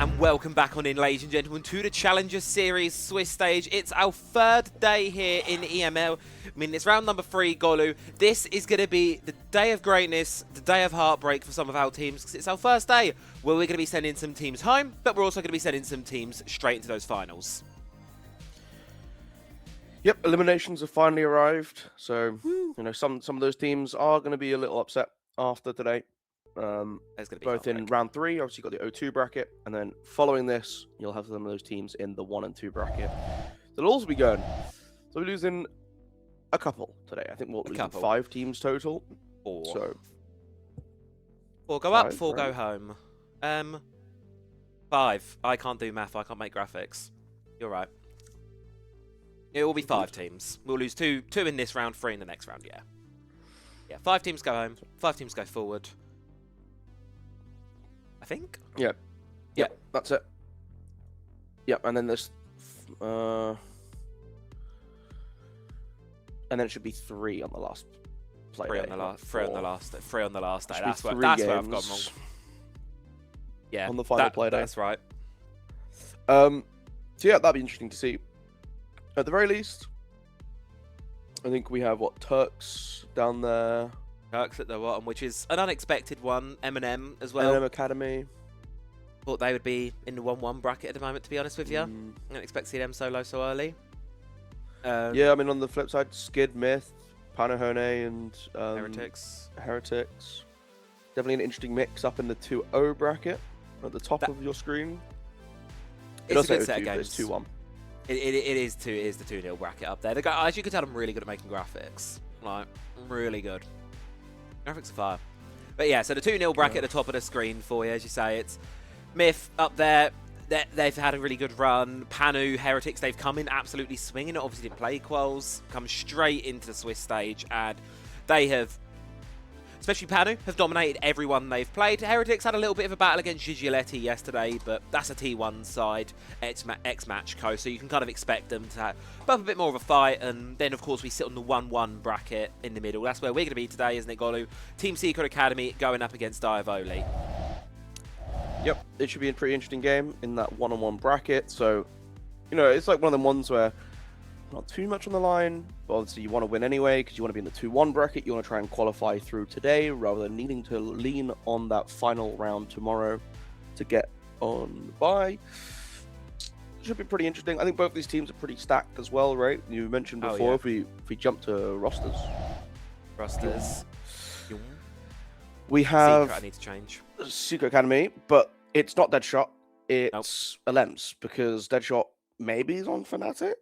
And welcome back on in, ladies and gentlemen, to the Challenger Series Swiss stage. It's our third day here in EML. I mean, it's round number 3, Golu. This is going to be the day of greatness, the day of heartbreak for some of our teams, because it's our first day where we're going to be sending some teams home, but we're also going to be sending some teams straight into those finals. Yep, eliminations have finally arrived. So, you know, some of those teams are going to be a little upset after today. Both in round 3, obviously you've got the O2 bracket, and then following this, you'll have some of those teams in the 1 and 2 bracket. So they'll also be going. So we're losing a couple today. I think we'll lose 5 teams total. 4. So 4 go 5, up, 4 right? go home. 5. I can't do math. I can't make graphics. You're right. It will be 5 teams. We'll lose 2 in this round, 3 in the next round. Yeah. Yeah. 5 teams go home. 5 teams go forward. I think. Yeah. Yep, that's it. Yep, and then there's and then it should be 3 on the last play. 3 on the last. 3 on the last. 3 on the last day. That's where I've gone wrong. Yeah. On the final play day. That's right. So yeah, that'd be interesting to see. At the very least, I think we have Turks down there. Turks at the bottom, which is an unexpected one. M&M as well. M&M Academy. Thought they would be in the 1-1 bracket at the moment, to be honest with you. I didn't expect to see them so low so early. Yeah, I mean, on the flip side, Skid, Myth, Panahone, and Heretics. Definitely an interesting mix up in the 2-0 bracket at the top of your screen. It's a good set of games. It's 2-1. It is the 2-0 bracket up there. As you can tell, I'm really good at making graphics. Like, really good. Graphics are fire. But yeah, so the 2-0 bracket at the top of the screen for you, as you say, it's Myth up there. They've had a really good run. Panu, Heretics, they've come in absolutely swinging. Obviously didn't play quals, come straight into the Swiss stage, and they have, especially Panu, have dominated everyone they've played. Heretics had a little bit of a battle against Giglietti yesterday, but that's a T1 side, ex-Matchco, so you can kind of expect them to have a bit more of a fight. And then, of course, we sit on the 1-1 bracket in the middle. That's where we're going to be today, isn't it, Golu? Team Secret Academy going up against Dyavoli. Yep, it should be a pretty interesting game in that 1-on-1 bracket. So, you know, it's like one of them ones where not too much on the line, but obviously you want to win anyway because you want to be in the 2-1 bracket. You want to try and qualify through today rather than needing to lean on that final round tomorrow to get on by. Should be pretty interesting. I think both these teams are pretty stacked as well, right? You mentioned before if we jump to rosters. We have Secret, I need to change. Secret Academy, but it's not Deadshot. It's Alems because Deadshot maybe is on Fnatic.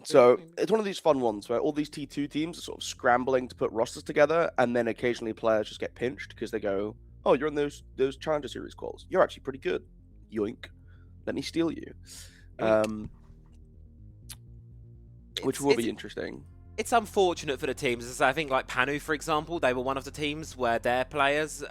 So it's one of these fun ones where all these T2 teams are sort of scrambling to put rosters together, and then occasionally players just get pinched because they go, "Oh, you're in those Challenger Series calls. You're actually pretty good. Yoink. Let me steal you." Which will be interesting. It's unfortunate for the teams. As I think, like Panu, for example, they were one of the teams where their players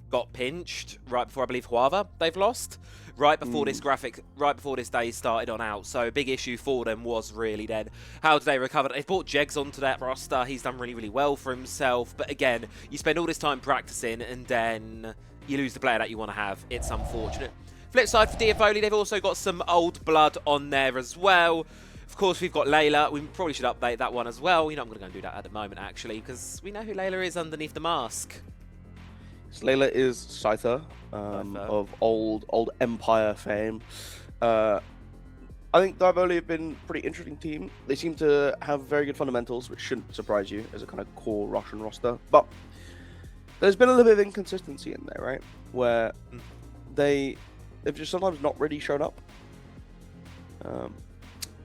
got pinched right before, I believe, Huava they've lost right before this day started on out. So a big issue for them was really then how do they recover? They've brought Jegs onto that roster. He's done really, really well for himself. But again, you spend all this time practicing and then you lose the player that you want to have. It's unfortunate. Flip side for Dyavoli, they've also got some old blood on there as well. Of course, we've got Layla. We probably should update that one as well. You know, I'm going to go and do that at the moment, actually, because we know who Layla is underneath the mask. So Layla is Scyther, of old Empire fame. I think Dyavoli have been a pretty interesting team. They seem to have very good fundamentals, which shouldn't surprise you as a kind of core Russian roster. But there's been a little bit of inconsistency in there, right? Where they've just sometimes not really shown up.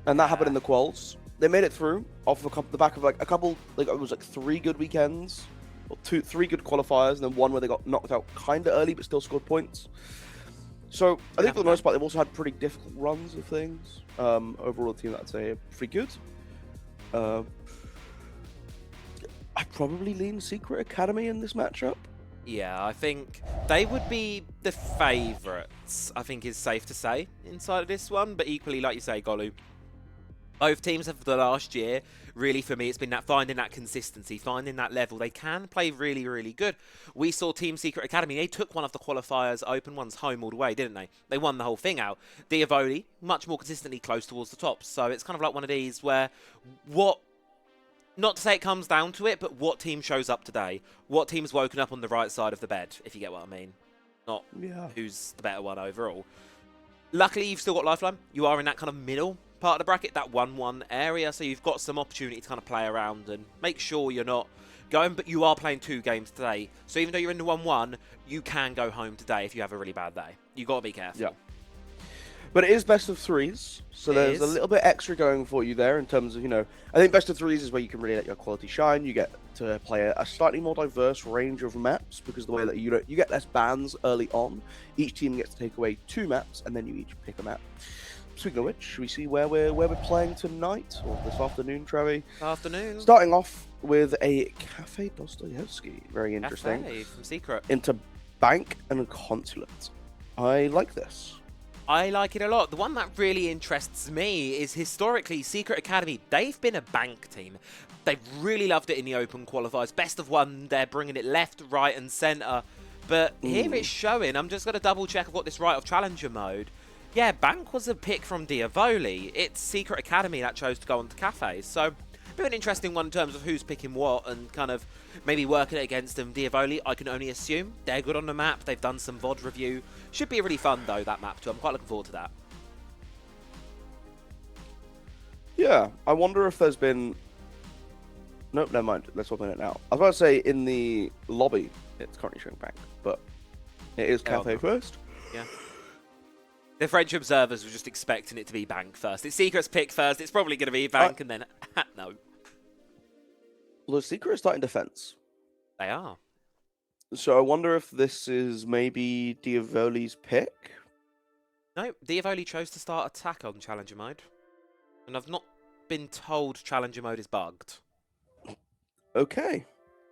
And that happened in the quals. They made it through off the back of like a couple, like it was like 3 good weekends, or 3 good qualifiers, and then one where they got knocked out kind of early but still scored points. So I think for the most part they've also had pretty difficult runs of things. Overall, the team I'd say are pretty good. I'd probably lean Secret Academy in this matchup. Yeah, I think they would be the favourites, I think is safe to say, inside of this one. But equally, like you say, Golu, Both teams of the last year, really for me, it's been that finding that consistency, finding that level. They can play really, really good. We saw Team Secret Academy, they took one of the qualifiers open ones home all the way, didn't they? They won the whole thing out. Dyavoli, much more consistently close towards the top. So it's kind of like one of these where not to say it comes down to it, but what team shows up today? What team's woken up on the right side of the bed, if you get what I mean? Not who's the better one overall. Luckily, you've still got Lifeline. You are in that kind of middle part of the bracket, that 1-1 area, so you've got some opportunity to kind of play around and make sure you're not going, but you are playing 2 games today. So even though you're in the 1-1, you can go home today if you have a really bad day. You've got to be careful. Yeah. But it is best of 3s, so there's a little bit extra going for you there in terms of, you know, I think best of 3s is where you can really let your quality shine. You get to play a slightly more diverse range of maps because of the way that you get less bans early on. Each team gets to take away 2 maps, and then you each pick a map. Speaking of which, should we see where we're playing tonight or this afternoon, Trevi? Afternoon. Starting off with a Cafe Dostoyevsky, very interesting. Cafe from Secret. Into Bank and Consulate. I like this. I like it a lot. The one that really interests me is historically Secret Academy. They've been a bank team. They've really loved it in the open qualifiers. Best of 1, they're bringing it left, right and centre. But here it's showing, I'm just going to double check I've got this right of Challenger mode. Yeah, Bank was a pick from Dyavoli. It's Secret Academy that chose to go on to Cafe. So, a bit of an interesting one in terms of who's picking what and kind of maybe working it against them. Dyavoli, I can only assume. They're good on the map. They've done some VOD review. Should be really fun, though, that map, too. I'm quite looking forward to that. Yeah, I wonder if there's been... Nope, never mind. Let's open it now. I was about to say, in the lobby, it's currently showing Bank, but it is Cafe first. Yeah. The French observers were just expecting it to be Bank first. It's Secret's pick first. It's probably going to be Bank, and then... no. Well, the Secret is starting defense. They are. So I wonder if this is maybe Diavoli's pick? No, Dyavoli chose to start attack on Challenger mode. And I've not been told Challenger mode is bugged. Okay.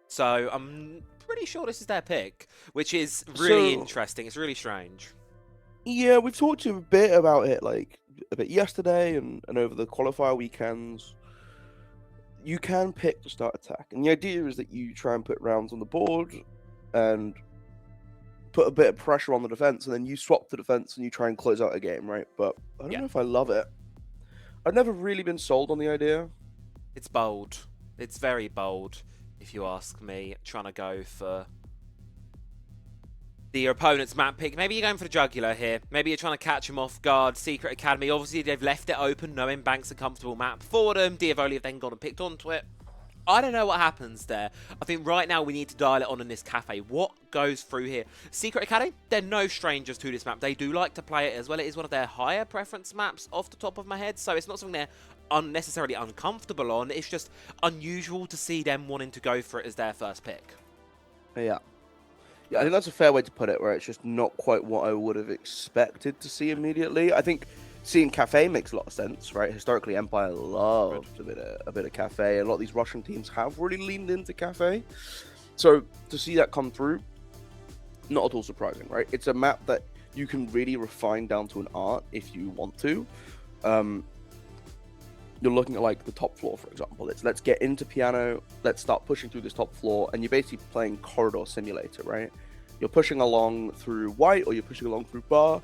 So I'm pretty sure this is their pick, which is really interesting. It's really strange. Yeah, we've talked a bit about it, like, a bit yesterday and over the qualifier weekends. You can pick to start attack. And the idea is that you try and put rounds on the board and put a bit of pressure on the defense, and then you swap the defense and you try and close out a game, right? But I don't know if I love it. I've never really been sold on the idea. It's bold. It's very bold, if you ask me, trying to go for your opponent's map pick. Maybe you're going for the jugular here. Maybe you're trying to catch him off guard. Secret Academy, obviously they've left it open, knowing Bank's a comfortable map for them. Dyavoli have then gone and picked onto it. I don't know what happens there. I think right now we need to dial it on in this Cafe. What goes through here? Secret Academy, they're no strangers to this map. They do like to play it as well. It is one of their higher preference maps off the top of my head, so it's not something they're unnecessarily uncomfortable on. It's just unusual to see them wanting to go for it as their first pick. Yeah. Yeah, I think that's a fair way to put it, where it's just not quite what I would have expected to see immediately. I think seeing Cafe makes a lot of sense, right? Historically, Empire loved a bit of Cafe. A lot of these Russian teams have really leaned into Cafe. So to see that come through, not at all surprising, right? It's a map that you can really refine down to an art if you want to. You're looking at like the top floor, for example. Let's get into piano. Let's start pushing through this top floor, and you're basically playing corridor simulator, right? You're pushing along through white, or you're pushing along through bar,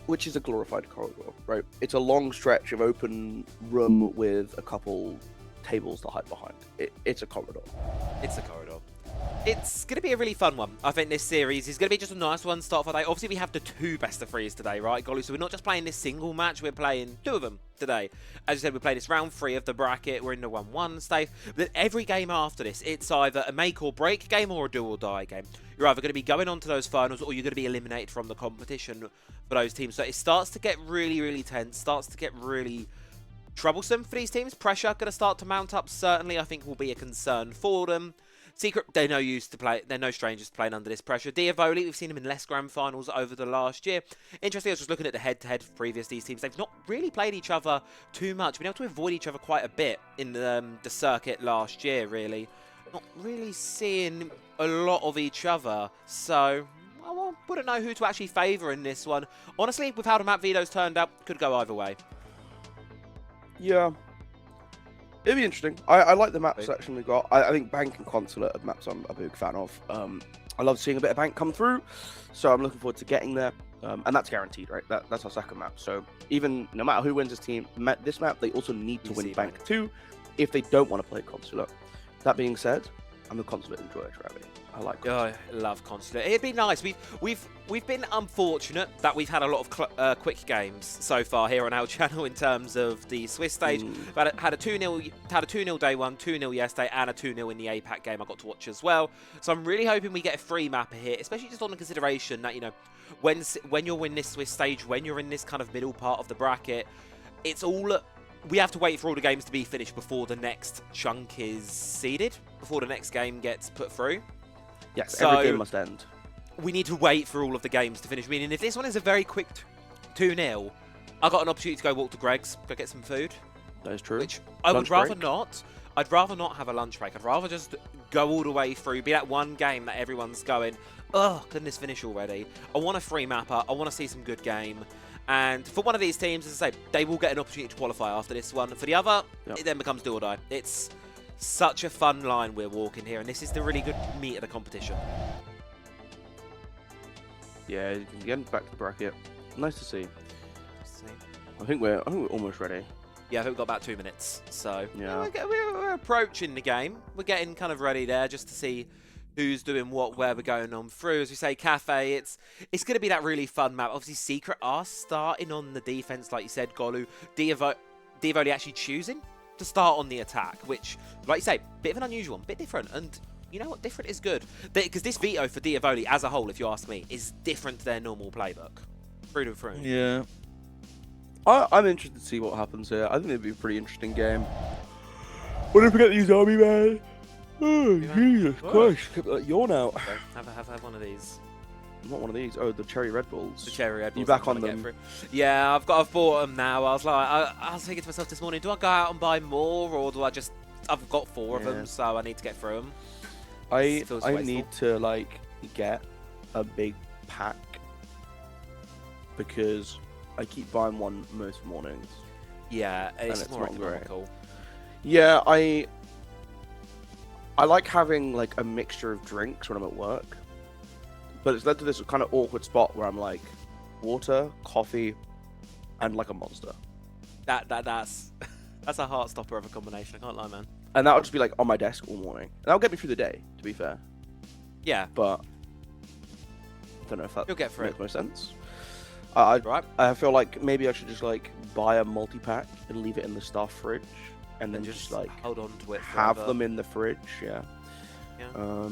which is a glorified corridor, right? It's a long stretch of open room with a couple tables to hide behind. It's a corridor. It's a corridor. It's going to be a really fun one. I think this series is going to be just a nice one start for today. Obviously, we have the 2 best of 3s today, right, Golly? So we're not just playing this single match, we're playing 2 of them today. As you said, we're playing this round 3 of the bracket. We're in the 1-1 stage. But every game after this, it's either a make or break game or a do or die game. You're either going to be going on to those finals or you're going to be eliminated from the competition for those teams. So it starts to get really, really tense, starts to get really troublesome for these teams. Pressure going to start to mount up, certainly, I think will be a concern for them. Secret, they're no strangers to playing under this pressure. Dyavoli, we've seen him in less grand finals over the last year. Interesting, I was just looking at the head-to-head for previous these teams. They've not really played each other too much. Been able to avoid each other quite a bit in the circuit last year, really. Not really seeing a lot of each other. So, I wouldn't know who to actually favour in this one. Honestly, with how the map veto's turned out, could go either way. Yeah. It'd be interesting. I like the map Big. selection we got. I think Bank and Consulate are maps I'm a big fan of. I love seeing a bit of Bank come through, so I'm looking forward to getting there. And that's guaranteed, right? That's our second map. So even no matter who wins this this map, they also need to win Bank too, if they don't want to play Consulate. That being said, I'm a Consulate enjoyer, Travis. I like Consulate. Oh, I love Consulate. It'd be nice. We've been unfortunate that we've had a lot of quick games so far here on our channel in terms of the Swiss stage. But had a 2-0 day one, 2-0 yesterday, and a 2-0 in the APAC game I got to watch as well. So I'm really hoping we get a free mapper here, especially just on the consideration that, you know, when you're in this Swiss stage, when you're in this kind of middle part of the bracket, it's all... We have to wait for all the games to be finished before the next chunk is seeded, before the next game gets put through. Yes, so every game must end. We need to wait for all of the games to finish. Meaning, if this one is a very quick 2-0, I got an opportunity to go walk to Greg's, go get some food. That is true. Which I would rather break? not. I'd rather not have a lunch break. I'd rather just go all the way through, be that one game that everyone's going, oh, goodness, finish already. I want a free mapper. I want to see some good game. And for one of these teams, as I say, they will get an opportunity to qualify after this one. For the other, It then becomes do or die. It's such a fun line we're walking here, and this is the really good meat of the competition. Yeah, you can get back to the bracket. Nice to see. I think we're almost ready. Yeah, I think we've got about 2 minutes. So Yeah. we're approaching the game. We're getting kind of ready there just to see who's doing what, where we're going on through. As we say, Cafe, it's going to be that really fun map. Obviously, Secret are starting on the defense, like you said, Golu. Dyavoli actually choosing to start on the attack, which, like you say, bit of an unusual one, bit different. And you know what? Different is good. Because this veto for Dyavoli as a whole, if you ask me, is different to their normal playbook. Through and through. Yeah. I'm interested to see what happens here. I think it'd be a pretty interesting game. What if we get these army, man? Oh, Jesus Christ. Kept that yawn out. Okay. Have one of these. Not one of these. Oh, the cherry Red Bulls. The cherry Red Bulls. You back on them? Yeah, I've bought them now. I was like, I was thinking to myself this morning, do I go out and buy more, or do I just... I've got 4 of them, so I need to get through them. I need to, like, get a big pack because I keep buying one most mornings. Yeah, it's more not economical. Great. Yeah, I like having like a mixture of drinks when I'm at work, but it's led to this kind of awkward spot where I'm like water, coffee, and like a Monster. That's a heart stopper of a combination. I can't lie, man. And that'll just be like on my desk all morning. And that'll get me through the day, to be fair. Yeah, but I don't know if that you'll get through makes it. more sense. Right. I feel like maybe I should just like buy a multi-pack and leave it in the staff fridge, and then just like hold on to it. Have forever. them in the fridge. Yeah. Yeah.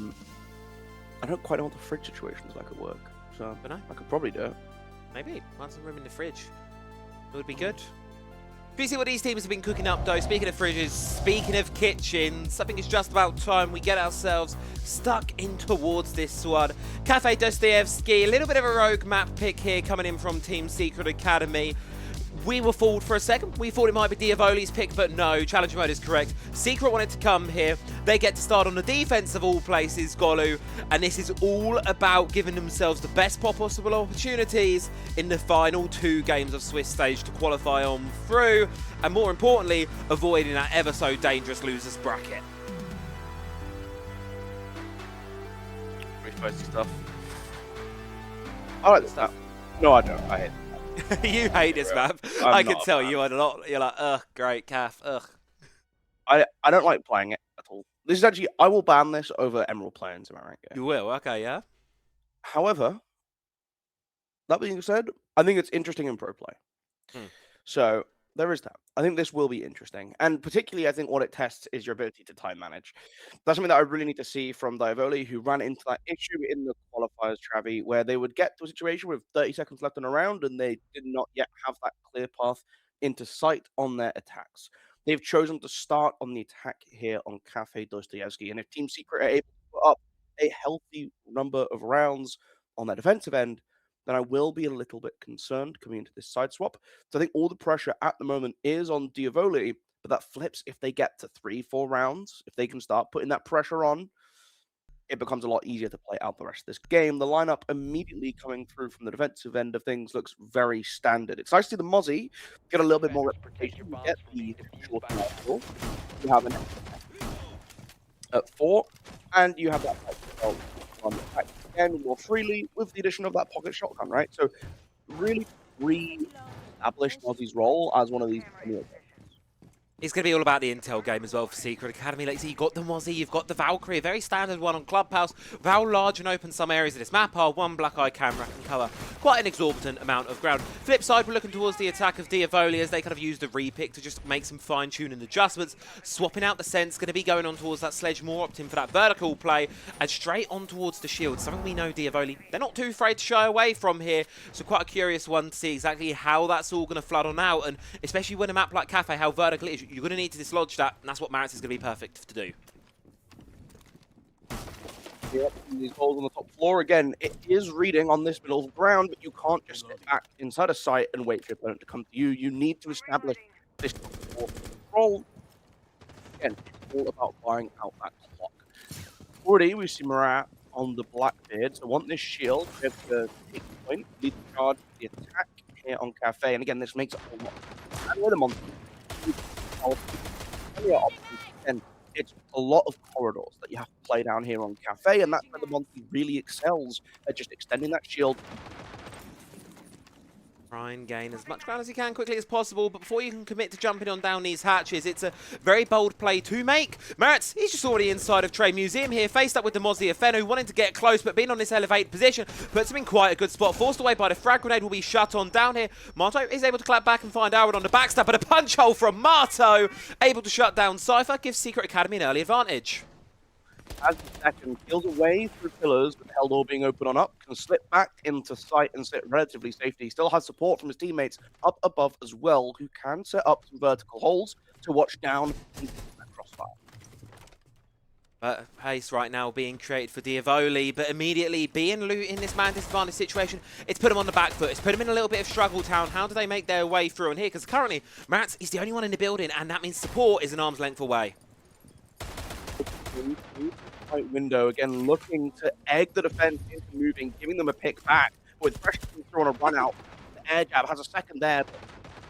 I don't quite know what the fridge situation is like at work, so Don't know. I could probably do it. Maybe find some room in the fridge. It would be good. Do you see what these teams have been cooking up, though? Speaking of fridges, speaking of kitchens, I think it's just about time we get ourselves stuck in towards this one. Cafe Dostoevsky, a little bit of a rogue map pick here coming in from Team Secret Academy. We were fooled for a second. We thought it might be Diavoli's pick, but no, challenge mode is correct. Secret wanted to come here. They get to start on the defense of all places, Golu, and this is all about giving themselves the best possible opportunities in the final 2 games of Swiss stage to qualify on through, and more importantly, avoiding that ever so dangerous losers bracket. Very spicy stuff. I like this stuff. No, I don't. I hate it. You hate this map. I can tell you are not. You're like, ugh, great, Caf, ugh. I don't like playing it at all. This is actually, I will ban this over Emerald playing in my rank game. You will, okay, yeah. However, that being said, I think it's interesting in pro play. So there is that. I think this will be interesting. And particularly, I think what it tests is your ability to time manage. That's something that I really need to see from Dyavoli, who ran into that issue in the qualifiers, Travi, where they would get to a situation with 30 seconds left in a round and they did not yet have that clear path into sight on their attacks. They've chosen to start on the attack here on Cafe Dostoevsky. And if Team Secret are able to put up a healthy number of rounds on their defensive end, then I will be a little bit concerned coming into this side swap. So I think all the pressure at the moment is on Dyavoli, but that flips if they get to 3-4 rounds. If they can start putting that pressure on, it becomes a lot easier to play out the rest of this game. The lineup immediately coming through from the defensive end of things looks very standard. It's nice to see the Mozzie get a little bit more representation. You get the short rifle. You have an at 4, and you have that on attack again more freely with the addition of that pocket shotgun, right? So really re-established Mozzie's role as one of these. It's going to be all about the intel game as well for Secret Academy. Like you see, you've got the Mozzie, you've got the Valkyrie, a very standard one on Clubhouse. With how large and open some areas of this map are, one black eye camera can cover quite an exorbitant amount of ground. Flip side, we're looking towards the attack of Dyavoli as they kind of use the repick to just make some fine-tuning adjustments. Swapping out the sense, going to be going on towards that sledge, more opting for that vertical play, and straight on towards the shield. Something we know Dyavoli, they're not too afraid to shy away from here. So quite a curious one to see exactly how that's all going to flood on out, and especially when a map like Cafe, how vertical it is, you're going to need to dislodge that, and that's what Maritz is going to be perfect to do. Yep, these holes on the top floor again. It is reading on this middle of ground, but you can't just sit back inside a site and wait for your opponent to come to you. You need to establish this control. Again, it's all about buying out that clock. Already, we see Murat on the Blackbeard, so want this shield, get the take point, lead the charge, the attack here on Cafe, and again, this makes it a lot. And with a monster. And it's a lot of corridors that you have to play down here on Cafe, and that's where the Monty really excels at just extending that shield. Try and gain as much ground as he can quickly as possible, but before you can commit to jumping on down these hatches, it's a very bold play to make. Maritz, he's just already inside of Trade Museum here, faced up with the Mozzie of Fennu, wanting to get close, but being on this elevated position puts him in quite a good spot. Forced away by the frag grenade, will be shut on down here. Marto is able to clap back and find Aaron on the backstab, but a punch hole from Marto, able to shut down Cypher, gives Secret Academy an early advantage. As the second peels away through pillars, with the hell door being open on up, can slip back into sight and sit relatively safely. He still has support from his teammates up above as well, who can set up some vertical holes to watch down into that crossfire. Pace right now being created for Dyavoli, but immediately being loot in this man disadvantage situation, it's put him on the back foot. It's put him in a little bit of struggle town. How do they make their way through in here? Because currently, Maritz is the only one in the building, and that means support is an arm's length away. Right window again, looking to egg the defense into moving, giving them a pick back with pressure through on a run out. The air jab has a second there, but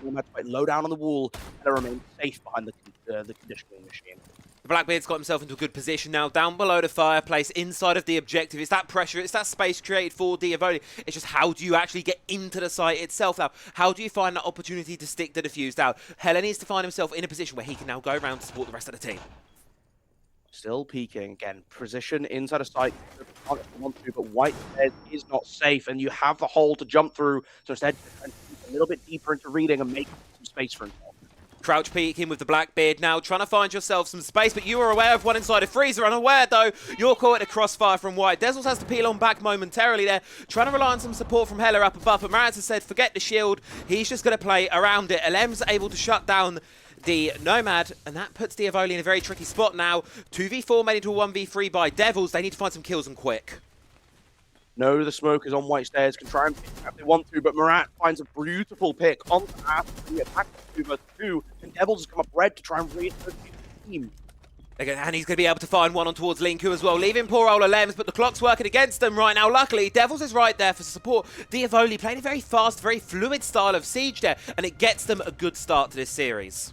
we'll have to quite low down on the wall and remain safe behind the conditioning machine. The Blackbeard's got himself into a good position now, down below the fireplace, inside of the objective. It's that pressure, it's that space created for Dyavoli. It's just how do you actually get into the site itself now? How do you find that opportunity to stick the defuse down? Hella needs to find himself in a position where he can now go around to support the rest of the team. Still peeking again. Position inside a site. Want to, but White is not safe, and you have the hole to jump through. So instead, a little bit deeper into reading and make some space for himself. Crouch peeking with the Blackbeard now, trying to find yourself some space, but you are aware of one inside a freezer. Unaware though, you're caught at a crossfire from White. Desels has to peel on back momentarily there, trying to rely on some support from Heller up above. But Maritz has said, forget the shield. He's just going to play around it. Alem's able to shut down the Nomad, and that puts Dyavoli in a very tricky spot now. 2v4 made into a 1v3 by Devils. They need to find some kills and quick. No, the smoke is on White Stairs, can try and pick it if they want to, but Murat finds a beautiful pick on the half, and the attack 2v2, and Devils has come up red to try and reinforce the team. And he's going to be able to find one on towards Linku as well, leaving poor old Lems, but the clock's working against them right now. Luckily, Devils is right there for support. Dyavoli playing a very fast, very fluid style of siege there, and it gets them a good start to this series.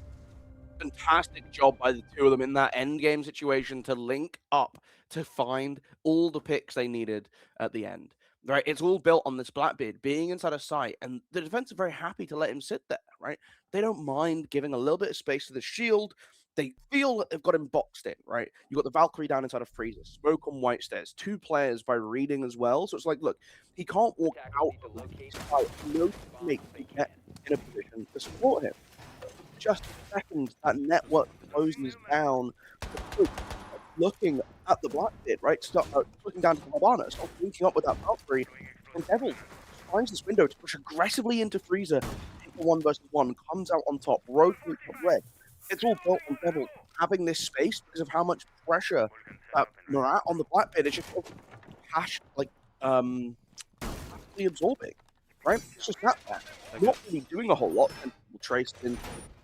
Fantastic job by the two of them in that end game situation to link up to find all the picks they needed at the end. Right, it's all built on this Blackbeard being inside a site, and the defense are very happy to let him sit there. Right, they don't mind giving a little bit of space to the shield. They feel that they've got him boxed in. Right, you got the Valkyrie down inside a freezer, smoke on White Stairs, 2 players by reading as well. So it's like, look, he can't walk out of the site. No teammate can get in a position to support him. Just a second, that network closes down. Looking at the Blackbeard, right? Start looking down to the Habana, start linking up with that Valkyrie, and Devil finds this window to push aggressively into Freezer, into 1 versus 1, comes out on top, rotates up red. It's all built on Devil having this space because of how much pressure that Murat on the Blackbeard is just cash, like, absorbing, right? It's just that there. Not really doing a whole lot, and Trace in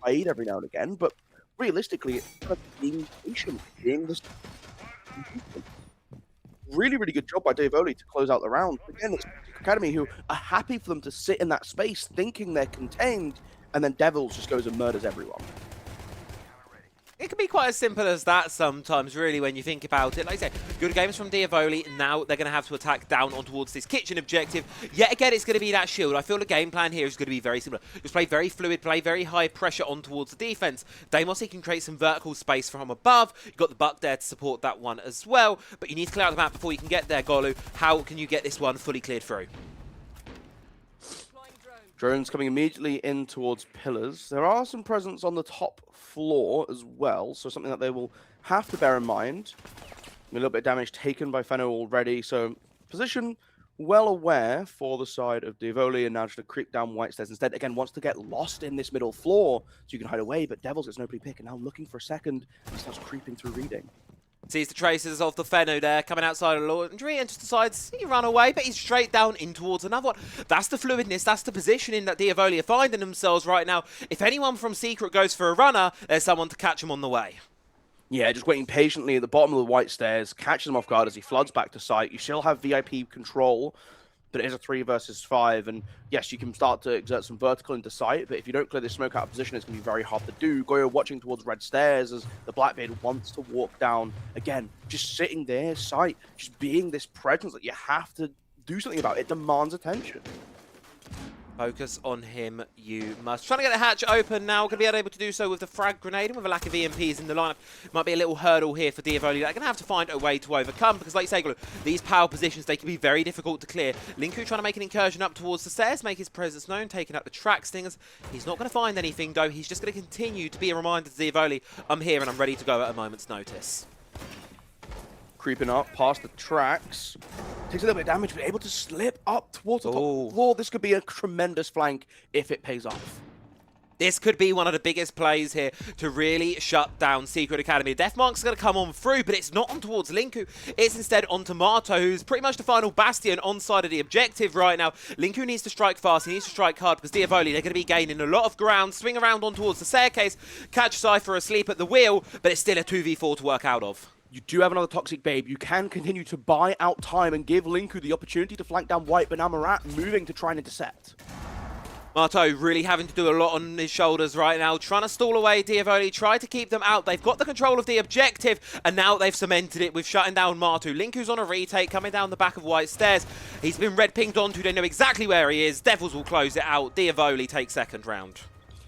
played every now and again, but realistically, it's kind of being patient, being this. Really, really good job by Dyavoli to close out the round. Again, it's Academy who are happy for them to sit in that space thinking they're contained, and then Devils just goes and murders everyone. It can be quite as simple as that sometimes, really, when you think about it. Like I say, good games from Dyavoli. Now they're going to have to attack down on towards this kitchen objective. Yet again, it's going to be that shield. I feel the game plan here is going to be very similar. Just play very fluid, play very high pressure on towards the defense. Deimos, he can create some vertical space from above. You've got the Buck there to support that one as well. But you need to clear out the map before you can get there, Golu. How can you get this one fully cleared through? Drones coming immediately in towards pillars. There are some presence on the top floor as well, so something that they will have to bear in mind. A little bit of damage taken by Fenno already, so position well aware for the side of Dyavoli, and now just to creep down white stairs instead. Again, wants to get lost in this middle floor so you can hide away, but Devils gets nobody pick, and now looking for a second, he starts creeping through reading. Sees the traces of the Fenno there coming outside of laundry and just decides he run away, but he's straight down in towards another one. That's the fluidness, that's the positioning that Dyavoli are finding themselves right now. If anyone from Secret goes for a runner, there's someone to catch him on the way. Yeah, just waiting patiently at the bottom of the white stairs, catches him off guard as he floods back to site. You still have VIP control, but it is a 3 versus 5, and yes, you can start to exert some vertical into sight, but if you don't clear this smoke out of position, it's going to be very hard to do. Goyo watching towards red stairs as the Blackbeard wants to walk down. Again, just sitting there, sight, just being this presence that you have to do something about. It demands attention. Focus on him, you must. Trying to get the hatch open now. Going to be unable to do so with the frag grenade and with a lack of EMPs in the lineup. Might be a little hurdle here for Dyavoli. They're going to have to find a way to overcome because, like you say, these power positions, they can be very difficult to clear. Linku trying to make an incursion up towards the stairs, make his presence known, taking up the track stingers. He's not going to find anything, though. He's just going to continue to be a reminder to Dyavoli, I'm here and I'm ready to go at a moment's notice. Creeping up past the tracks. Takes a little bit of damage, but able to slip up towards the top floor. This could be a tremendous flank if it pays off. This could be one of the biggest plays here to really shut down Secret Academy. Deathmark's going to come on through, but it's not on towards Linku. It's instead on Tomato, who's pretty much the final bastion on side of the objective right now. Linku needs to strike fast. He needs to strike hard because Dyavoli, they're going to be gaining a lot of ground. Swing around on towards the staircase. Catch Cypher asleep at the wheel, but it's still a 2v4 to work out of. You do have another Toxic Babe. You can continue to buy out time and give Linku the opportunity to flank down white, but now Marat moving to try and intercept. Marto really having to do a lot on his shoulders right now, trying to stall away Dyavoli, try to keep them out. They've got the control of the objective, and now they've cemented it with shutting down Martu. Linku's on a retake, coming down the back of white stairs. He's been red pinged onto, they know exactly where he is. Devils will close it out. Dyavoli takes second round.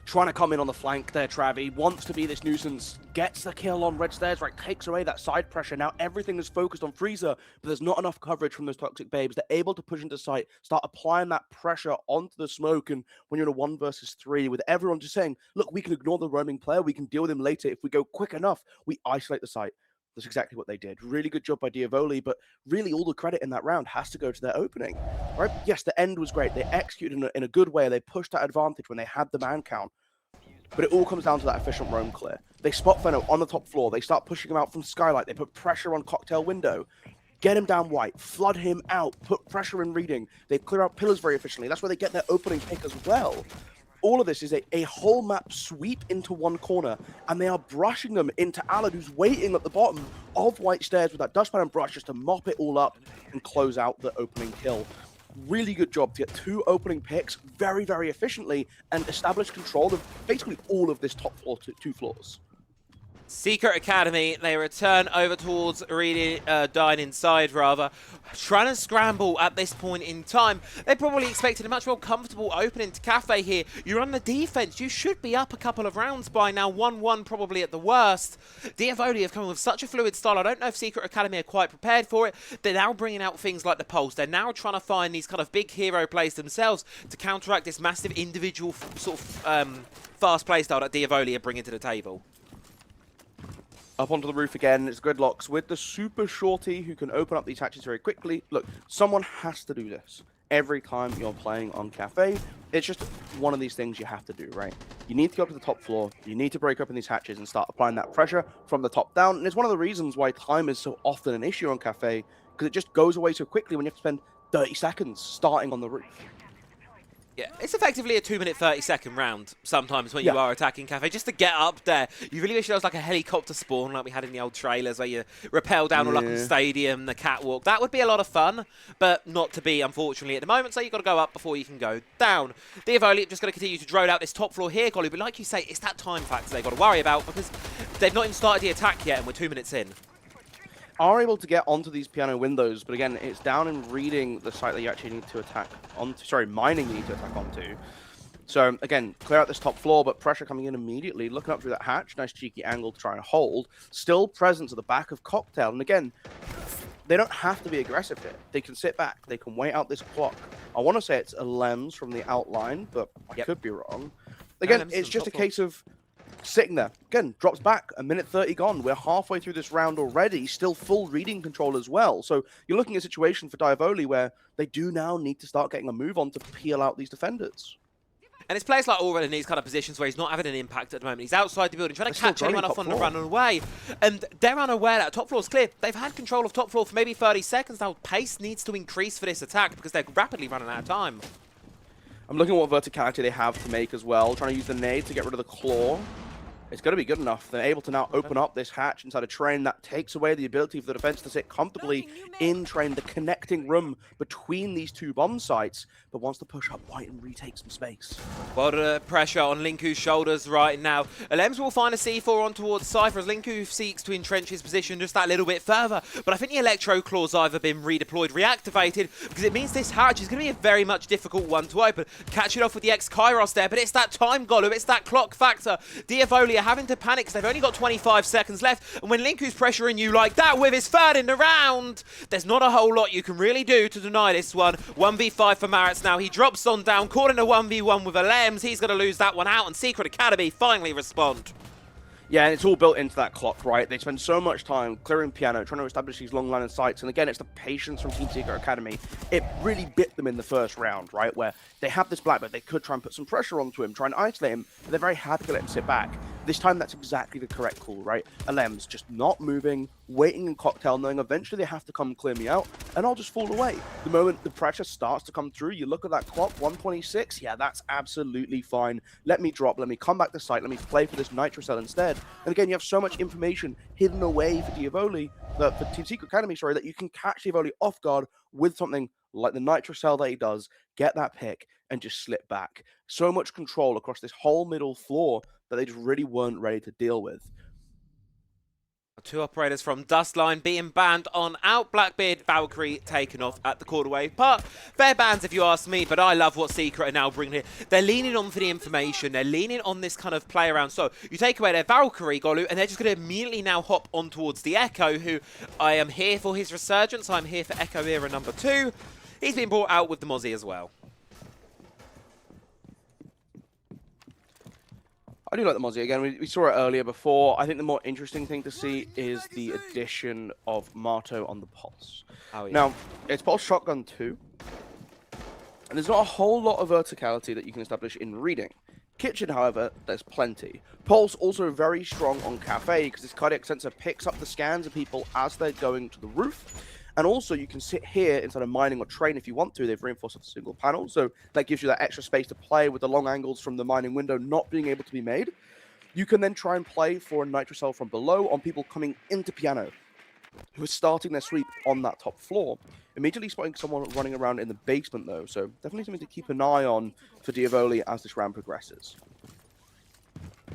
Trying to come in on the flank there, Travi. Wants to be this nuisance. Gets the kill on red stairs, right? Takes away that side pressure. Now everything is focused on Freezer, but there's not enough coverage from those Toxic Babes. They're able to push into sight, start applying that pressure onto the smoke, and when you're in a 1 versus 3, with everyone just saying, look, we can ignore the roaming player, we can deal with him later. If we go quick enough, we isolate the site. That's exactly what they did. Really good job by Dyavoli, but really all the credit in that round has to go to their opening. Right? Yes, the end was great. They executed in a good way. They pushed that advantage when they had the man count. But it all comes down to that efficient roam clear. They spot Fenno on the top floor. They start pushing him out from Skylight. They put pressure on Cocktail Window. Get him down white. Flood him out. Put pressure in reading. They clear out pillars very efficiently. That's where they get their opening pick as well. All of this is a whole map sweep into one corner, and they are brushing them into Alad, who's waiting at the bottom of white stairs with that dustpan and brush just to mop it all up and close out the opening kill. Really good job to get 2 opening picks very, very efficiently and establish control of basically all of this top floor, 2 floors. Secret Academy, they return over towards Dine inside, rather. Trying to scramble at this point in time. They probably expected a much more comfortable opening to Cafe here. You're on the defense. You should be up a couple of rounds by now. 1-1 probably at the worst. Dyavoli have come with such a fluid style. I don't know if Secret Academy are quite prepared for it. They're now bringing out things like the Pulse. They're now trying to find these kind of big hero plays themselves to counteract this massive individual sort of fast play style that Dyavoli are bringing to the table. Up onto the roof again, it's Gridlocks with the super shorty who can open up these hatches very quickly. Look, someone has to do this every time you're playing on Cafe. It's just one of these things you have to do, right? You need to go up to the top floor, you need to break open these hatches and start applying that pressure from the top down. And it's one of the reasons why time is so often an issue on Cafe, because it just goes away so quickly when you have to spend 30 seconds starting on the roof. Yeah, it's effectively a 2-minute 30-second round sometimes when you are attacking Cafe. Just to get up there, you really wish there was like a helicopter spawn like we had in the old trailers where you rappel down all up in the stadium, the catwalk. That would be a lot of fun, but not to be, unfortunately, at the moment. So you've got to go up before you can go down. Dyavoli just going to continue to drone out this top floor here, Golly. But like you say, it's that time factor they've got to worry about because they've not even started the attack yet and we're 2 minutes in. Are able to get onto these piano windows, but again, it's down in reading the site that you actually need to attack onto. Sorry, mining you need to attack onto. So again, clear out this top floor, but pressure coming in immediately, looking up through that hatch, nice cheeky angle to try and hold. Still present to the back of Cocktail, and again, they don't have to be aggressive here. They can sit back, they can wait out this clock. I want to say it's a lens from the outline, but I could be wrong. Again, it's just a case of sitting there. Again, drops back, a minute 30 gone. We're halfway through this round already, still full reading control as well. So you're looking at a situation for Dyavoli where they do now need to start getting a move on to peel out these defenders. And it's players like Aurel in these kind of positions where he's not having an impact at the moment. He's outside the building, trying to catch anyone off on the run away. And they're unaware that top floor's clear. They've had control of top floor for maybe 30 seconds now. Pace needs to increase for this attack because they're rapidly running out of time. I'm looking at what verticality they have to make as well. Trying to use the nade to get rid of the claw. It's going to be good enough. They're able to now open up this hatch inside a train that takes away the ability for the defense to sit comfortably in train, the connecting room between these two bomb sites, but wants to push up white and retake some space. A lot of pressure on Linku's shoulders right now. Alems will find a C4 on towards Cypher as Linku seeks to entrench his position just that little bit further. But I think the Electro Claw's either been redeployed, reactivated, because it means this hatch is going to be a very much difficult one to open. Catch it off with the X-Kairos there, but it's that time, Golu, it's that clock factor. Dyavoli are having to panic because they've only got 25 seconds left, and when Linku's pressuring you like that with his third in the round, there's not a whole lot you can really do to deny this one. 1v5 for Maritz now. He drops on down, caught in a 1v1 with Alems. He's going to lose that one out, and Secret Academy finally respond. Yeah, and it's all built into that clock, right? They spend so much time clearing piano, trying to establish these long line of sights. And again, it's the patience from Team Secret Academy. It really bit them in the first round, right? Where they have this Blackbird, they could try and put some pressure onto him, try and isolate him, but they're very happy to let him sit back. This time, that's exactly the correct call, right? Alems just not moving, waiting in Cocktail, knowing eventually they have to come clear me out, and I'll just fall away. The moment the pressure starts to come through, you look at that clock, 126, yeah, that's absolutely fine. Let me drop, let me come back to site, let me play for this Nitrocell instead. And again, you have so much information hidden away for Dyavoli, for Team Secret Academy, sorry, that you can catch Dyavoli off guard with something like the Nitrocell that he does, get that pick, and just slip back. So much control across this whole middle floor that they just really weren't ready to deal with. Two operators from Dustline being banned on out. Blackbeard, Valkyrie taken off at the quarterwave part. Fair bans if you ask me, but I love what Secret are now bringing here. They're leaning on for the information. They're leaning on this kind of play around. So you take away their Valkyrie, Golu, and they're just going to immediately now hop on towards the Echo, who I am here for his resurgence. I'm here for Echo era number 2. He's been brought out with the Mozzie as well. I do like the Mozzie. Again, we saw it earlier before. I think the more interesting thing to see is the addition of Marto on the Pulse. Oh, yeah. Now, it's Pulse Shotgun 2, and there's not a whole lot of verticality that you can establish in reading. Kitchen, however, there's plenty. Pulse also very strong on Cafe, because this cardiac sensor picks up the scans of people as they're going to the roof. And also, you can sit here instead of mining or train if you want to. They've reinforced with a single panel, so that gives you that extra space to play with the long angles from the mining window not being able to be made. You can then try and play for a Nitrocell from below on people coming into piano, who are starting their sweep on that top floor. Immediately spotting someone running around in the basement, though, so definitely something to keep an eye on for Dyavoli as this round progresses.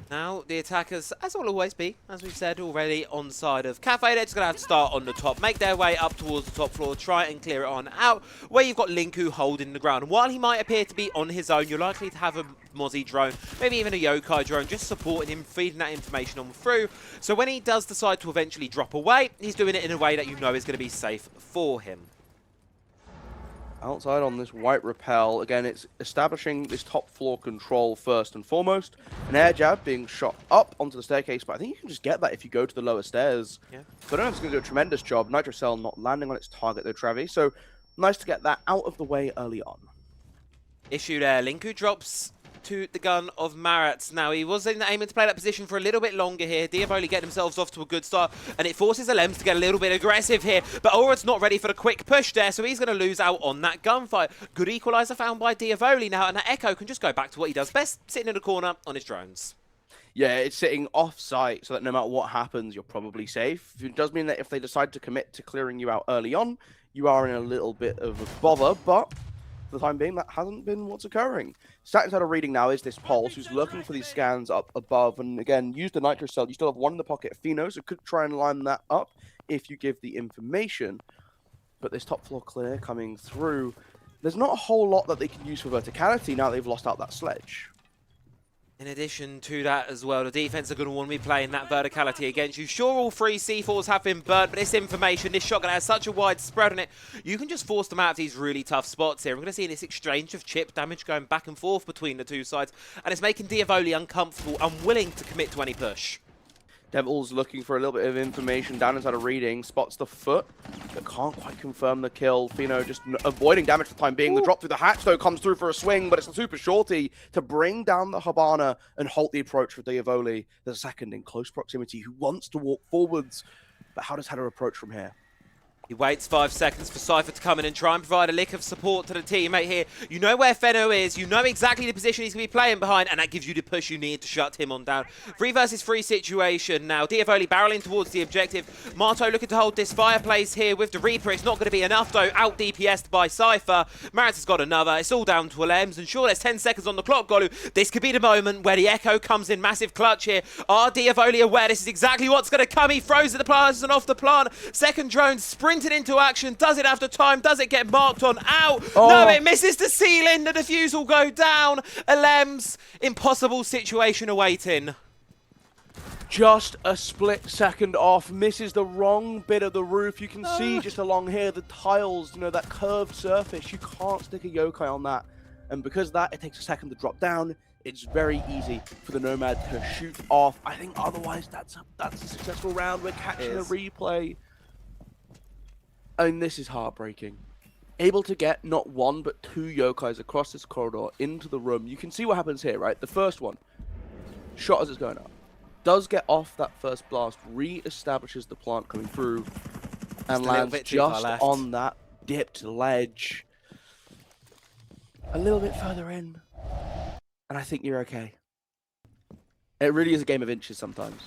Now, the attackers, as will always be, as we've said already, on side of Cafe. They're just going to have to start on the top, make their way up towards the top floor, try and clear it on out, where you've got Linku holding the ground. And while he might appear to be on his own, you're likely to have a Mozzie drone, maybe even a Yokai drone, just supporting him, feeding that information on through. So when he does decide to eventually drop away, he's doing it in a way that you know is going to be safe for him. Outside on this white rappel, again, it's establishing this top floor control first and foremost. An air jab being shot up onto the staircase, but I think you can just get that if you go to the lower stairs. Yeah. So I don't know if it's going to do a tremendous job. Nitrocell not landing on its target though, Travi. So nice to get that out of the way early on. Issue there. Linku drops to the gun of Marat. Now, he was aiming to play that position for a little bit longer here. Dyavoli getting themselves off to a good start, and it forces Alems to get a little bit aggressive here. But Orad's not ready for the quick push there, so he's going to lose out on that gunfight. Good equalizer found by Dyavoli now, and that Echo can just go back to what he does best, sitting in the corner on his drones. Yeah, it's sitting off-site so that no matter what happens, you're probably safe. It does mean that if they decide to commit to clearing you out early on, you are in a little bit of a bother, but for the time being, that hasn't been what's occurring. Stat Insider reading now is this Pulse, who's looking for these scans up above, and again, use the Nitro Cell. You still have one in the pocket of Pheno, so could try and line that up if you give the information. But this top floor clear coming through, there's not a whole lot that they can use for verticality now they've lost out that sledge. In addition to that as well, the defense are going to want to be playing that verticality against you. Sure, all 3 C4s have been burnt, but this information, this shotgun has such a wide spread on it, you can just force them out of these really tough spots here. We're going to see this exchange of chip damage going back and forth between the two sides, and it's making Dyavoli uncomfortable, unwilling to commit to any push. Devil's looking for a little bit of information down inside a reading, spots the foot, but can't quite confirm the kill. Pheno just avoiding damage for the time being. The drop through the hatch, though, comes through for a swing, but it's a super shorty to bring down the Habana and halt the approach for Dyavoli. There's a second in close proximity who wants to walk forwards, but how does Header approach from here? He waits 5 seconds for Cypher to come in and try and provide a lick of support to the teammate here. You know where Pheno is, you know exactly the position he's going to be playing behind, and that gives you the push you need to shut him on down. 3 versus 3 situation now. Dyavoli barreling towards the objective. Marto looking to hold this fireplace here with the Reaper. It's not going to be enough though, out DPS'd by Cypher. Marat has got another. It's all down to Alems, and sure, there's 10 seconds on the clock, Golu. This could be the moment where the Echo comes in massive clutch here. Are Dyavoli aware this is exactly what's going to come? He throws at the plants and off the plant. Second drone sprinting into action. Does it have the time? Does it get marked on out? Oh. No, it misses the ceiling. The defuse will go down. Alems, impossible situation awaiting. Just a split second off, misses the wrong bit of the roof. You can see just along here, the tiles, you know, that curved surface. You can't stick a yokai on that. And because of that, it takes a second to drop down. It's very easy for the Nomad to shoot off. I think otherwise that's a successful round. We're catching a replay. I mean, this is heartbreaking. Able to get not 1, but 2 yokais across this corridor into the room. You can see what happens here, right? The first one, shot as it's going up, does get off that first blast, re-establishes the plant coming through, and lands just on that dipped ledge. A little bit further in, and I think you're okay. It really is a game of inches sometimes.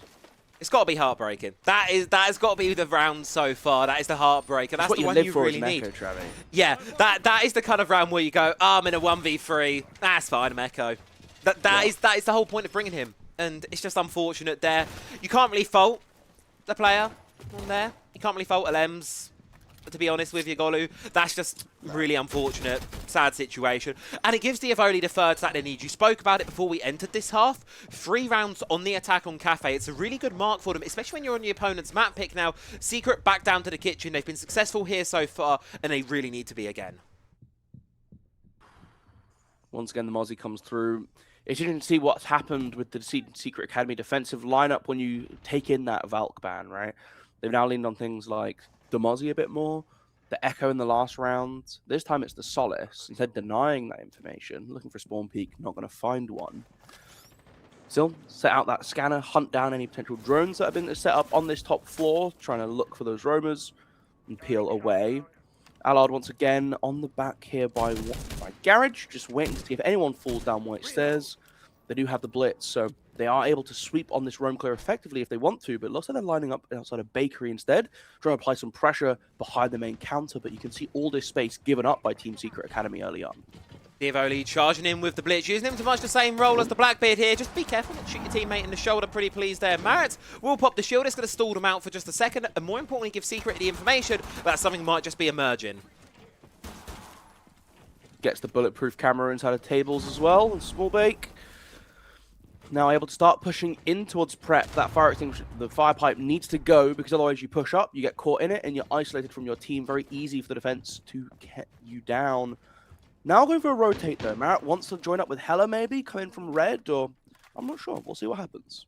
It's got to be heartbreaking. That has got to be the round so far. That is the heartbreaker. That's the one you really need. Echo, yeah, that is the kind of round where you go, I'm in a 1v3. That's fine, I'm Echo. That is the whole point of bringing him. And it's just unfortunate there. You can't really fault the player on there. You can't really fault Alems, to be honest with you, Golu. That's just really unfortunate, sad situation. And it gives Dyavoli the third that they need. You spoke about it before we entered this half. 3 rounds on the attack on Cafe. It's a really good mark for them, especially when you're on the opponent's map pick now. Secret back down to the kitchen. They've been successful here so far, and they really need to be again. Once again, the Mozzie comes through. It's interesting to see what's happened with the Secret Academy defensive lineup when you take in that Valk ban, right? They've now leaned on things like the Mozzie a bit more, the Echo in the last round. This time it's the Solace. Instead, denying that information, looking for spawn peak, not going to find one. Still, set out that scanner, hunt down any potential drones that have been set up on this top floor, trying to look for those roamers and peel away. Allard once again on the back here by Garage, just waiting to see if anyone falls down White Stairs. They do have the Blitz, so they are able to sweep on this roam clear effectively if they want to, but it looks like they're lining up outside a bakery instead, trying to apply some pressure behind the main counter, but you can see all this space given up by Team Secret Academy early on. Dyavoli charging in with the Blitz, using him to much the same role as the Blackbeard here. Just be careful not to shoot your teammate in the shoulder. Pretty pleased there. Marat will pop the shield. It's going to stall them out for just a second, and more importantly, give Secret the information that something might just be emerging. Gets the bulletproof camera inside of tables as well, and small bake. Now able to start pushing in towards prep. That fire extinguisher, the fire pipe needs to go, because otherwise you push up, you get caught in it, and you're isolated from your team. Very easy for the defense to get you down. Now going for a rotate though. Marat wants to join up with Hella maybe, come in from red, or I'm not sure. We'll see what happens.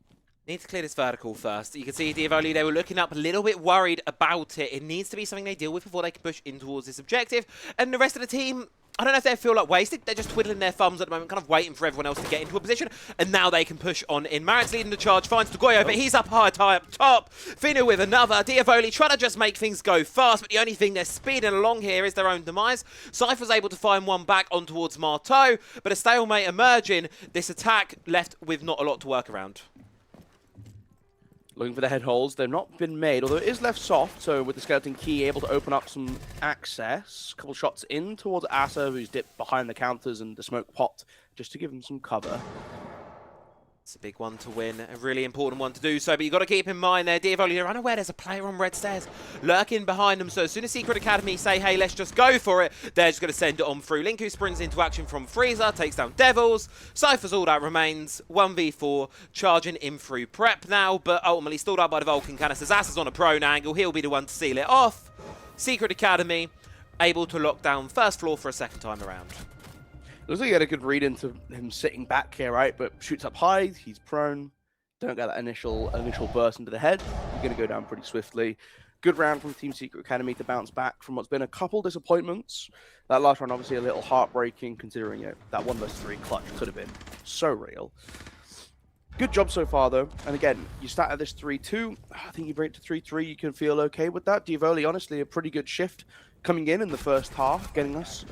Need to clear this vertical first. You can see Dyavoli, they were looking up a little bit worried about it. It needs to be something they deal with before they can push in towards this objective. And the rest of the team, I don't know if they feel like wasted. They're just twiddling their thumbs at the moment, kind of waiting for everyone else to get into a position. And now they can push on in. Marit's leading the charge, finds Tagoyo, but he's up high, up top. Finu with another. Dyavoli trying to just make things go fast, but the only thing they're speeding along here is their own demise. Cypher's able to find one back on towards Marteau, but a stalemate emerging. This attack left with not a lot to work around. Looking for the head holes. They've not been made, although it is left soft, so with the skeleton key able to open up some access. Couple shots in towards Asa, who's dipped behind the counters and the smoke popped just to give him some cover. It's a big one to win, a really important one to do so, but you've got to keep in mind there, Dyavoli, you're unaware there's a player on red stairs lurking behind them, so as soon as Secret Academy say, hey, let's just go for it, they're just going to send it on through. Linku sprints into action from Freezer, takes down Devils, Cypher's all that remains, 1v4, charging in through prep now, but ultimately stalled out by the Vulcan canisters. Asa's on a prone angle, he'll be the one to seal it off. Secret Academy able to lock down first floor for a second time around. Looks like he had a good read into him sitting back here, right? But shoots up high, he's prone. Don't get that initial burst into the head. You're going to go down pretty swiftly. Good round from Team Secret Academy to bounce back from what's been a couple disappointments. That last round obviously a little heartbreaking, considering that 1 vs 3 clutch could have been so real. Good job so far, though. And again, you start at this 3-2. I think you break to 3-3. You can feel okay with that. Dyavoli, honestly, a pretty good shift coming in the first half, getting us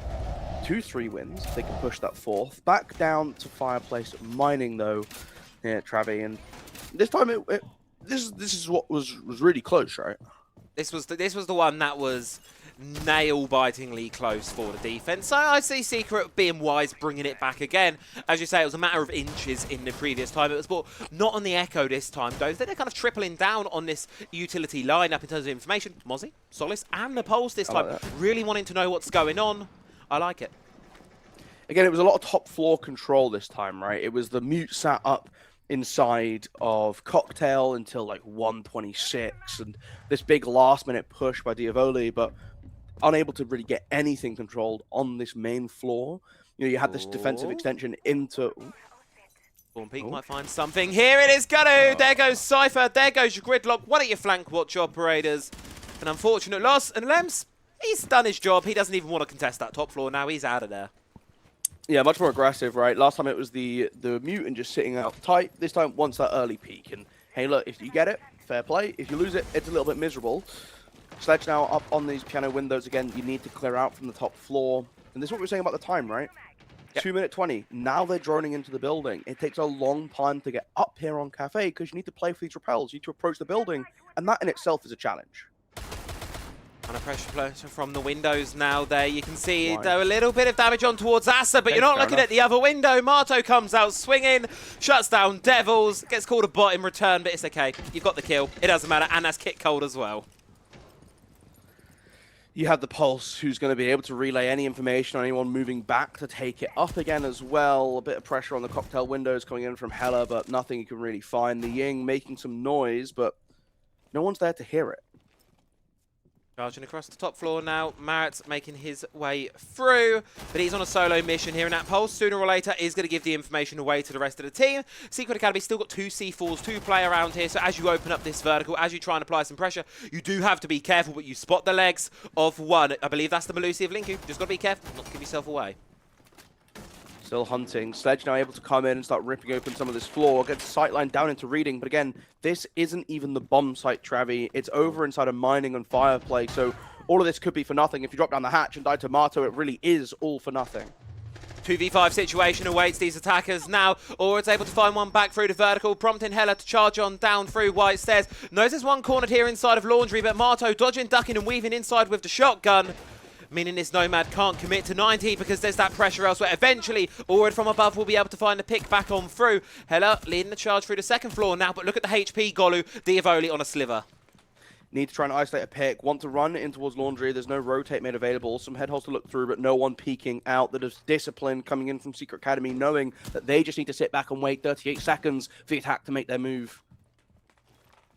2-3 wins. They can push that fourth. Back down to Fireplace Mining, though, here, Travi. And this time, this is what was really close, right? This was the one that was nail-bitingly close for the defense. So I see Secret being wise, bringing it back again. As you say, it was a matter of inches in the previous time. It was bought not on the Echo this time, though. They're kind of tripling down on this utility lineup in terms of information. Mozzie, Solis, and the Pulse this time, really wanting to know what's going on. I like it. Again, it was a lot of top floor control this time, right? It was the mute sat up inside of Cocktail until like 1:26, and this big last minute push by Dyavoli, but unable to really get anything controlled on this main floor. You know, you had this defensive extension into... Born Peak might find something. Here it is, Gutto! There goes Cypher, there goes your gridlock. One of your flank watch operators. An unfortunate loss, and Lems, he's done his job. He doesn't even want to contest that top floor now. He's out of there. Yeah, much more aggressive, right? Last time it was the mutant just sitting out tight. This time, wants that early peek. And hey, look, if you get it, fair play. If you lose it, it's a little bit miserable. Sledge now up on these piano windows again. You need to clear out from the top floor. And this is what we were saying about the time, right? Yep. 2:20. Now they're droning into the building. It takes a long time to get up here on Cafe because you need to play for these repels. You need to approach the building. And that in itself is a challenge. And a pressure from the windows now there. You can see though a little bit of damage on towards Asa, but you're not looking at the other window. Marto comes out swinging, shuts down Devils, gets called a bot in return, but it's okay. You've got the kill. It doesn't matter, and that's kick cold as well. You have the Pulse, who's going to be able to relay any information on anyone moving back to take it up again as well. A bit of pressure on the Cocktail windows coming in from Hella, but nothing you can really find. The Ying making some noise, but no one's there to hear it. Charging across the top floor now. Marit's making his way through, but he's on a solo mission here, and that Pulse sooner or later is going to give the information away to the rest of the team. Secret Academy still got 2 C4s to play around here, so as you open up this vertical, as you try and apply some pressure, you do have to be careful, but you spot the legs of one. I believe that's the Malusi of Linku. Just got to be careful not to give yourself away. Still hunting. Sledge now able to come in and start ripping open some of this floor. Gets sightline down into Reading. But again, this isn't even the bomb site, Travi. It's over inside of Mining and Fireplace. So all of this could be for nothing. If you drop down the hatch and die Tomato, it really is all for nothing. 2v5 situation awaits these attackers now. Or it's able to find one back through the vertical, prompting Hella to charge on down through White Stairs. Knows there's one cornered here inside of Laundry, but Marto dodging, ducking and weaving inside with the shotgun. Meaning this Nomad can't commit to 90 because there's that pressure elsewhere. Eventually, Orad from above will be able to find the pick back on through. Hella leading the charge through the second floor now, but look at the HP Golu, Dyavoli on a sliver. Need to try and isolate a pick. Want to run in towards Laundry. There's no rotate made available. Some headholes to look through, but no one peeking out. That is discipline coming in from Secret Academy, knowing that they just need to sit back and wait 38 seconds for the attack to make their move.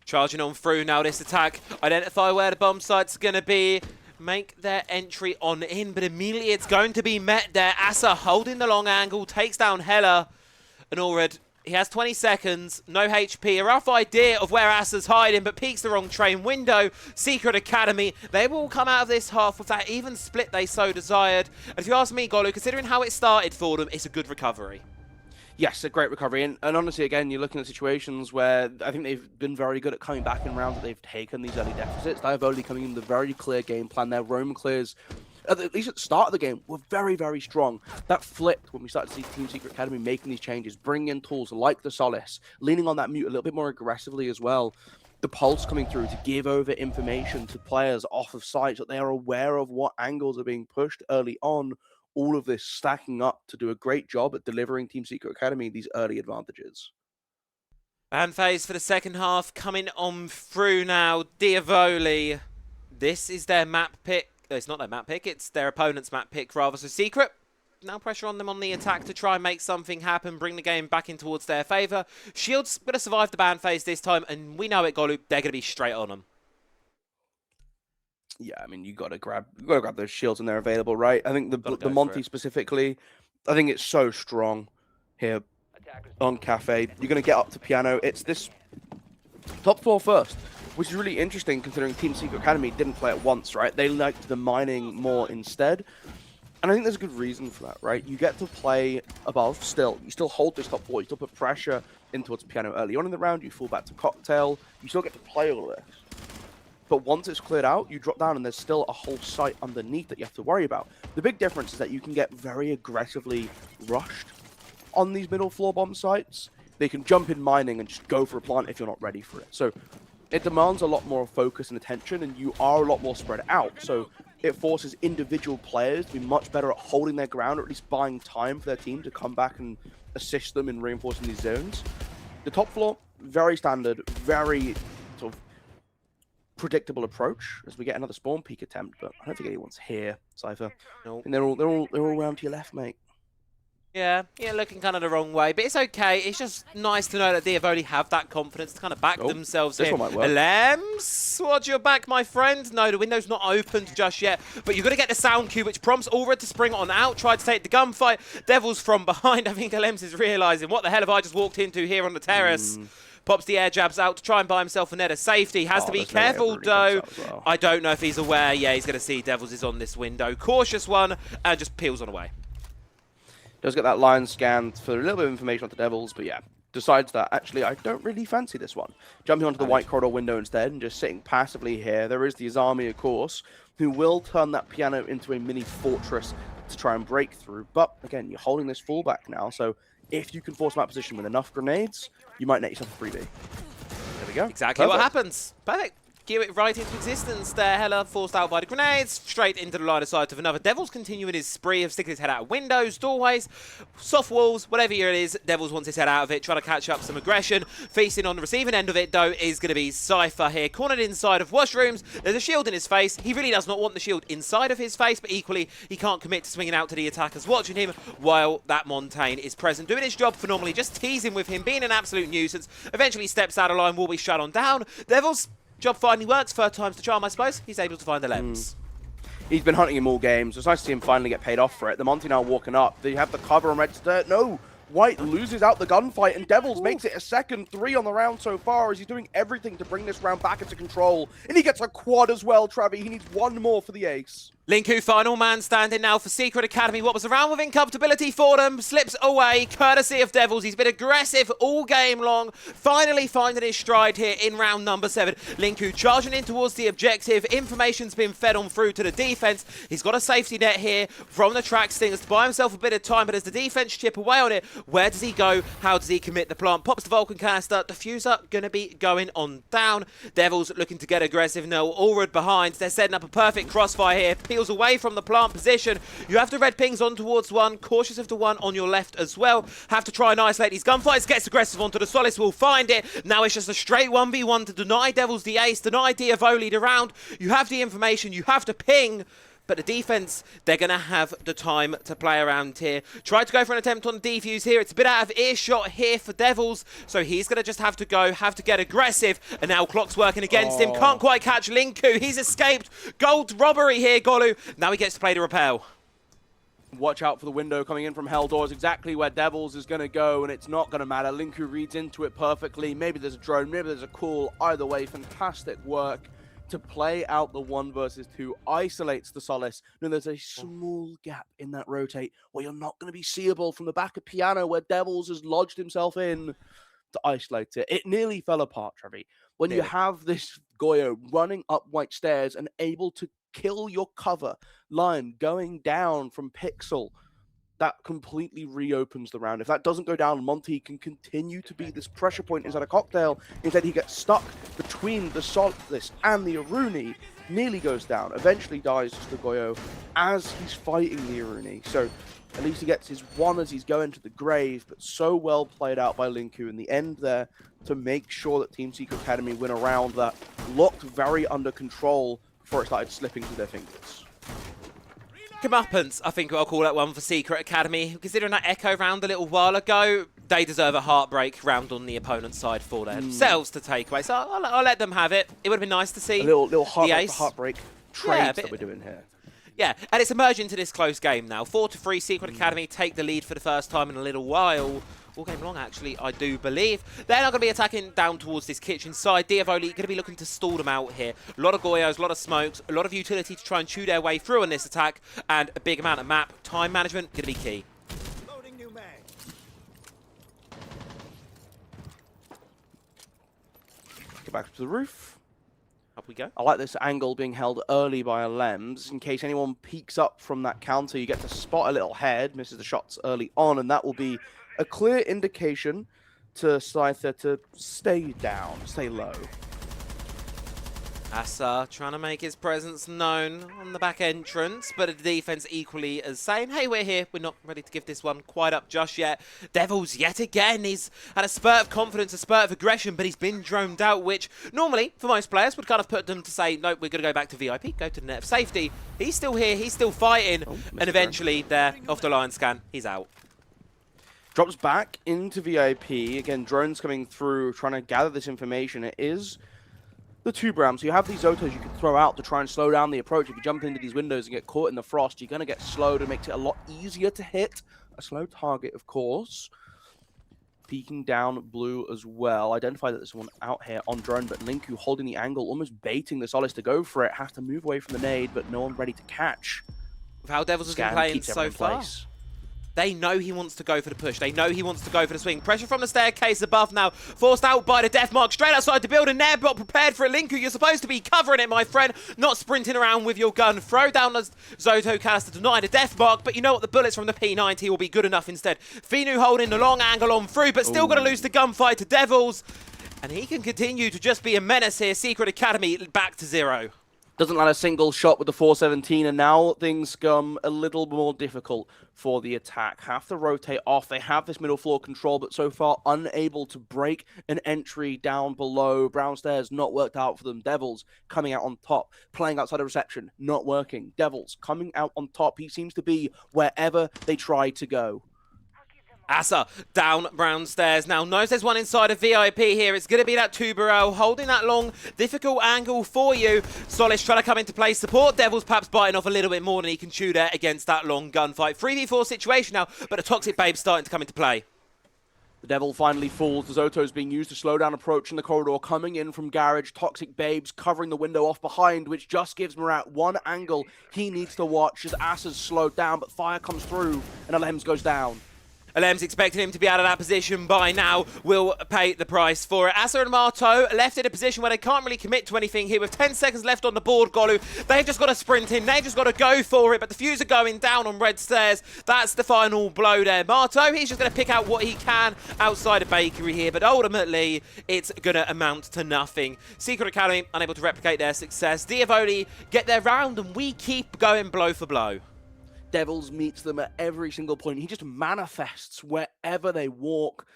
Charging on through now this attack. Identify where the bomb site's going to be. Make their entry on in, but immediately it's going to be met there. Asa holding the long angle, takes down Hella, and Orad He has 20 seconds, no HP, a rough idea of where Asa's hiding, but peeks the wrong train window. Secret Academy, they will come out of this half with that even split they so desired. And if you ask me, Golu, considering how it started for them, it's a good recovery. Yes, a great recovery. And honestly, again, you're looking at situations where I think they've been very good at coming back in rounds that they've taken these early deficits. Dyavoli coming in with a very clear game plan. Their roam clears, at least at the start of the game, were very, very strong. That flipped when we started to see Team Secret Academy making these changes, bringing in tools like the Solace, leaning on that mute a little bit more aggressively as well. The pulse coming through to give over information to players off of site so that they are aware of what angles are being pushed early on. All of this stacking up to do a great job at delivering Team Secret Academy these early advantages. Ban phase for the second half coming on through now. Dyavoli, this is their map pick. It's not their map pick, it's their opponent's map pick rather. So Secret, now pressure on them on the attack to try and make something happen, bring the game back in towards their favour. Shield's going to survive the ban phase this time, and we know it, Golu, they're going to be straight on them. Yeah, I mean, you got to grab those shields when they're available, right? I think the Monty specifically, I think it's so strong here on Cafe. You're going to get up to Piano. It's this top floor first, which is really interesting considering Team Secret Academy didn't play it once, right? They liked the mining more instead. And I think there's a good reason for that, right? You get to play above still. You still hold this top floor. You still put pressure in towards Piano early on in the round. You fall back to Cocktail. You still get to play all of this. But once it's cleared out, you drop down and there's still a whole site underneath that you have to worry about. The big difference is that you can get very aggressively rushed on these middle floor bomb sites. They can jump in mining and just go for a plant if you're not ready for it. So it demands a lot more focus and attention, and you are a lot more spread out. So it forces individual players to be much better at holding their ground, or at least buying time for their team to come back and assist them in reinforcing these zones. The top floor, very standard, very sort of predictable approach as we get another spawn peak attempt, but I don't think anyone's here, Cypher. Nope. And they're all around to your left, mate. Yeah, looking kind of the wrong way, but it's okay. It's just nice to know that Dyavoli have that confidence to kind of back themselves this here. one might work. Lems, watch your back, my friend. No, the window's not opened just yet, but you've got to get the sound cue, which prompts Ulrich to spring on out, try to take the gunfight. Devils from behind. I think Lems is realising, what the hell have I just walked into here on the terrace? Pops the air jabs out to try and buy himself a net of safety. Has to be careful, though. Well. I don't know if he's aware. Yeah, he's going to see Devils is on this window. Cautious one, and just peels on away. Does get that line scanned for a little bit of information on the Devils, but yeah, decides that, actually, I don't really fancy this one. Jumping onto the white corridor window instead and just sitting passively here. There is the Azami, of course, who will turn that Piano into a mini fortress to try and break through. But, again, you're holding this fallback now, so if you can force that position with enough grenades, you might net yourself a freebie. There we go. Exactly what happens. Perfect. Gear it right into existence there. Hella forced out by the grenades, straight into the line of sight of another. Devils continuing his spree of sticking his head out of windows, doorways, soft walls, whatever it is. Devils wants his head out of it, trying to catch up some aggression. Facing on the receiving end of it, though, is going to be Cypher here, cornered inside of washrooms. There's a shield in his face. He really does not want the shield inside of his face, but equally, he can't commit to swinging out to the attackers watching him while that Montaigne is present, doing his job phenomenally, just teasing with him, being an absolute nuisance. Eventually steps out of line, will be shut on down. Devils, job finally works. Third time's the charm, I suppose. He's able to find the Lems. He's been hunting him all games. It's nice to see him finally get paid off for it. The Monty now walking up. They have the cover on Register. No! White loses out the gunfight, and Devils makes it a second 3 on the round so far as he's doing everything to bring this round back into control. And he gets a quad as well, Travi. He needs one more for the ace. Linku, final man standing now for Secret Academy. What was a round with incomfortability for them slips away, courtesy of Devils. He's been aggressive all game long, finally finding his stride here in round number 7. Linku charging in towards the objective. Information's been fed on through to the defense. He's got a safety net here from the track stingers to buy himself a bit of time, but as the defense chip away on it, where does he go? How does he commit the plant? Pops the Vulcan canister. Diffuser going to be going on down. Devils looking to get aggressive. No, Ulrich behind. They're setting up a perfect crossfire here. Peels away from the plant position. You have the red pings on towards one. Cautious of the one on your left as well. Have to try and isolate these gunfights. Gets aggressive onto the Solace. Will find it. Now it's just a straight 1v1 to deny Devils the ace. Deny Dyavoli the round. You have the information. You have to ping. But the defense, they're going to have the time to play around here. Tried to go for an attempt on the defuse here. It's a bit out of earshot here for Devils. So he's going to just have to go, have to get aggressive. And now clock's working against him. Can't quite catch Linku. He's escaped. Gold robbery here, Golu. Now he gets to play the rappel. Watch out for the window coming in from Helldoors, exactly where Devils is going to go, and it's not going to matter. Linku reads into it perfectly. Maybe there's a drone, maybe there's a call. Either way, fantastic work to play out the 1 versus 2. Isolates the Solace. Now there's a small gap in that rotate where you're not going to be seeable from the back of Piano, where Devils has lodged himself in to isolate it. It nearly fell apart, Trevi. When you have this Goyo running up white stairs and able to kill your cover line going down from Pixel, that completely reopens the round. If that doesn't go down, Monty can continue to be this pressure point inside a cocktail. Instead, he gets stuck between the Solace and the Aruni, nearly goes down, eventually dies to the Goyo as he's fighting the Aruni. So at least he gets his 1 as he's going to the grave, but so well played out by Linku in the end there to make sure that Team Secret Academy win a round that looked very under control before it started slipping through their fingers. Comeuppance, I think I'll call that one for Secret Academy. Considering that Echo round a little while ago, they deserve a heartbreak round on the opponent's side for themselves to take away. So I'll let them have it. It would have been nice to see a little heartbreak, heartbreak trades that we're doing here. Yeah, and it's emerging to this close game now. 4-3, Secret Academy take the lead for the first time in a little while. All game long, actually, I do believe. They're not going to be attacking down towards this kitchen side. Diavoli going to be looking to stall them out here. A lot of Goyos, a lot of smokes, a lot of utility to try and chew their way through on this attack, and a big amount of map. Time management going to be key. Loading new mag. Get back to the roof. Up we go. I like this angle being held early by a Lems. In case anyone peeks up from that counter, you get to spot a little head, misses the shots early on, and that will be a clear indication to Scyther to stay down, stay low. Asa trying to make his presence known on the back entrance, but the defense equally as saying, hey, we're here. We're not ready to give this one quite up just yet. Devils, yet again, he's had a spurt of confidence, a spurt of aggression, but he's been droned out, which normally, for most players, would kind of put them to say, no, we're going to go back to VIP, go to the net of safety. He's still here, he's still fighting, and eventually, there, off the line scan, he's out. Drops back into VIP. Again, drones coming through, trying to gather this information. It is the 2 Brams. So you have these Zotos you can throw out to try and slow down the approach. If you jump into these windows and get caught in the frost, you're going to get slowed. It makes it a lot easier to hit. A slow target, of course. Peeking down blue as well. Identify that there's someone out here on drone, but Linku holding the angle, almost baiting the Solace to go for it. Has to move away from the nade, but no one ready to catch. With how Devils has been playing so far. They know he wants to go for the push. They know he wants to go for the swing. Pressure from the staircase above now. Forced out by the death mark. Straight outside the building there, but prepared for a Linku. You're supposed to be covering it, my friend. Not sprinting around with your gun. Throw down the Zoto canister to deny the death mark, but you know what? The bullets from the P90 will be good enough instead. Finu holding the long angle on through, but still going to lose the gunfight to Devils. And he can continue to just be a menace here. Secret Academy back to 0. Doesn't land a single shot with the 417, and now things become a little more difficult for the attack. Have to rotate off. They have this middle floor control, but so far unable to break an entry down below. Brown stairs not worked out for them. Devils coming out on top, playing outside of reception, not working. Devils coming out on top. He seems to be wherever they try to go. Asa down brown stairs now. Knows there's one inside of VIP here. It's going to be that Tuberel holding that long, difficult angle for you. Solis trying to come into play. Support. Devils perhaps biting off a little bit more than he can chew there against that long gunfight. 3v4 situation now, but a Toxic Babe starting to come into play. The Devil finally falls. The Zoto's being used to slow down approach in the corridor. Coming in from Garage. Toxic Babes covering the window off behind, which just gives Murat one angle he needs to watch as Asa's slowed down, but fire comes through and Alems goes down. Alem's expecting him to be out of that position by now. Will pay the price for it. Asa and Marto left in a position where they can't really commit to anything here with 10 seconds left on the board, Golu. They've just got to sprint in. They've just got to go for it, but the fuse are going down on red stairs. That's the final blow there. Marto, he's just going to pick out what he can outside of Bakery here, but ultimately, it's going to amount to nothing. Secret Academy unable to replicate their success. Diavoli get their round, and we keep going blow for blow. Devils meets them at every single point. He just manifests wherever they walk,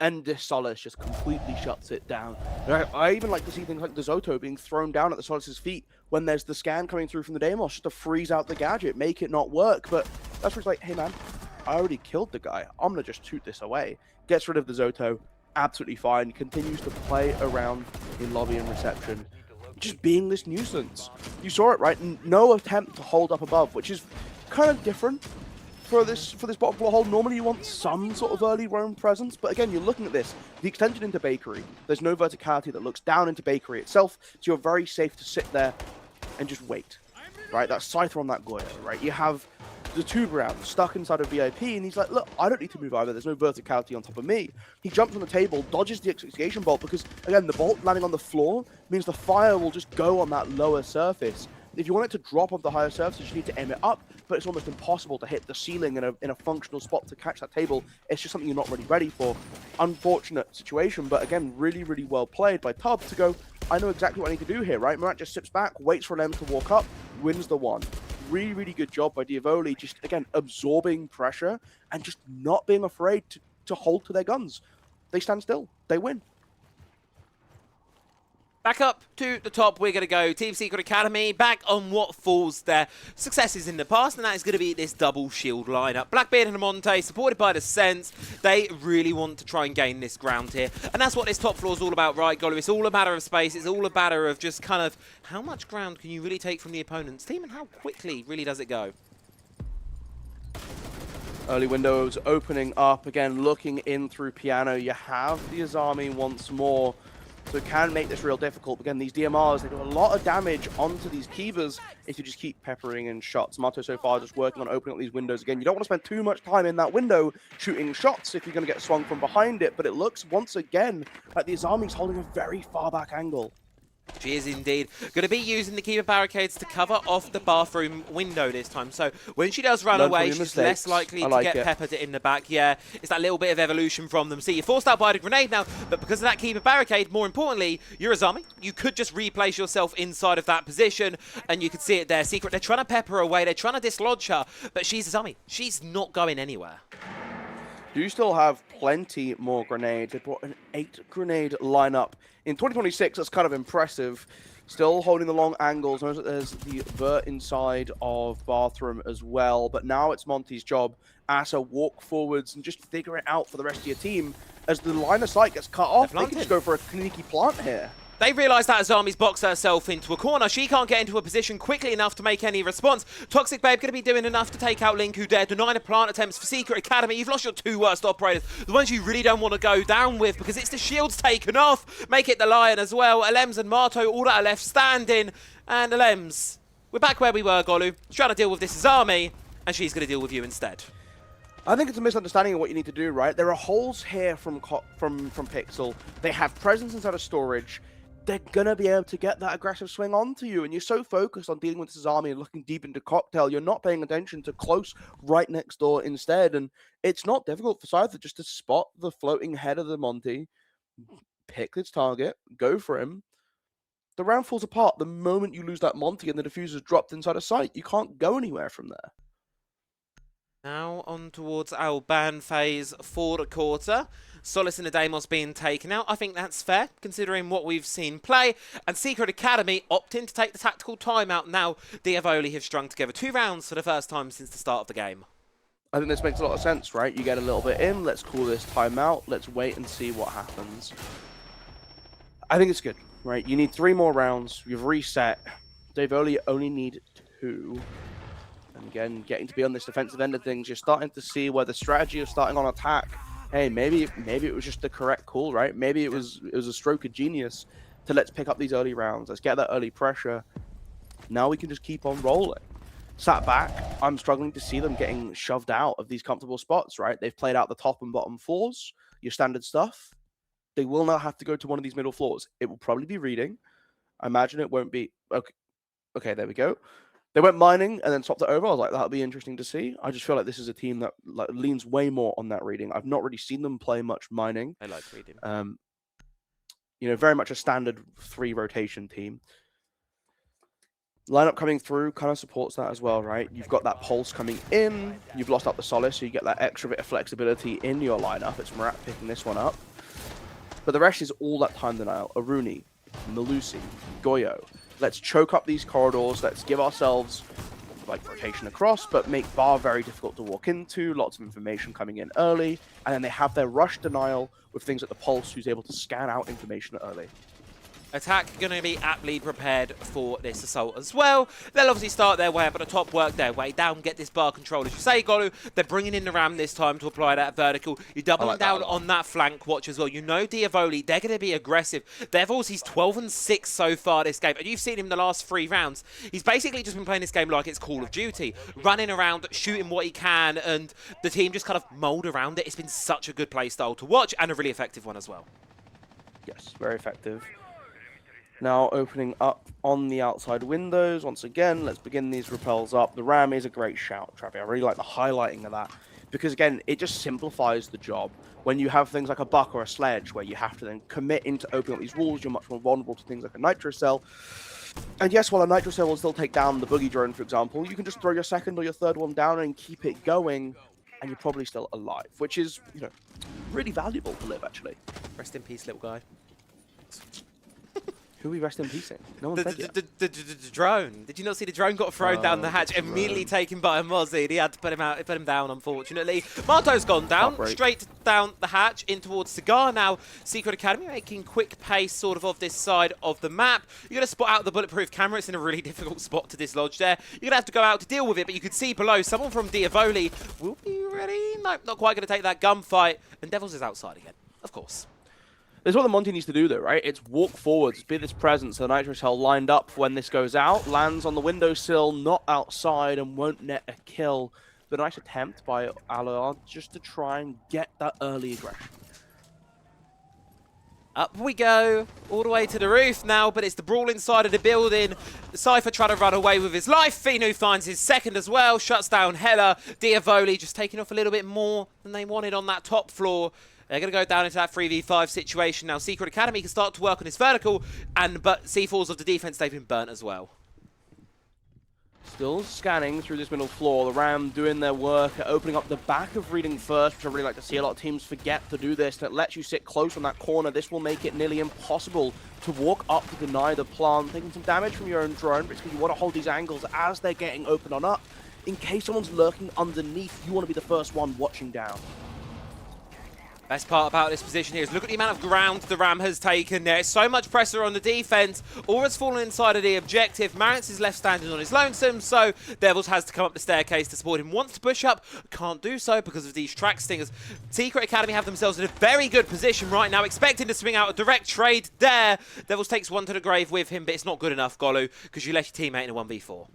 and this Solace just completely shuts it down. I even like to see things like the Zoto being thrown down at the Solace's feet when there's the scan coming through from the Deimos just to freeze out the gadget, make it not work. But that's where it's like, hey man, I already killed the guy. I'm gonna just toot this away. Gets rid of the Zoto, absolutely fine. Continues to play around in lobby and reception, just being this nuisance. You saw it, right? No attempt to hold up above, which is kind of different for this bottom floor hold. Normally you want some sort of early roam presence, but again, you're looking at this. The extension into Bakery, there's no verticality that looks down into Bakery itself, so you're very safe to sit there and just wait, right? That Scyther on that Goya, right? You have the two rounds stuck inside of VIP, and he's like, look, I don't need to move either. There's no verticality on top of me. He jumps on the table, dodges the asphyxiation bolt, because, again, the bolt landing on the floor means the fire will just go on that lower surface. If you want it to drop off the higher surface, you need to aim it up, but it's almost impossible to hit the ceiling in a functional spot to catch that table. It's just something you're not really ready for. Unfortunate situation, but again, really, really well played by Tub to go, I know exactly what I need to do here, right? Murat just sits back, waits for Lems to walk up, wins the one. Really, really good job by Dyavoli, just, again, absorbing pressure and just not being afraid to hold to their guns. They stand still. They win. Back up to the top, we're going to go Team Secret Academy, back on what falls their successes in the past, and that is going to be this double shield lineup. Blackbeard and Amonte, supported by the Sense, they really want to try and gain this ground here, and that's what this top floor is all about, right, Golu? It's all a matter of space, it's all a matter of just kind of how much ground can you really take from the opponent's team, and how quickly really does it go? Early windows opening up, again, looking in through Piano. You have the Azami once more. So it can make this real difficult. Again, these DMRs, they do a lot of damage onto these Kivas if you just keep peppering in shots. Mato so far just working on opening up these windows again. You don't want to spend too much time in that window shooting shots if you're going to get swung from behind it, but it looks once again like the Azami's holding a very far back angle. She is indeed going to be using the Kiva barricades to cover off the bathroom window this time. So when she does run away, she's less likely to get peppered in the back. Yeah, it's that little bit of evolution from them. See, you're forced out by the grenade now, but because of that Kiva barricade, more importantly, you're Azami. You could just replace yourself inside of that position, and you could see it there. Secret, they're trying to pepper her away. They're trying to dislodge her, but she's Azami. She's not going anywhere. Do still have plenty more grenades. They brought an 8-grenade lineup. In 2026, that's kind of impressive. Still holding the long angles. Notice that there's the vert inside of bathroom as well. But now it's Monty's job as a walk forwards and just figure it out for the rest of your team. As the line of sight gets cut off, they can just go for a sneaky plant here. They realise that Azami's boxed herself into a corner. She can't get into a position quickly enough to make any response. Toxic Babe going to be doing enough to take out Link, who dared deny the plant attempts for Secret Academy. You've lost your two worst operators, the ones you really don't want to go down with, because it's the shields taken off. Make it the Lion as well. Alems and Marto all that are left standing. And Alems, we're back where we were, Golu. She's trying to deal with this Azami, and she's going to deal with you instead. I think it's a misunderstanding of what you need to do, right? There are holes here from Pixel. They have presence inside of storage. They're going to be able to get that aggressive swing onto you, and you're so focused on dealing with this army and looking deep into Cocktail, you're not paying attention to close right next door instead, and it's not difficult for Scyther just to spot the floating head of the Monty, pick its target, go for him. The round falls apart the moment you lose that Monty and the diffuser's dropped inside a sight. You can't go anywhere from there. Now on towards our ban phase for the quarter. Solace and the Deimos being taken out. I think that's fair, considering what we've seen play. And Secret Academy opting to take the tactical timeout. Now, Dyavoli have strung together 2 rounds for the first time since the start of the game. I think this makes a lot of sense, right? You get a little bit in, let's call this timeout, let's wait and see what happens. I think it's good, right? You need 3 more rounds, you've reset. Dyavoli only need 2. And again, getting to be on this defensive end of things, you're starting to see where the strategy of starting on attack, hey, maybe it was just the correct call, right? Maybe it was a stroke of genius to let's pick up these early rounds. Let's get that early pressure. Now we can just keep on rolling. Sat back, I'm struggling to see them getting shoved out of these comfortable spots, right? They've played out the top and bottom floors, your standard stuff. They will now have to go to one of these middle floors. It will probably be reading. I imagine it won't be... Okay, there we go. They went mining and then swapped it over. I was like, that'll be interesting to see. I just feel like this is a team that leans way more on that reading. I've not really seen them play much mining. I like reading. You know, very much a standard 3 rotation team. Lineup coming through kind of supports that as well, right? You've got that pulse coming in. You've lost out the Solace, so you get that extra bit of flexibility in your lineup. It's Murat picking this one up. But the rest is all that time denial. Aruni, Malusi, Goyo. Let's choke up these corridors. Let's give ourselves like rotation across, but make bar very difficult to walk into. Lots of information coming in early. And then they have their rush denial with things like the Pulse, who's able to scan out information early. Attack going to be aptly prepared for this assault as well. They'll obviously start their way up at the top, work their way down, get this bar control. As you say, Golu, they're bringing in the Ram this time to apply that vertical. You're doubling down on that flank watch as well. You know Dyavoli, they're going to be aggressive. Devils, he's 12-6 so far this game. And you've seen him in the last 3 rounds. He's basically just been playing this game like it's Call of Duty. Running around, shooting what he can, and the team just kind of mould around it. It's been such a good play style to watch, and a really effective one as well. Yes, very effective. Now opening up on the outside windows. Once again, let's begin these repels up. The Ram is a great shout, Travi. I really like the highlighting of that. Because again, it just simplifies the job. When you have things like a buck or a sledge, where you have to then commit into opening up these walls, you're much more vulnerable to things like a nitro cell. And yes, while a nitro cell will still take down the boogie drone, for example, you can just throw your second or your third one down and keep it going, and you're probably still alive, which is, you know, really valuable to live, actually. Rest in peace, little guy. Who we rest in peace in? No one said yet. The drone. Did you not see the drone got thrown down the hatch, immediately taken by a Mozzie? He had to put him out, put him down, unfortunately. Marto's gone down, straight down the hatch in towards Cigar. Now, Secret Academy making quick pace sort of this side of the map. You're going to spot out the bulletproof camera. It's in a really difficult spot to dislodge there. You're going to have to go out to deal with it, but you can see below, someone from Dyavoli will be ready. No, not quite going to take that gunfight. And Devils is outside again, of course. It's what the Monty needs to do, though, right? It's walk forwards, be this presence. So the Nitro Cell lined up for when this goes out, lands on the windowsill, not outside, and won't net a kill. But a nice attempt by Allard just to try and get that early aggression. Up we go, all the way to the roof now, but it's the brawl inside of the building. Cypher trying to run away with his life. Finu finds his second as well, shuts down Hella. Dyavoli just taking off a little bit more than they wanted on that top floor. They're going to go down into that 3v5 situation now. Secret Academy can start to work on his vertical, but C4s of the defense, they've been burnt as well. Still scanning through this middle floor. The Ram doing their work at opening up the back of reading first, which I really like to see. A lot of teams forget to do this, and it lets you sit close on that corner. This will make it nearly impossible to walk up to deny the plant, taking some damage from your own drone, but it's because you want to hold these angles as they're getting open on up. In case someone's lurking underneath, you want to be the first one watching down. Best part about this position here is look at the amount of ground the Ram has taken there. It's so much pressure on the defense. Aura's fallen inside of the objective. Maritz is left standing on his lonesome, so Devils has to come up the staircase to support him. Wants to push up, can't do so because of these track stingers. Secret Academy have themselves in a very good position right now, expecting to swing out a direct trade there. Devils takes one to the grave with him, but it's not good enough, Golu, because you left your teammate in a 1v4.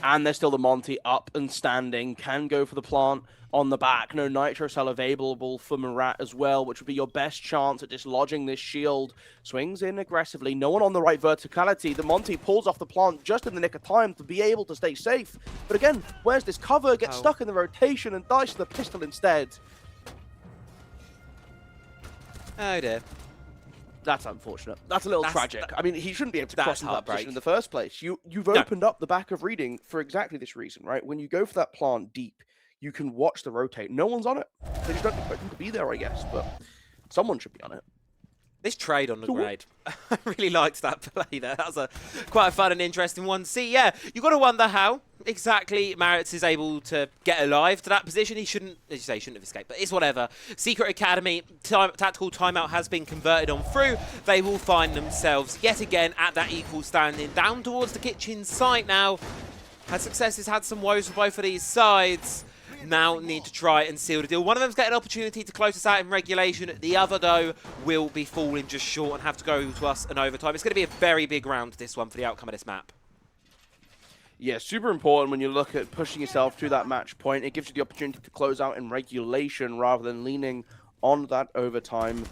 And there's still the Monty up and standing, can go for the plant on the back. No Nitro Cell available for Murat as well, which would be your best chance at dislodging this shield. Swings in aggressively, no one on the right verticality. The Monty pulls off the plant just in the nick of time to be able to stay safe. But again, where's this cover? Gets stuck in the rotation and dies to the pistol instead. Oh dear. That's unfortunate. That's a little tragic. I mean, he shouldn't be able to cross into that position in the first place. You've opened up the back of reading for exactly this reason, right? When you go for that plant deep, you can watch the rotate. No one's on it. They just don't expect them to be there, I guess, but someone should be on it. This trade on the grade. I really liked that play there. That was quite a fun and interesting one. See, yeah, you've got to wonder how exactly Maritz is able to get alive to that position. He shouldn't, as you say, he shouldn't have escaped, but it's whatever. Secret Academy, tactical timeout has been converted on through. They will find themselves yet again at that equal standing down towards the kitchen site now. Had successes, had some woes for both of these sides. Now need to try and seal the deal. One of them's getting an opportunity to close us out in regulation. The other, though, will be falling just short and have to go to us in overtime. It's going to be a very big round, this one, for the outcome of this map. Yeah, super important when you look at pushing yourself to that match point. It gives you the opportunity to close out in regulation rather than leaning on that overtime.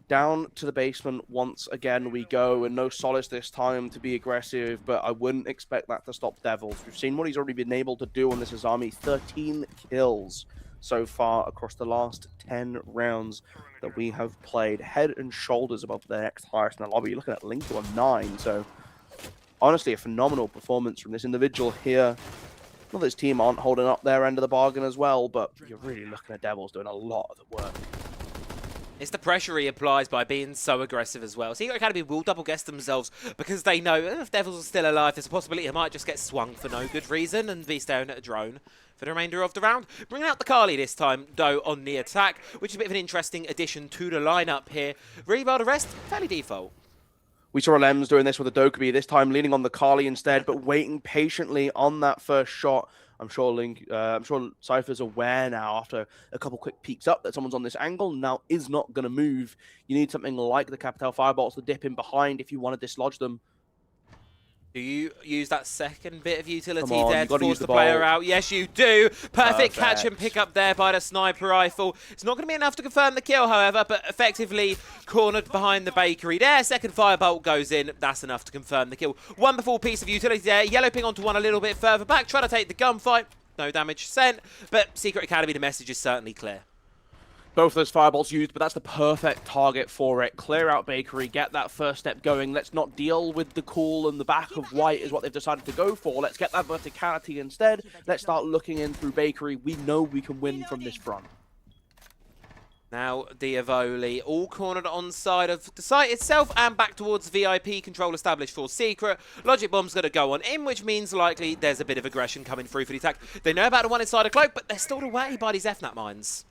Down to the basement once again we go, and no Solace this time to be aggressive, but I wouldn't expect that to stop Devils. We've seen what he's already been able to do on this Azami. 13 kills so far across the last 10 rounds that we have played. Head and shoulders above the next highest in the lobby. You're looking at Linko on 9, so honestly a phenomenal performance from this individual here. Well, this team aren't holding up their end of the bargain as well, but you're really looking at Devils doing a lot of the work. It's the pressure he applies by being so aggressive as well. Secret Academy will double-guess themselves because they know if Devils are still alive, there's a possibility they might just get swung for no good reason and be staring at a drone for the remainder of the round. Bringing out the Kali this time, though, on the attack, which is a bit of an interesting addition to the lineup here. Really well, the rest, fairly default. We saw Lems doing this with a Dokkaebi, this time leaning on the Kali instead, but waiting patiently on that first shot. I'm sure Cypher's aware now after a couple quick peeks up that someone's on this angle, now is not going to move. You need something like the Capital Firebolts to dip in behind if you want to dislodge them. Do you use that second bit of utility On, there to force the bolt. player out? Yes, you do. Perfect catch and pick up there by the sniper rifle. It's not going to be enough to confirm the kill, however, but effectively cornered behind the bakery there. Second firebolt goes in. That's enough to confirm the kill. Wonderful piece of utility there. Yellow ping onto one a little bit further back, trying to take the gunfight. No damage sent, but Secret Academy, the message is certainly clear. Both of those fireballs used, but that's the perfect target for it. Clear out Bakery, get that first step going. Let's not deal with the cool and the back of white is what they've decided to go for. Let's get that verticality instead. Let's start looking in through Bakery. We know we can win from this front. Now, Dyavoli all cornered on side of the site itself and back towards VIP control established for Secret. Logic Bomb's going to go on in, which means likely there's a bit of aggression coming through for the attack. They know about the one inside a cloak, but they're stored away by these FNAT mines.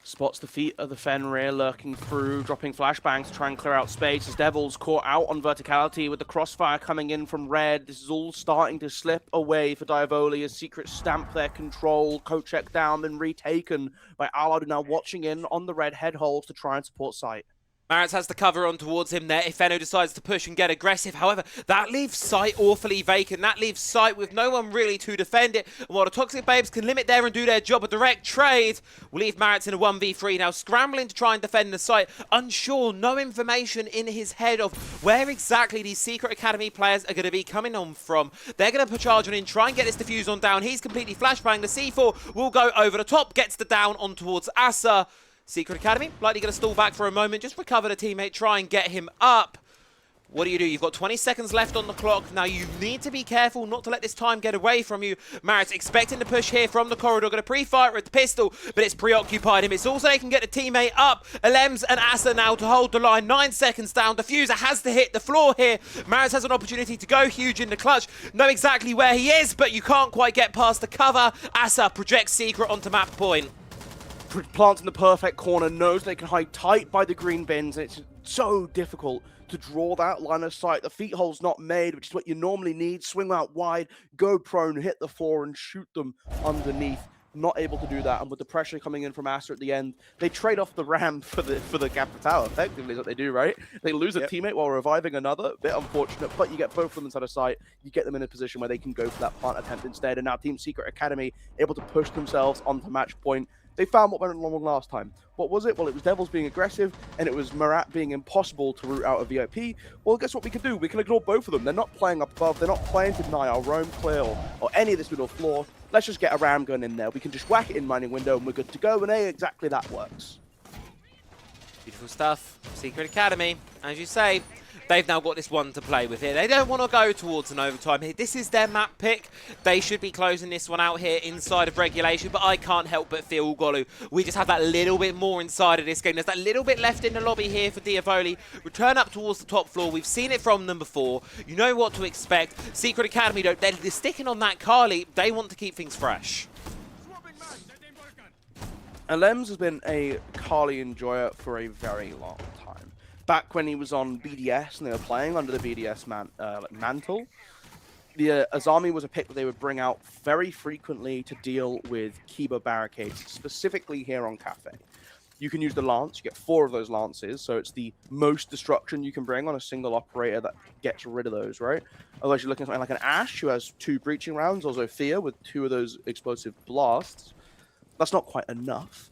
Spots the feet of the Fenrir lurking through, dropping flashbangs to try and clear out space as Devil's caught out on verticality with the crossfire coming in from red. This is all starting to slip away for Dyavoli as Secret stamp their control. Kochek down, then retaken by Allard, now watching in on the red head holes to try and support site. Maritz has the cover on towards him there. Ifeno decides to push and get aggressive. However, that leaves site awfully vacant. That leaves site with no one really to defend it. And while the Toxic Babes can limit there and do their job, a direct trade will leave Maritz in a 1v3 now, scrambling to try and defend the site. Unsure, no information in his head of where exactly these Secret Academy players are going to be coming on from. They're going to put charge on in, try and get this defuse on down. He's completely flashbang. The C4 will go over the top, gets the down on towards Asa. Secret Academy, likely going to stall back for a moment, just recover the teammate, try and get him up. What do? You've got 20 seconds left on the clock. Now you need to be careful not to let this time get away from you. Maritz expecting to push here from the corridor, going to pre-fire it with the pistol, but it's preoccupied him. It's also they can get the teammate up. Alems and Asa now to hold the line. 9 seconds down. Diffuser has to hit the floor here. Maritz has an opportunity to go huge in the clutch. Know exactly where he is, but you can't quite get past the cover. Asa projects Secret onto map point. Plants in the perfect corner, knows they can hide tight by the green bins, and it's so difficult to draw that line of sight. The feet hole's not made, which is what you normally need. Swing out wide, go prone, hit the floor, and shoot them underneath. Not able to do that, and with the pressure coming in from Aster at the end, they trade off the ram for the Capital, effectively, is what they do, right? They lose a teammate while reviving another. A bit unfortunate, but you get both of them inside of sight. You get them in a position where they can go for that plant attempt instead, and now Team Secret Academy able to push themselves onto match point. They found what went wrong last time. What was it? Well, it was Devils being aggressive, and it was Marat being impossible to root out a VIP. Well, guess what we can do? We can ignore both of them. They're not playing up above. They're not playing to deny our roam clear or any of this middle floor. Let's just get a ram gun in there. We can just whack it in mining window, and we're good to go, and exactly that works. Beautiful stuff. Secret Academy, as you say, they've now got this one to play with here. They don't want to go towards an overtime here. This is their map pick. They should be closing this one out here inside of regulation, but I can't help but feel, Golu, we just have that little bit more inside of this game. There's that little bit left in the lobby here for Dyavoli. Return up towards the top floor. We've seen it from them before. You know what to expect. Secret Academy, though, they're sticking on that Kali. They want to keep things fresh. Alems has been a Kali enjoyer for a very long time. Back when he was on BDS and they were playing under the BDS mantle, the Azami was a pick that they would bring out very frequently to deal with Kiba barricades, specifically here on Cafe. You can use the Lance, you get 4 of those Lances, so it's the most destruction you can bring on a single operator that gets rid of those, right? Otherwise you're looking at something like an Ash, who has 2 breaching rounds, or Zofia with 2 of those explosive blasts. That's not quite enough.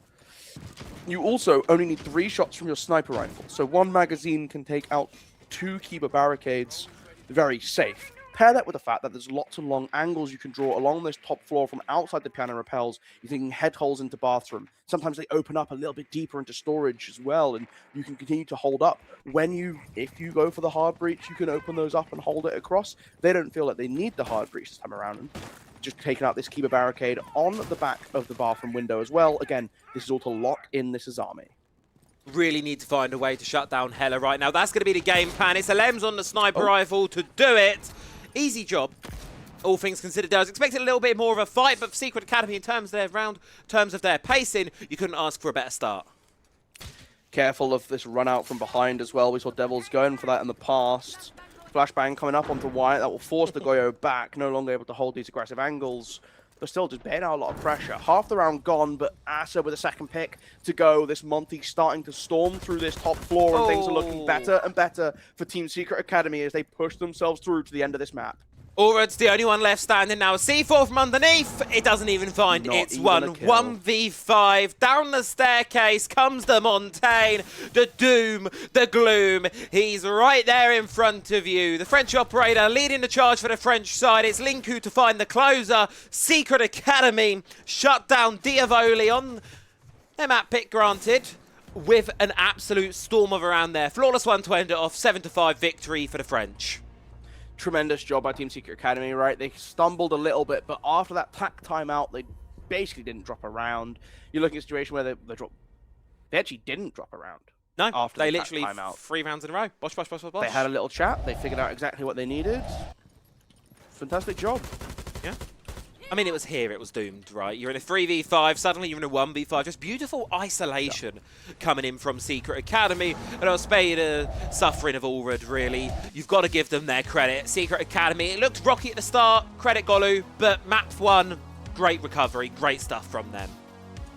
You also only need 3 shots from your sniper rifle. So 1 magazine can take out 2 Kiba barricades very safe. Pair that with the fact that there's lots of long angles you can draw along this top floor from outside the piano repels. You're thinking head holes into bathroom. Sometimes they open up a little bit deeper into storage as well, and you can continue to hold up. If you go for the hard breach, you can open those up and hold it across. They don't feel like they need the hard breach this time around. Just taking out this Kiba barricade on the back of the bathroom window as well. Again, this is all to lock in this Azami. Really need to find a way to shut down Hela right now. That's going to be the game plan. It's Alems on the sniper rifle to do it. Easy job. All things considered, I was expecting a little bit more of a fight, but for Secret Academy, in terms of their pacing, you couldn't ask for a better start. Careful of this run out from behind as well. We saw Devils going for that in the past. Flashbang coming up onto Wyatt. That will force the Goyo back. No longer able to hold these aggressive angles. But still just bearing out a lot of pressure. Half the round gone, but Asa with a second pick to go. This Monty starting to storm through this top floor, and things are looking better and better for Team Secret Academy as they push themselves through to the end of this map. Ulred's the only one left standing now. C4 from underneath. It doesn't even find its one. 1v5. Down the staircase comes the Montaigne. The doom, the gloom. He's right there in front of you. The French operator leading the charge for the French side. It's Linku to find the closer. Secret Academy shut down Dyavoli on their map pick, granted, with an absolute storm of around there. Flawless one to end it off. 7-5 victory for the French. Tremendous job by Team Secret Academy, right? They stumbled a little bit, but after that tack timeout, they basically didn't drop around. You're looking at a situation where they actually didn't drop around. No, after they the literally timeout. 3 rounds in a row. Bosh, bosh, bosh, bosh, bosh. They had a little chat. They figured out exactly what they needed. Fantastic job. Yeah. I mean, it was here, it was doomed, right? You're in a 3v5, suddenly you're in a 1v5. Just beautiful isolation coming in from Secret Academy. And I'll spare the suffering of Ulred, really. You've got to give them their credit. Secret Academy, it looked rocky at the start, credit Golu, but map 1, great recovery, great stuff from them.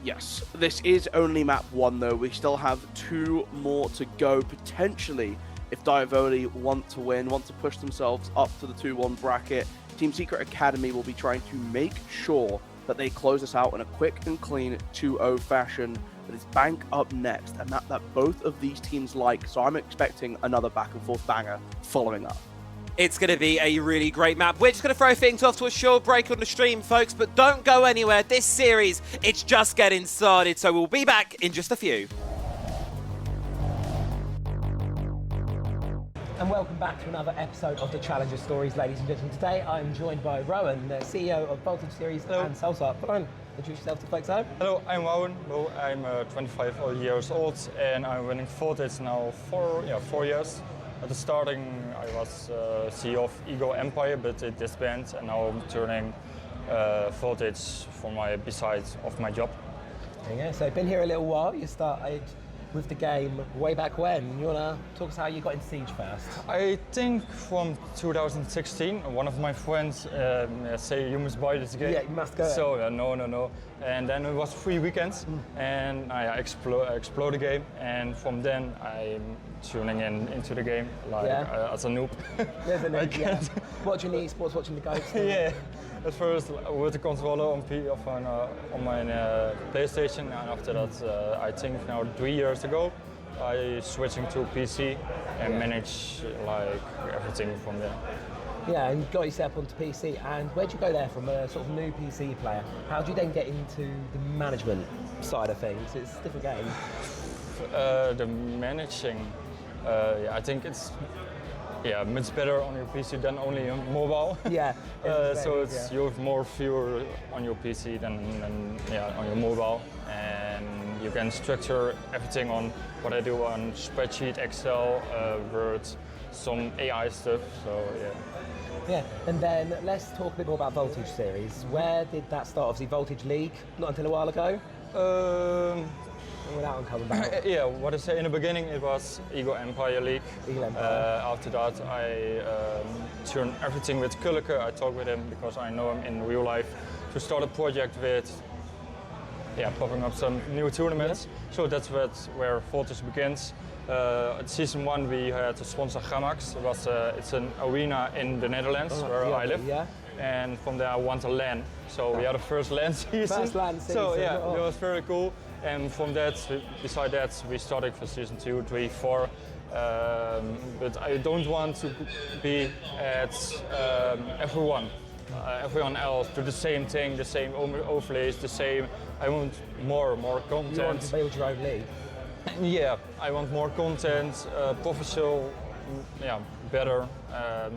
Yes, this is only map 1, though. We still have 2 more to go, potentially, if Dyavoli want to win, want to push themselves up to the 2-1 bracket. Team Secret Academy will be trying to make sure that they close this out in a quick and clean 2-0 fashion. But it's Bank up next, and that both of these teams like, so I'm expecting another back and forth banger following up. It's going to be a really great map. We're just going to throw things off to a short break on the stream, folks, but don't go anywhere. This series, it's just getting started, so we'll be back in just a few. And welcome back to another episode of the Challenger Stories, ladies and gentlemen. Today I'm joined by Rowan, the CEO of Voltage Series. Hello. And Salsa. Rowan, introduce yourself to folks at home. Hello, I'm Rowan. Well, I'm 25 years old and I'm running Voltage now for 4 years. At the starting I was CEO of Ego Empire, but it disbanded, and now I'm turning Voltage for my besides of my job. Yeah, so been here a little while. You started with the game way back when. You want to talk us how you got into Siege first? I think from 2016, one of my friends say you must buy this game. Yeah, you must go. So no. And then it was 3 weekends and I explore the game, and from then I'm tuning into the game as a noob. There's a noob, yeah. Watching the esports, watching the goats. Yeah. At first with the controller on my PlayStation, and after that, I think now 3 years ago, I switching to PC and manage like everything from there. Yeah, and you got yourself onto PC. And where'd you go there from a sort of new PC player? How do you then get into the management side of things? It's a different game. The managing, I think it's much better on your PC than only on mobile. Yeah. So you have more viewer on your PC than on your mobile, and you can structure everything on what I do on spreadsheet, Excel, Word, some AI stuff. So yeah. Yeah, and then let's talk a bit more about Voltage Series. Where did that start? Obviously, Voltage League, not until a while ago. Without coming back. Yeah, what I say in the beginning, it was Ego Empire League. Eagle Empire. After that, I turned everything with Kulke. I talked with him because I know him in real life to start a project with, popping up some new tournaments. Yeah. So that's where Voltage begins. At season 1, we had to sponsor Gamax. It's an arena in the Netherlands where I live. Yeah. And from there I want to LAN. So we had the first LAN season. First LAN season. So yeah, it was very cool. And from that, beside that, we started for season 2, 3, 4. But I don't want to be at everyone else do the same thing, the same overlays, the same. I want more content. You want to build your own league? Yeah, I want more content, professional, better.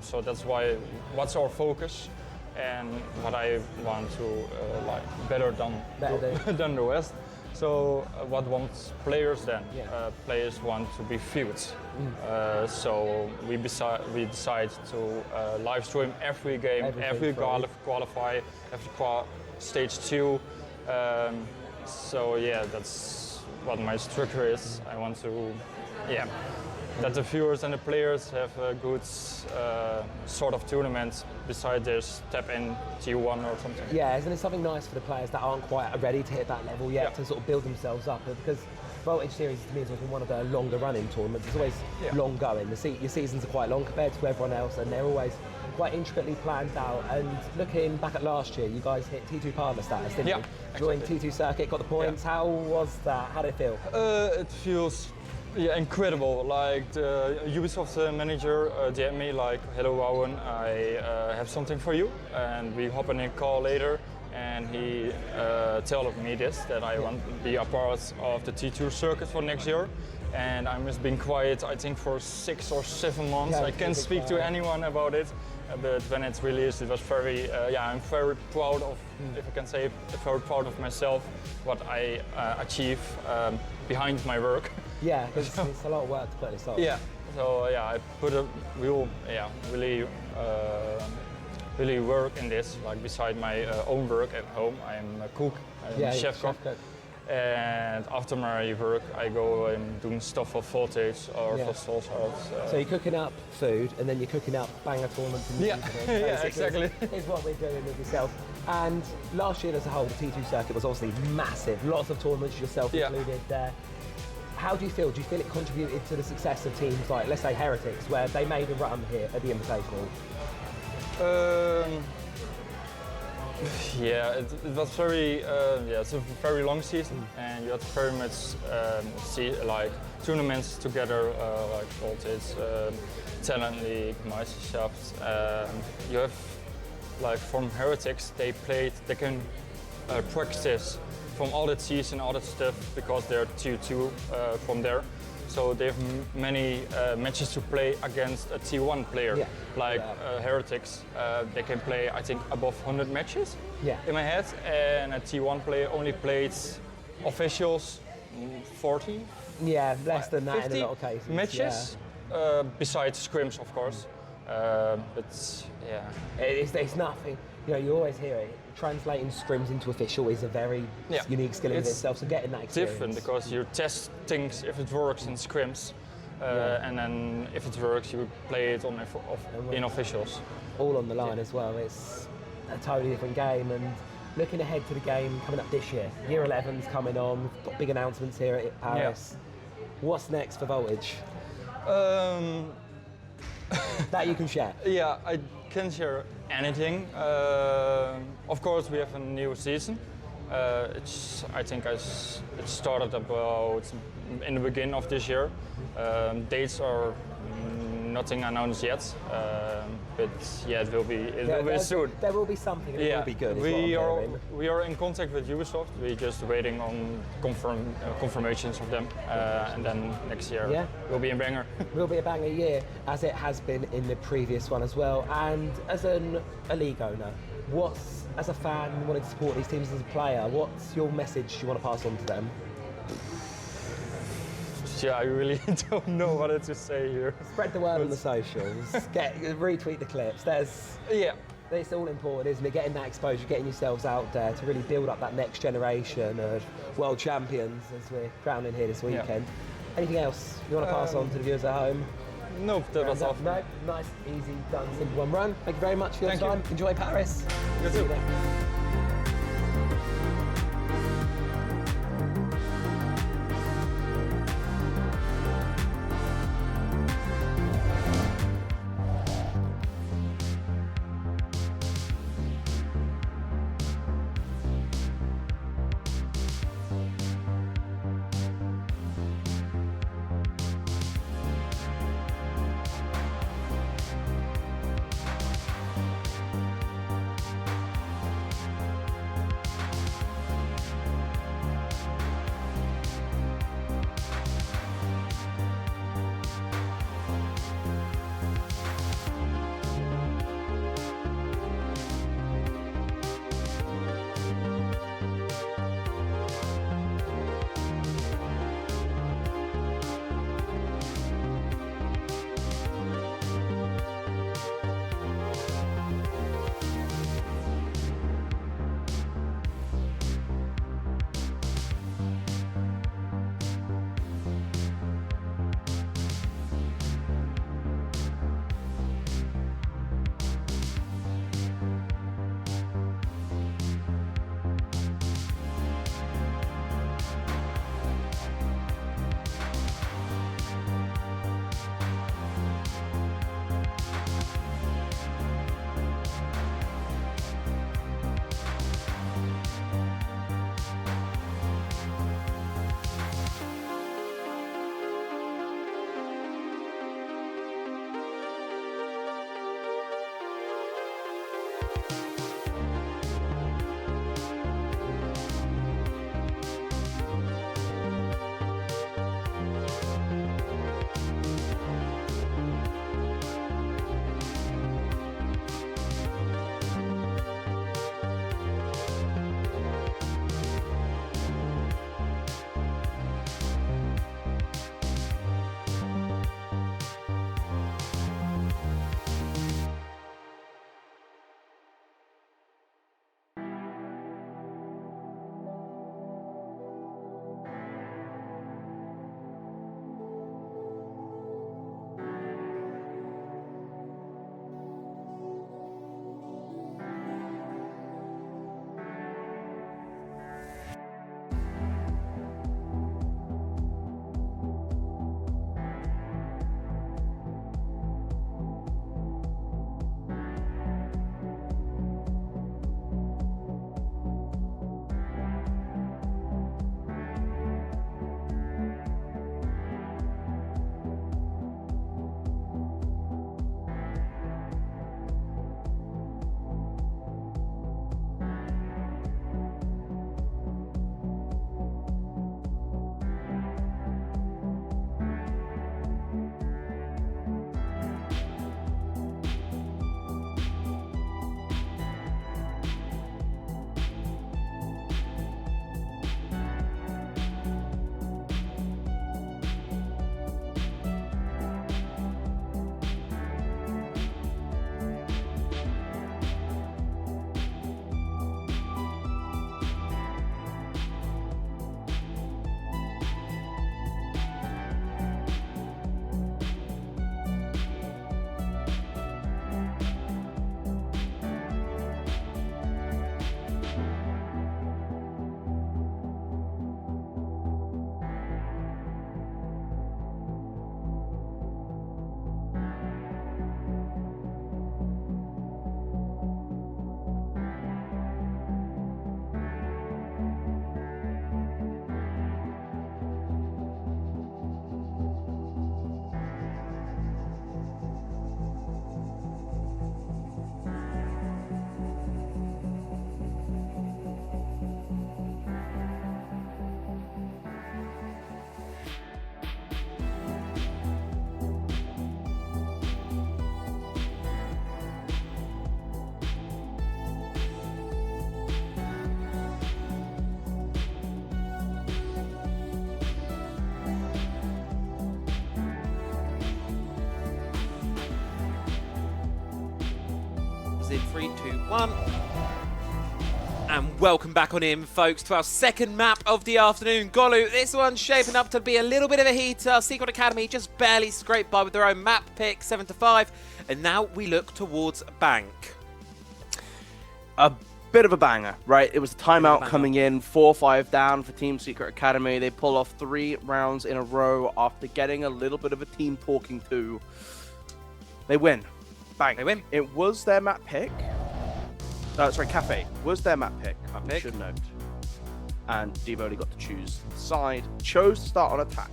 So that's why. What's our focus, and what I want to better than the rest. So what wants players then? Yeah. Players want to be viewed. So we decide to live stream every game, every qualify, every stage 2. So yeah, that's what my structure is. I want to, yeah, that the viewers and the players have a good sort of tournament beside this step in T1 or something. Yeah, isn't it something nice for the players that aren't quite ready to hit that level yet to sort of build themselves up? Because Voltage Series to me has always been one of the longer running tournaments. It's always long going. Your seasons are quite long compared to everyone else, and they're always quite intricately planned out. And looking back at last year, you guys hit T2 partner status, didn't you? Joined T2 circuit, got the points. How was that? How did it feel? It feels incredible. Like the Ubisoft manager DM'd me like, "Hello Owen, I have something for you," and we hop in a call later. And he told me this, that I want to be a part of the T2 circuit for next year. And I must been quiet, I think, for 6 or 7 months. I can't speak to anyone about it. But when it's released, it was very, I'm very proud of, if I can say, very proud of myself, what I achieve behind my work. Yeah, because it's a lot of work to put this on. Yeah, so I put a real, really work in this, like beside my own work at home. I'm a cook, I'm a chef cook. And after my work, I go and do stuff for Voltage or for Soul Hearts. So you're cooking up food, and then you're cooking up banger tournaments in the evening. Yeah, exactly. Is what we're doing with yourself. And last year as a whole, the T2 circuit was obviously massive. Lots of tournaments, yourself included there. How do you feel? Do you feel it contributed to the success of teams like, let's say, Heretics, where they made a run here at the Invitational? Yeah, it was very, it's a very long season, and you had very much like tournaments together, like Voltage, Talent League, Meisterschaft. You have, like from Heretics, they can practice from all that season, all that stuff, because they're Tier 2 from there. So they have many matches to play against a T1 player, Heretics. They can play, I think, above 100 matches in my head, and a T1 player only plays officials 40. Yeah, less than that in a lot of cases. Matches, besides scrims, of course. But yeah, it's nothing. You know, you always hear it. Translating scrims into official is a very unique skill in itself. So getting that experience. Different because you test things if it works in scrims, and then if it works, you play it in officials. All on the line as well. It's a totally different game. And looking ahead to the game coming up this year, Year 11's coming on. We've got big announcements here at Paris. What's next for Voltage? That you can share. Yeah, I can share anything. Of course, we have a new season. I think it started about in the beginning of this year. Dates are nothing announced yet, but yeah, it will be soon. There will be something. It will be good. We are in contact with Ubisoft. We're just waiting on confirmations of them, and then next year will be a banger. Will be a banger year, as it has been in the previous one as well. And as a league owner, as a fan wanting to support these teams as a player, what's your message you want to pass on to them? Yeah, I really don't know what to say here. Spread the word on the socials. Retweet the clips. It's all important, isn't it? Getting that exposure, getting yourselves out there to really build up that next generation of world champions as we're crowning here this weekend. Anything else you want to pass on to the viewers at home? No, that was all. No, nice, easy, done, simple one run. Thank you very much for your time. Enjoy Paris. You too. In 3, 2, 1. And welcome back on in, folks, to our second map of the afternoon. Golu, this one's shaping up to be a little bit of a heater. Secret Academy just barely scraped by with their own map pick, 7 to 5. And now we look towards Bank. A bit of a banger, right? It was a timeout coming in, 4-5 down for Team Secret Academy. They pull off 3 rounds in a row after getting a little bit of a team talking to. They win. Bang. They win. It was their map pick. Sorry, Cafe was their map pick. I should note. And Dyavoli got to choose the side. Chose to start on attack.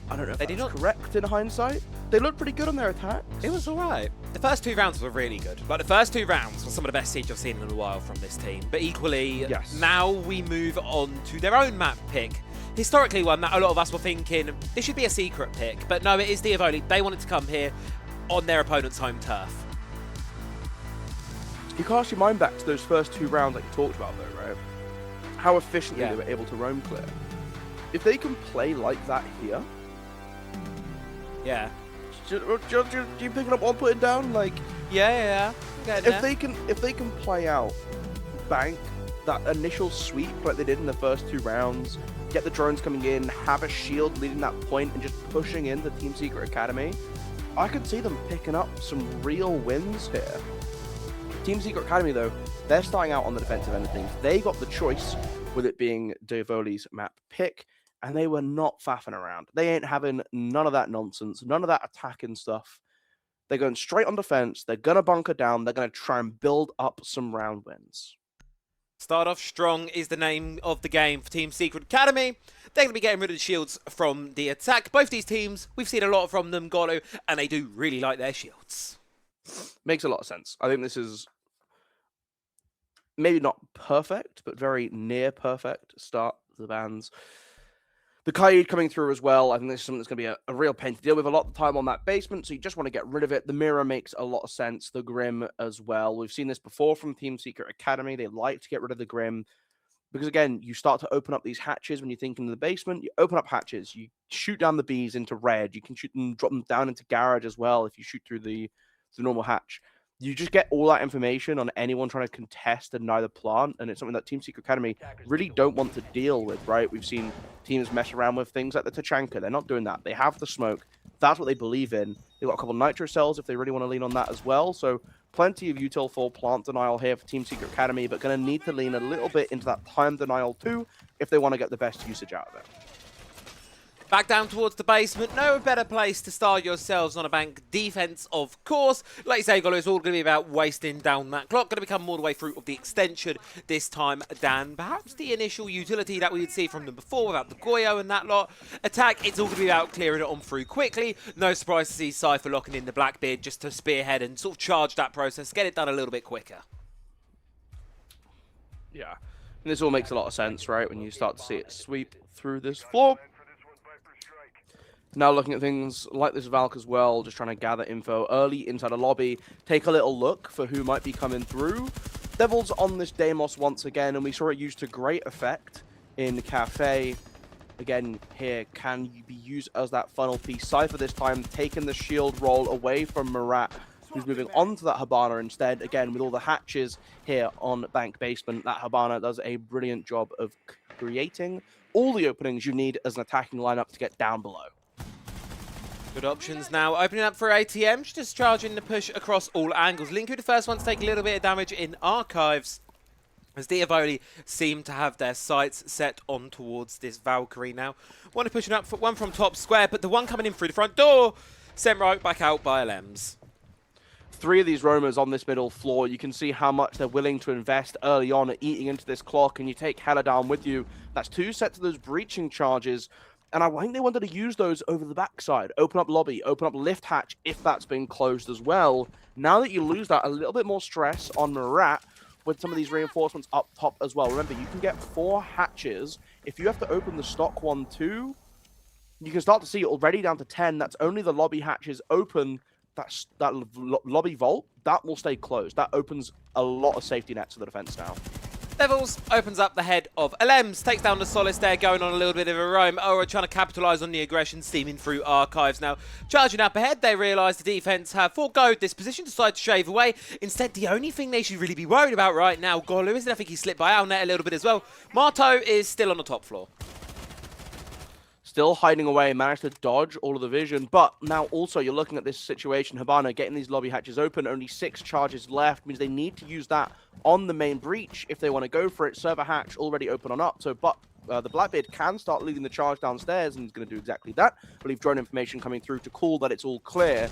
I don't know if that's correct in hindsight. They looked pretty good on their attack. It was alright. The first 2 rounds were really good. Like, the first 2 rounds were some of the best Siege I've seen in a while from this team. But equally, now we move on to their own map pick. Historically one that a lot of us were thinking, this should be a secret pick. But no, it is Dyavoli. They wanted to come here on their opponent's home turf. You cast your mind back to those first 2 rounds that you talked about, though, right? How efficiently they were able to roam clear. If they can play like that here... Yeah. Do you picking up what I'm putting down? Like, yeah. If they can play out Bank, that initial sweep like they did in the first 2 rounds, get the drones coming in, have a shield leading that point, and just pushing into Team Secret Academy, I could see them picking up some real wins here. Team Secret Academy, though, they're starting out on the defensive end of things. They got the choice with it being Dyavoli's map pick, and they were not faffing around. They ain't having none of that nonsense, none of that attacking stuff. They're going straight on defense. They're going to bunker down. They're going to try and build up some round wins. Start off strong is the name of the game for Team Secret Academy. They're going to be getting rid of the shields from the attack. Both these teams, we've seen a lot from them, Golu, and they do really like their shields. Makes a lot of sense. I think this is maybe not perfect, but very near perfect start to the bans. The Kaid coming through as well. I think this is something that's going to be a real pain to deal with a lot of the time on that basement, so you just want to get rid of it. The Mirror makes a lot of sense. The Grim as well. We've seen this before from Team Secret Academy. They like to get rid of the Grim because, again, you start to open up these hatches when you think in the basement. You open up hatches. You shoot down the bees into red. You can shoot them, drop them down into garage as well if you shoot through the normal hatch. You just get all that information on anyone trying to contest and deny the plant, and it's something that Team Secret Academy really don't want to deal with, right? We've seen teams mess around with things like the Tachanka. They're not doing that. They have the smoke. That's what they believe in. They've got a couple of nitro cells if they really want to lean on that as well. So plenty of util for plant denial here for Team Secret Academy, but going to need to lean a little bit into that time denial too if they want to get the best usage out of it. Back down towards the basement. No better place to start yourselves on a bank defense, of course. Like you say, Golo, it's all going to be about wasting down that clock. Going to become more the way through of the extension this time, Dan. Perhaps the initial utility that we would see from them before without the Goyo and that lot. Attack, it's all going to be about clearing it on through quickly. No surprise to see Cypher locking in the Blackbeard just to spearhead and sort of charge that process, get it done a little bit quicker. Yeah. And this all makes a lot of sense, right? When you start to see it sweep through this floor. Now looking at things like this Valk as well, just trying to gather info early inside a lobby, take a little look for who might be coming through. Devil's on this Deimos once again, and we saw it used to great effect in Cafe. Again, here can be used as that final piece. Cypher this time taking the shield roll away from Marat, who's moving on to that Hibana instead. Again, with all the hatches here on Bank Basement, that Hibana does a brilliant job of creating all the openings you need as an attacking lineup to get down below. Good options now. Opening up for ATM, just charging the push across all angles. Linku the first one to take a little bit of damage in Archives, as Dyavoli seem to have their sights set on towards this Valkyrie now. One to pushing up, for one from top square, but the one coming in through the front door, sent right back out by LMs. 3 of these roamers on this middle floor. You can see how much they're willing to invest early on at eating into this clock, and you take Hella down with you. That's 2 sets of those breaching charges. And I think they wanted to use those over the backside. Open up lobby, open up lift hatch if that's been closed as well. Now that you lose that, a little bit more stress on Marat with some of these reinforcements up top as well. Remember, you can get 4 hatches. If you have to open the stock one too, you can start to see it already down to 10. That's only the lobby hatches open. That lobby vault, that will stay closed. That opens a lot of safety nets for the defense now. Devils opens up the head of LMs, takes down the Solace there, going on a little bit of a roam. Aura trying to capitalise on the aggression, steaming through Archives now. Charging up ahead, they realise the defence have foregoed this position, decide to shave away. Instead, the only thing they should really be worried about right now, Golu, is I think he slipped by Alnet a little bit as well. Marto is still on the top floor. Still hiding away, managed to dodge all of the vision, but now also you're looking at this situation. Hibana getting these lobby hatches open, only 6 charges left, means they need to use that on the main breach if they want to go for it. Server hatch already open on up, so but the Blackbeard can start leading the charge downstairs, and he's going to do exactly that. I believe drone information coming through to call that it's all clear.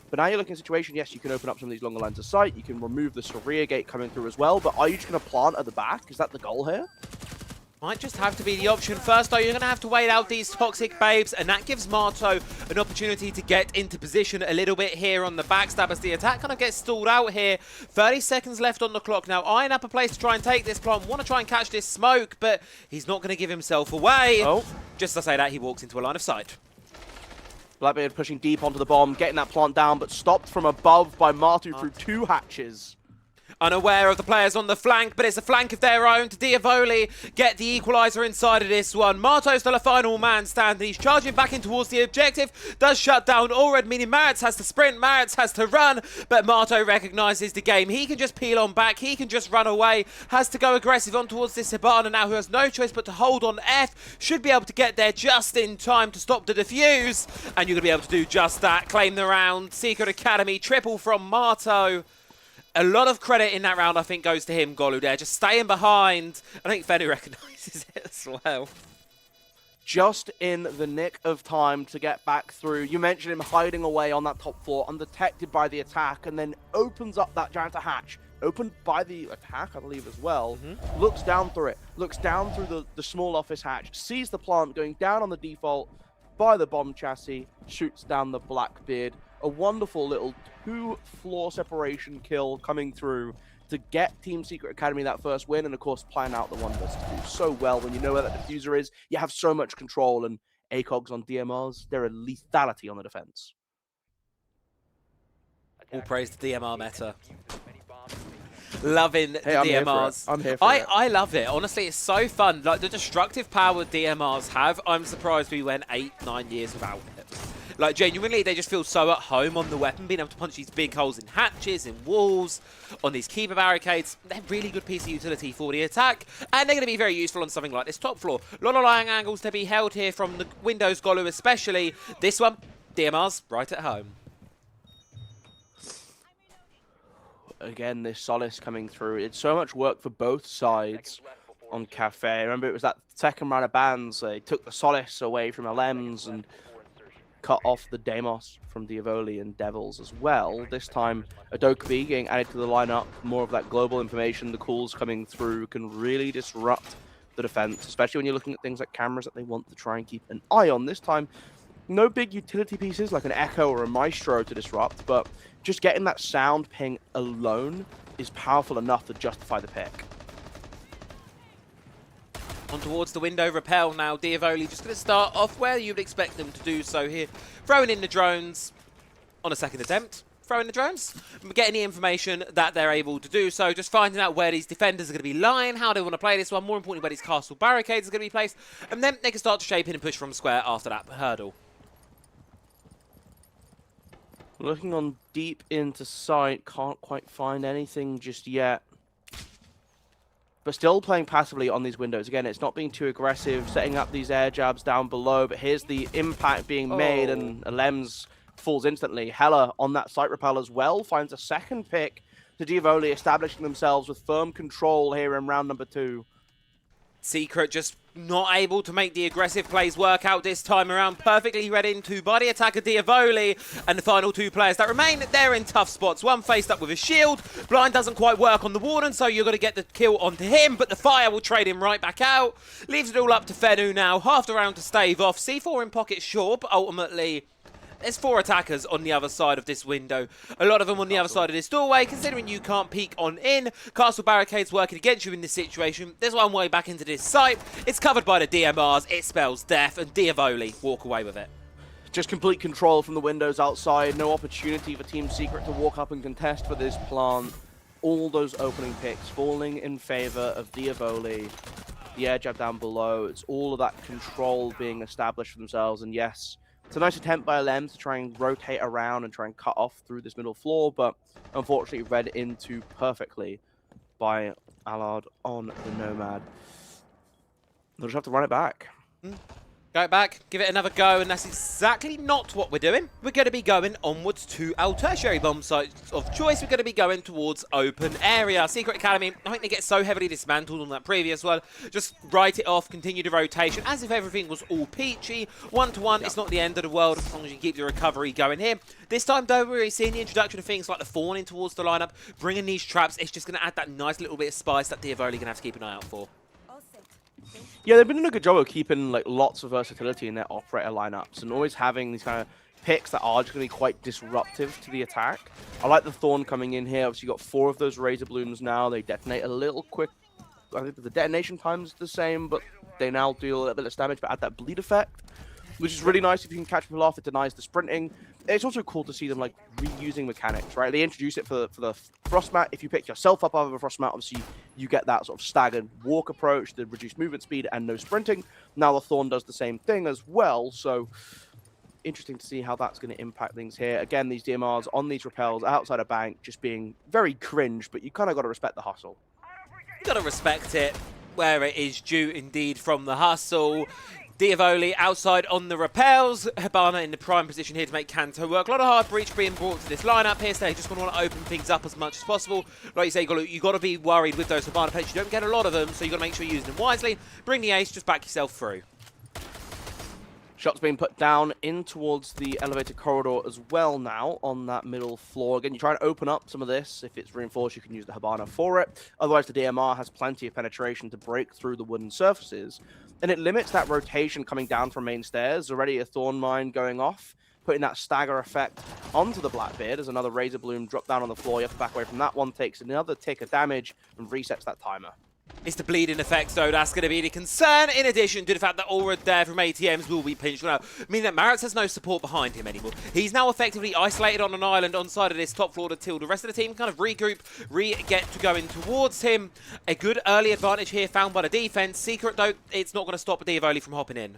But now you're looking at a situation, yes, you can open up some of these longer lines of sight, you can remove the Saria gate coming through as well, but are you just going to plant at the back? Is that the goal here? Might just have to be the option. First, though, you're going to have to wait out these toxic babes, and that gives Marto an opportunity to get into position a little bit here on the backstab as the attack kind of gets stalled out here. 30 seconds left on the clock now. Eyeing up a place to try and take this plant. Want to try and catch this smoke, but he's not going to give himself away. Oh. Just to say that, he walks into a line of sight. Blackbeard pushing deep onto the bomb, getting that plant down, but stopped from above by Martu through 2 hatches. Unaware of the players on the flank, but it's a flank of their own to Dyavoli. Get the equaliser inside of this one. Marto's still a final man standing. He's charging back in towards the objective. Does shut down Allred, meaning Maritz has to sprint, Maritz has to run, but Marto recognises the game. He can just peel on back. He can just run away. Has to go aggressive on towards this Hibana now, who has no choice but to hold on F. Should be able to get there just in time to stop the defuse. And you're going to be able to do just that. Claim the round. Secret Academy, triple from Marto. A lot of credit in that round, I think, goes to him, Golu, there. Just staying behind. I think Fenu recognises it as well. Just in the nick of time to get back through. You mentioned him hiding away on that top floor, undetected by the attack, and then opens up that giant hatch. Opened by the attack, I believe, as well. Looks down through it. Looks down through the small office hatch. Sees the plant going down on the default by the bomb chassis. Shoots down the Blackbeard. a wonderful little 2-floor separation kill coming through to get Team Secret Academy that first win, and of course plan out the wonders to do so well when you know where that diffuser is. You have so much control, and ACOGs on DMRs, they're a lethality on the defense. All praise to DMR meta. Loving the DMRs. I'm here for it. I love it. Honestly, it's so fun. Like, the destructive power DMRs have, I'm surprised we went 8-9 years without it. Like, genuinely, they just feel so at home on the weapon, being able to punch these big holes in hatches, in walls, on these keeper barricades. They're really good piece of utility for the attack, and they're going to be very useful on something like this top floor. A lot of lying angles to be held here from the Windows Golu especially. This one, DMRs right at home. Again, this Solace coming through. It's so much work for both sides on Cafe. Remember, it was that second round of bans. They took the Solace away from LMs and cut off the Deimos from Dyavoli and Devils as well. This time, Adokabi getting added to the lineup. More of that global information. The calls coming through can really disrupt the defense, especially when you're looking at things like cameras that they want to try and keep an eye on. This time, no big utility pieces like an Echo or a Maestro to disrupt, but just getting that sound ping alone is powerful enough to justify the pick. On towards the window, repel now. Dyavoli just going to start off where you'd expect them to do so here. Throwing in the drones on a second attempt. Throwing the drones. Getting the information that they're able to do so. Just finding out where these defenders are going to be lying, how they want to play this one. More importantly, where these castle barricades are going to be placed. And then they can start to shape in and push from square after that hurdle. Looking on deep into sight, can't quite find anything just yet. But still playing passively on these windows. Again, it's not being too aggressive, setting up these air jabs down below, but here's the impact being made, and Lems falls instantly. Hella on that site repel as well, finds a second pick to Dyavoli, establishing themselves with firm control here in round number 2. Secret just not able to make the aggressive plays work out this time around. Perfectly read into by the attacker Dyavoli, and the final 2 players that remain, they're in tough spots. One faced up with a shield. Blind doesn't quite work on the Warden, so you're going to get the kill onto him, but the fire will trade him right back out. Leaves it all up to Fenu now. Half the round to stave off. C4 in pocket sure, but ultimately there's 4 attackers on the other side of this window. A lot of them on the other side of this doorway, considering you can't peek on in. Castle barricades working against you in this situation. There's one way back into this site. It's covered by the DMRs. It spells death, and Dyavoli walk away with it. Just complete control from the windows outside. No opportunity for Team Secret to walk up and contest for this plant. All those opening picks falling in favor of Dyavoli. The air jab down below. It's all of that control being established for themselves, and yes, it's a nice attempt by LM to try and rotate around and try and cut off through this middle floor, but unfortunately read into perfectly by Allard on the Nomad. They'll just have to run it back. Go back, give it another go, and that's exactly not what we're doing. We're going to be going onwards to our tertiary bomb sites of choice. We're going to be going towards open area. Secret Academy, I think they get so heavily dismantled on that previous one. Just write it off, continue the rotation, as if everything was all peachy. 1-to-1, it's not the end of the world as long as you keep the recovery going here. This time, though, we're seeing the introduction of things like the Fawn in towards the lineup, bringing these traps. It's just going to add that nice little bit of spice that Dyavoli going to have to keep an eye out for. Yeah, they've been doing a good job of keeping like lots of versatility in their operator lineups and always having these kind of picks that are just going to be quite disruptive to the attack. I like the Thorn coming in here. Obviously, you've got 4 of those Razor Blooms now. They detonate a little quick. I think the detonation time is the same, but they now do a little bit less damage, but add that bleed effect, which is really nice if you can catch people off. It denies the sprinting. It's also cool to see them like reusing mechanics, right? They introduce it for the Frost Mat. If you pick yourself up out of a Frost Mat, obviously you get that sort of staggered walk approach, the reduced movement speed, and no sprinting. Now the Thorn does the same thing as well, so interesting to see how that's going to impact things here. Again, these DMRs on these repels outside a bank just being very cringe, but you kind of got to respect the hustle. You got to respect it where it is due indeed from the hustle. Dyavoli outside on the repels. Hibana in the prime position here to make Kanto work. A lot of hard breach being brought to this lineup here, so they just want to open things up as much as possible. Like you say, you got to be worried with those Hibana plates. You don't get a lot of them, so you got to make sure you use them wisely. Bring the ace, just back yourself through. Shots being put down in towards the elevator corridor as well now on that middle floor. Again, you try and open up some of this. If it's reinforced, you can use the Hibana for it. Otherwise, the DMR has plenty of penetration to break through the wooden surfaces. And it limits that rotation coming down from main stairs. Already a Thorn Mine going off. putting that stagger effect onto the Blackbeard as another Razor Bloom drop down on the floor. You have to back away from that one, takes another tick of damage, and resets that timer. It's the bleeding effect, though, that's going to be the concern, in addition to the fact that Aura there from ATMs will be pinched out, meaning that Maritz has no support behind him anymore. He's now effectively isolated on an island on side of this top floor until the rest of the team kind of regroup, get to going towards him. A good early advantage here found by the defense. Secret, though, it's not going to stop Dyavoli from hopping in.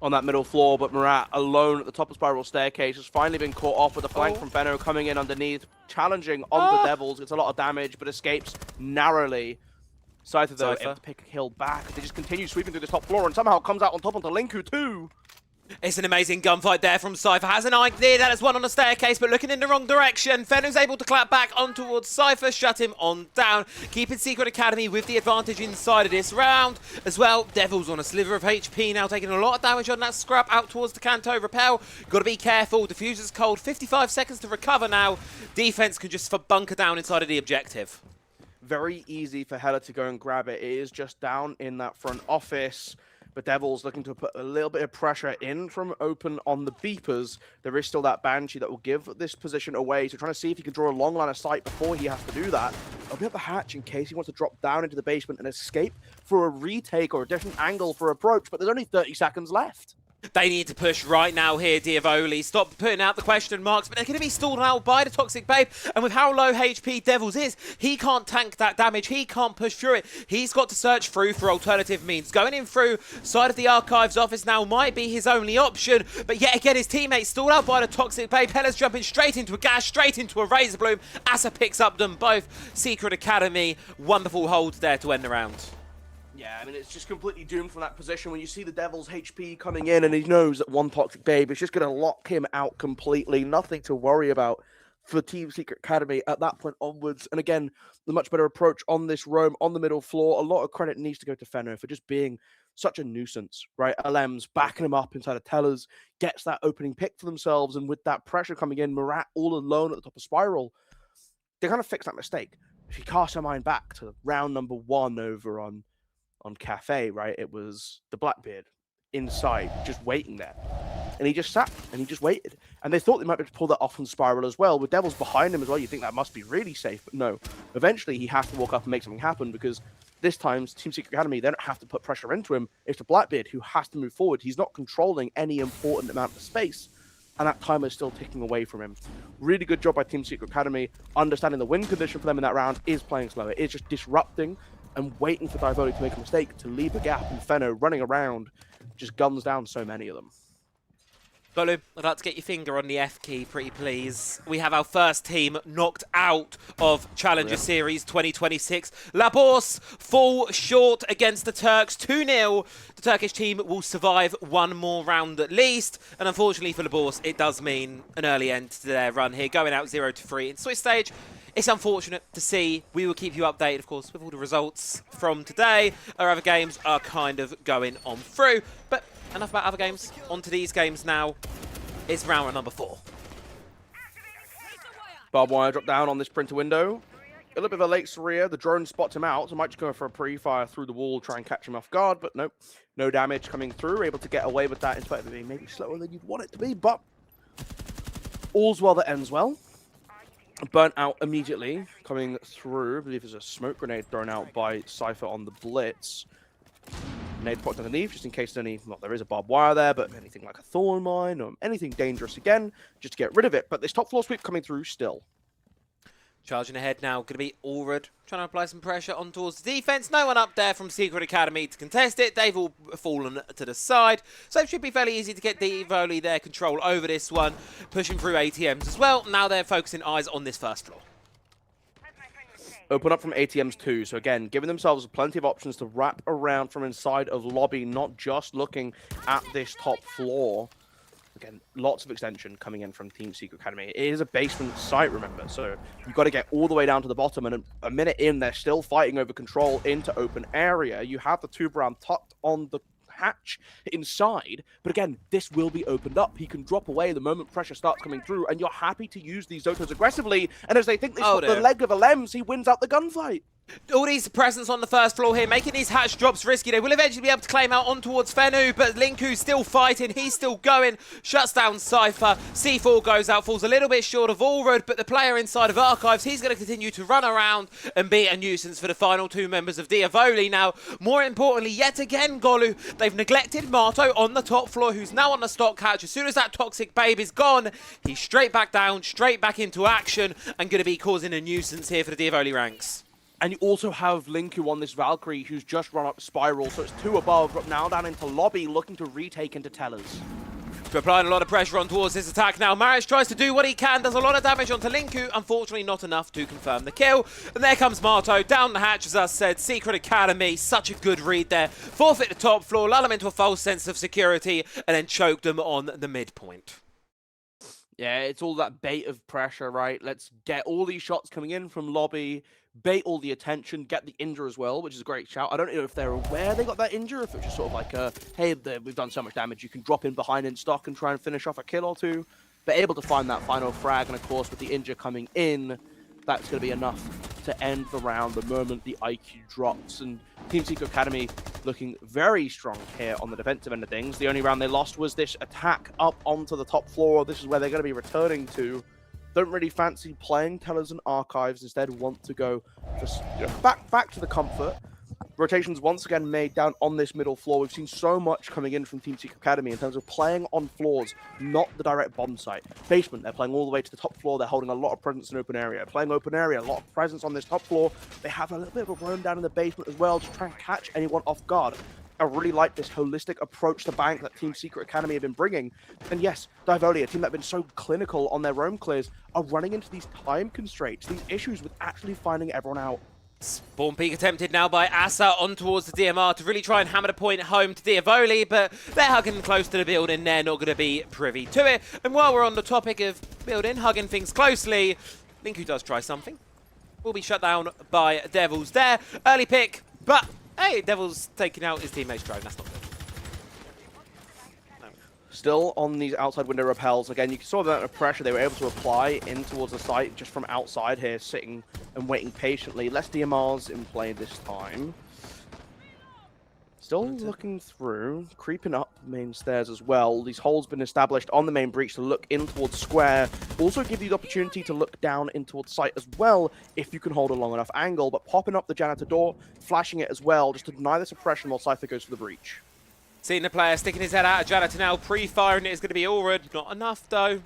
On that middle floor, but Murat alone at the top of Spiral Staircase has finally been caught off with a flank from Fenno coming in underneath, challenging on the Devils. Gets a lot of damage, but escapes narrowly. Cypher, though, able to pick a kill back. They just continue sweeping through this top floor and somehow comes out on top onto Linku, too. It's an amazing gunfight there from Cypher. Has an idea that is one on the staircase, but looking in the wrong direction. Fenno's able to clap back on towards Cypher, shut him on down, keeping Secret Academy with the advantage inside of this round. As well, Devils on a sliver of HP now, taking a lot of damage on that scrap out towards the Kanto Repel. Got to be careful. Diffuser's cold. 55 seconds to recover now. Defense can just bunker down inside of the objective. Very easy for Hela to go and grab it. It is just down in that front office. But Devils looking to put a little bit of pressure in from open on the beepers. There is still that Banshee that will give this position away. So trying to see if he can draw a long line of sight before he has to do that. Open up the hatch in case he wants to drop down into the basement and escape for a retake or a different angle for approach. But there's only 30 seconds left. They need to push right now here, Dyavoli. Stop putting out the question marks, but they're going to be stalled out by the Toxic Babe. And with how low HP Devils is, he can't tank that damage. He can't push through it. He's got to search through for alternative means. Going in through side of the Archives office now might be his only option. But yet again, his teammates stalled out by the Toxic Babe. Hela's jumping straight into a gas, straight into a Razor Bloom. Asa picks up them both. Secret Academy, wonderful holds there to end the round. Yeah, I mean, it's just completely doomed from that position when you see the Devil's HP coming in and he knows that one Toxic Babe is just going to lock him out completely. Nothing to worry about for Team Secret Academy at that point onwards. And again, the much better approach on this roam on the middle floor. A lot of credit needs to go to Fenno for just being such a nuisance, right? LM's backing him up inside of Tellers, gets that opening pick for themselves. And with that pressure coming in, Murat all alone at the top of Spiral, they kind of fixed that mistake. If you cast your mind back to round number 1 over on Cafe, right? It was the Blackbeard inside, just waiting there. And he just sat and he just waited. And they thought they might be able to pull that off on Spiral as well. With Devils behind him as well, you think that must be really safe. But no, eventually he has to walk up and make something happen because this time, Team Secret Academy, they don't have to put pressure into him. It's the Blackbeard who has to move forward. He's not controlling any important amount of space. And that timer is still ticking away from him. Really good job by Team Secret Academy. Understanding the win condition for them in that round is playing slower. It's just disrupting and waiting for Dyavoli to make a mistake, to leave a gap, and Fenno running around just guns down so many of them. Bolu, I'd like to get your finger on the F key, pretty please. We have our first team knocked out of Challenger Series 2026. La Bourse fall short against the Turks, 2-0. The Turkish team will survive one more round at least. And unfortunately for La Bourse, it does mean an early end to their run here, going out 0-3 in Swiss stage. It's unfortunate to see. We will keep you updated, of course, with all the results from today. Our other games are kind of going on through. But enough about other games. On to these games now. It's round number 4. Barbed wire drop down on this printer window. A little bit of a late Saria. The drone spots him out, so might just go for a pre-fire through the wall, try and catch him off guard. But nope, no damage coming through. Able to get away with that in spite of it being maybe slower than you'd want it to be. But all's well that ends well. Burnt out immediately coming through. I believe there's a smoke grenade thrown out by Cypher on the blitz. Nade popped underneath just in case there's any, well, there is a barbed wire there, but anything like a thorn mine or anything dangerous again, just to get rid of it. But this top floor sweep coming through still. Charging ahead now, going to be Allred, trying to apply some pressure on towards the defense. No one up there from Secret Academy to contest it. They've all fallen to the side. So it should be fairly easy to get Dyavoli their control over this one. Pushing through ATMs as well. Now they're focusing eyes on this first floor. Open up from ATMs too. So again, giving themselves plenty of options to wrap around from inside of lobby, not just looking at this top floor. Again, lots of extension coming in from Team Secret Academy. It is a basement site, remember, so you've got to get all the way down to the bottom, and a minute in, they're still fighting over control into open area. You have the two Brown tucked on the hatch inside, but again, this will be opened up. He can drop away the moment pressure starts coming through, and you're happy to use these Zotos aggressively, and as they think they spot the leg of a Lems, he wins out the gunfight. All these presents on the first floor here, making these hatch drops risky. They will eventually be able to claim out on towards Fenu, but Linku's still fighting. He's still going. Shuts down Cypher. C4 goes out, falls a little bit short of Allred, but the player inside of Archives, he's going to continue to run around and be a nuisance for the final two members of Dyavoli. Now, more importantly, yet again, Golu, they've neglected Marto on the top floor, who's now on the stock hatch. As soon as that toxic babe is gone, he's straight back down, straight back into action, and going to be causing a nuisance here for the Dyavoli ranks. And you also have Linku on this Valkyrie, who's just run up Spiral, so it's 2 above, but now down into Lobby, looking to retake into Tellers. Applying a lot of pressure on towards this attack now. Maric tries to do what he can, does a lot of damage onto Linku, unfortunately not enough to confirm the kill. And there comes Marto down the hatch, as I said. Secret Academy, such a good read there. Forfeit the top floor, lull them into a false sense of security, and then choke them on the midpoint. Yeah, it's all that bait of pressure, right? Let's get all these shots coming in from Lobby, bait all the attention, get the injure as well, which is a great shout. I don't know if they're aware they got that injure, if it's just sort of like, hey, we've done so much damage, you can drop in behind in stock and try and finish off a kill or two. But able to find that final frag, and of course with the injure coming in, that's going to be enough to end the round the moment the IQ drops. And Team Secret Academy looking very strong here on the defensive end of things. The only round they lost was this attack up onto the top floor. This is where they're going to be returning to. Don't really fancy playing Tellers and Archives, instead want to go just back to the comfort. Rotations once again made down on this middle floor. We've seen so much coming in from Team Secret Academy in terms of playing on floors, not the direct bomb site. Basement, they're playing all the way to the top floor. They're holding a lot of presence in open area. Playing open area, a lot of presence on this top floor. They have a little bit of a roam down in the basement as well to try and catch anyone off guard. I really like this holistic approach to bank that Team Secret Academy have been bringing. And yes, Dyavoli, a team that have been so clinical on their roam clears, are running into these time constraints, these issues with actually finding everyone out. Spawn peek attempted now by Asa on towards the DMR to really try and hammer the point home to Dyavoli, but they're hugging close to the building. They're not going to be privy to it. And while we're on the topic of building, hugging things closely, Linku does try something. Will be shut down by Devils there. Early pick, but hey, Devils taking out his teammate's drone. That's not good. Still on these outside window repels. Again, you saw the amount of pressure they were able to apply in towards the site just from outside here, sitting and waiting patiently. Less DMRs in play this time. Still looking through, creeping up main stairs as well. These holes been established on the main breach to look in towards square. Also give you the opportunity to look down in towards site as well if you can hold a long enough angle. But popping up the janitor door, flashing it as well, just to deny the suppression while Cypher goes for the breach. Seeing the player sticking his head out of Janitor now, pre-firing it is going to be Allred. Not enough though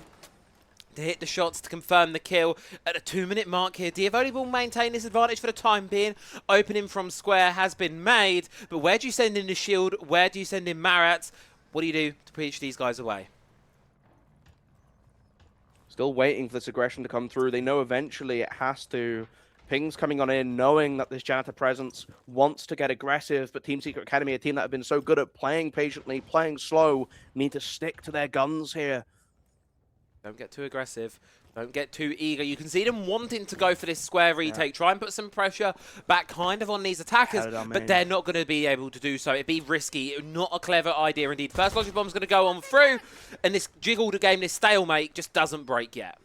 to hit the shots to confirm the kill at a 2-minute mark here. Dyavoli will maintain this advantage for the time being. Opening from square has been made, but where do you send in the shield? Where do you send in Marat? What do you do to preach these guys away? Still waiting for this aggression to come through. They know eventually it has to. Pings coming on in, knowing that this janitor presence wants to get aggressive, but Team Secret Academy, a team that have been so good at playing patiently, playing slow, need to stick to their guns here. Don't get too aggressive. Don't get too eager. You can see them wanting to go for this square retake. Try and put some pressure back kind of on these attackers, but they're not going to be able to do so. It'd be risky. Not a clever idea indeed. First logic bomb's going to go on through, and this jiggled game, this stalemate, just doesn't break yet.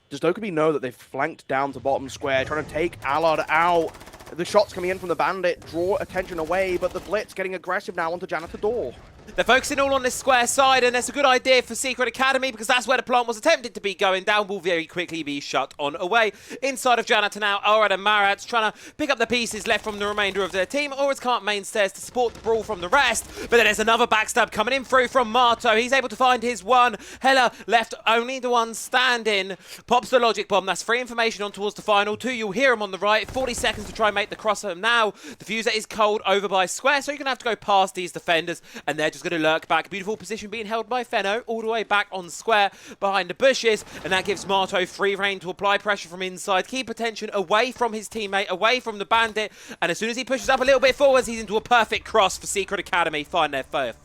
Does Dokkaebi know that they've flanked down to bottom square, trying to take Allard out? The shots coming in from the Bandit draw attention away, but the Blitz getting aggressive now onto Janitor Door. They're focusing all on this square side, and that's a good idea for Secret Academy because that's where the plant was attempted to be going down. Will very quickly be shut on away. Inside of Janitor now, Orad and Marat's trying to pick up the pieces left from the remainder of their team. Orad can't main stairs to support the brawl from the rest, but then there's another backstab coming in through from Marto. He's able to find his one. Hella left only the one standing. Pops the logic bomb. That's free information on towards the final two. You'll hear him on the right. 40 seconds to try and make the crossover now. The fuser is cold over by square, so you're going to have to go past these defenders, and they're just going to lurk back. Beautiful position being held by Feno all the way back on square behind the bushes, and that gives Marto free reign to apply pressure from inside, keep attention away from his teammate, away from the Bandit, and as soon as he pushes up a little bit forwards, he's into a perfect cross for Secret Academy, find their fifth.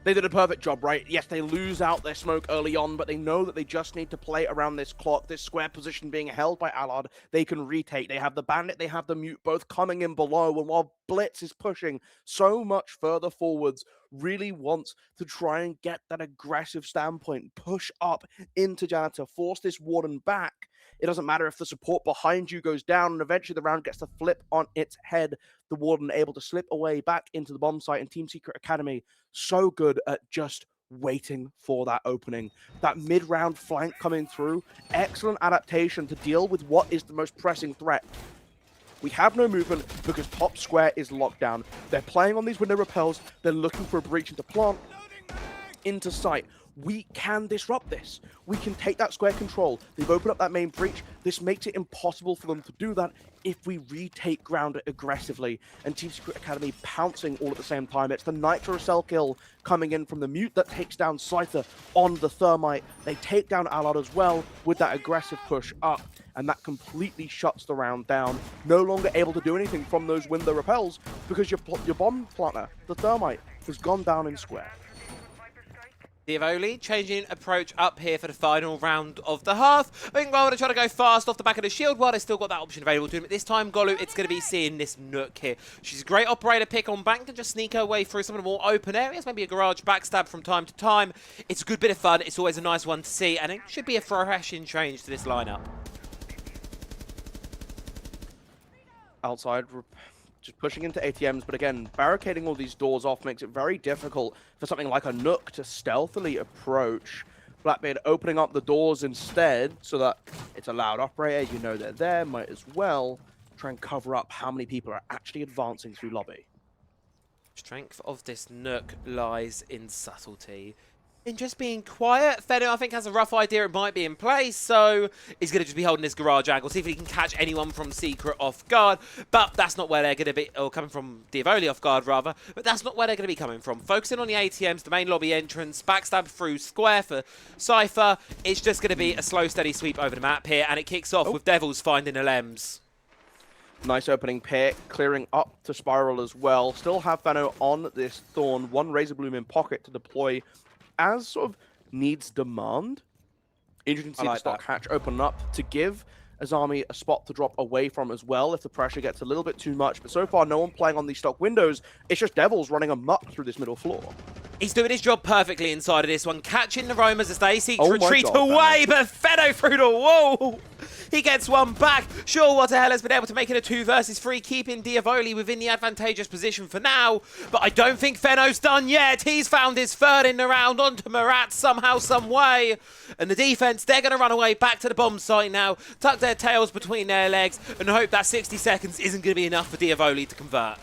They did a perfect job, right? Yes, they lose out their smoke early on, but they know that they just need to play around this clock, this square position being held by Allard. They can retake. They have the Bandit, they have the Mute, both coming in below, and while Blitz is pushing so much further forwards, really wants to try and get that aggressive standpoint, push up into Janitor, force this Warden back. It doesn't matter if the support behind you goes down, and eventually the round gets to flip on its head. The Warden able to slip away back into the bomb site, and Team Secret Academy so good at just waiting for that opening. That mid-round flank coming through, excellent adaptation to deal with what is the most pressing threat. We have no movement because top square is locked down. They're playing on these window repels. They're looking for a breach into plant, into sight. We can disrupt this. We can take that square control. They've opened up that main breach. This makes it impossible for them to do that if we retake ground aggressively. And Team Secret Academy pouncing all at the same time. It's the Nitro Cell kill coming in from the Mute that takes down Scyther on the Thermite. They take down Allard as well with that aggressive push up, and that completely shuts the round down. No longer able to do anything from those window repels because your bomb planter, the Thermite, has gone down in square. Dyavoli changing approach up here for the final round of the half. I think Gold are trying to go fast off the back of the shield while they've still got that option available to him. But this time, Golu, it's going to be seeing this Nook here. She's a great operator pick on bank and just sneak her way through some of the more open areas. Maybe a garage backstab from time to time. It's a good bit of fun. It's always a nice one to see. And it should be a refreshing change to this lineup. Outside, just pushing into ATMs, but again, barricading all these doors off makes it very difficult for something like a Nook to stealthily approach. Blackbeard opening up the doors instead so that it's a loud operator, you know they're there, might as well try and cover up how many people are actually advancing through lobby. Strength of this Nook lies in subtlety. In just being quiet. Fenno, I think, has a rough idea it might be in place, so he's going to just be holding this garage angle, see if he can catch anyone from Secret off guard. But that's not where they're going to be, or coming from Dyavoli off guard, rather. But that's not where they're going to be coming from. Focusing on the ATMs, the main lobby entrance, backstab through square for Cypher. It's just going to be a slow, steady sweep over the map here, and it kicks off with Devils finding the Lems. Nice opening pick, clearing up to Spiral as well. Still have Fenno on this Thorn, one Razor Bloom in pocket to deploy as sort of needs demand. Interesting to see the stock hatch open up to give Azami a spot to drop away from as well if the pressure gets a little bit too much. But so far, no one playing on these stock windows. It's just Devils running amok through this middle floor. He's doing his job perfectly inside of this one, catching the roamers as they seek to retreat away, but Fenno through the wall! He gets one back. Sure, what the hell has been able to make it a 2 versus 3, keeping Dyavoli within the advantageous position for now. But I don't think Fenno's done yet. He's found his third in the round onto Marat somehow, some way. And the defense, they're going to run away back to the bomb site now, tuck their tails between their legs, and hope that 60 seconds isn't going to be enough for Dyavoli to convert.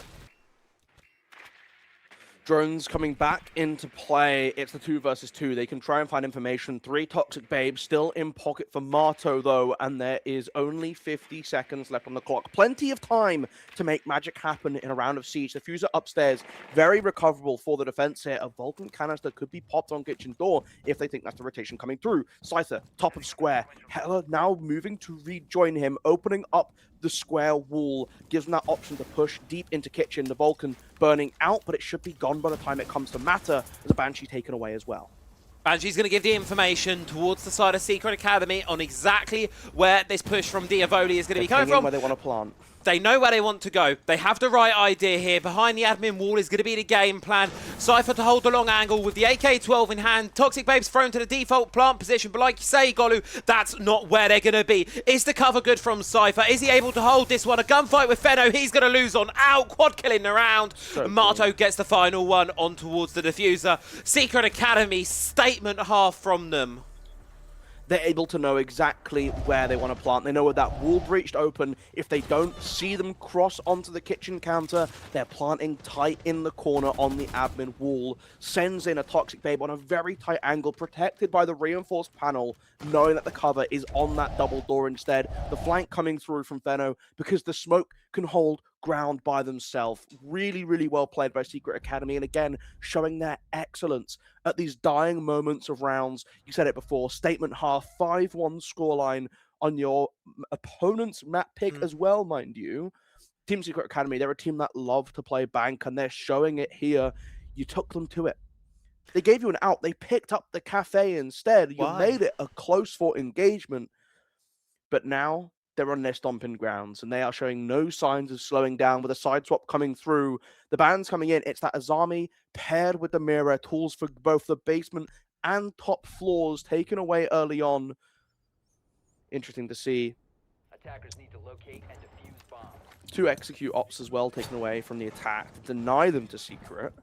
Drones coming back into play. It's the 2 versus 2. They can try and find information. 3 Toxic Babes still in pocket for Marto, though, and there is only 50 seconds left on the clock. Plenty of time to make magic happen in a round of siege. The Fuser upstairs, very recoverable for the defense here. A Vulcan canister could be popped on kitchen door if they think that's the rotation coming through. Scyther, top of square. Hella now moving to rejoin him, opening up the square wall, gives them that option to push deep into kitchen. The Vulcan burning out, but it should be gone by the time it comes to matter, as a Banshee taken away as well. Banshee's going to give the information towards the side of Secret Academy on exactly where this push from Dyavoli is going to be coming from. Where they want to plant. They know where they want to go. They have the right idea here. Behind the admin wall is going to be the game plan. Cypher to hold the long angle with the AK-12 in hand. Toxic Babes thrown to the default plant position. But like you say, Golu, that's not where they're going to be. Is the cover good from Cypher? Is he able to hold this one? A gunfight with Fenno. He's going to lose on out. Quad killing the round. So Marto gets the final one on towards the diffuser. Secret Academy, statement half from them. They're able to know exactly where they want to plant. They know where that wall breached open. If they don't see them cross onto the kitchen counter, they're planting tight in the corner on the admin wall. Sends in a Toxic Babe on a very tight angle, protected by the reinforced panel, knowing that the cover is on that double door instead. The flank coming through from Fenno because the smoke can hold ground by themselves. Really, really well played by Secret Academy. And again, showing their excellence at these dying moments of rounds. You said it before, statement half, 5-1 scoreline on your opponent's map pick as well, mind you. Team Secret Academy, they're a team that love to play bank, and they're showing it here. You took them to it. They gave you an out. They picked up the cafe instead. You made it a close-fought engagement. But now they're on their stomping grounds, and they are showing no signs of slowing down with a side swap coming through. The band's coming in. It's that Azami paired with the mirror, tools for both the basement and top floors taken away early on. interesting to see. Attackers need to locate and defuse bombs. 2 execute ops as well taken away from the attack to deny them to Secret.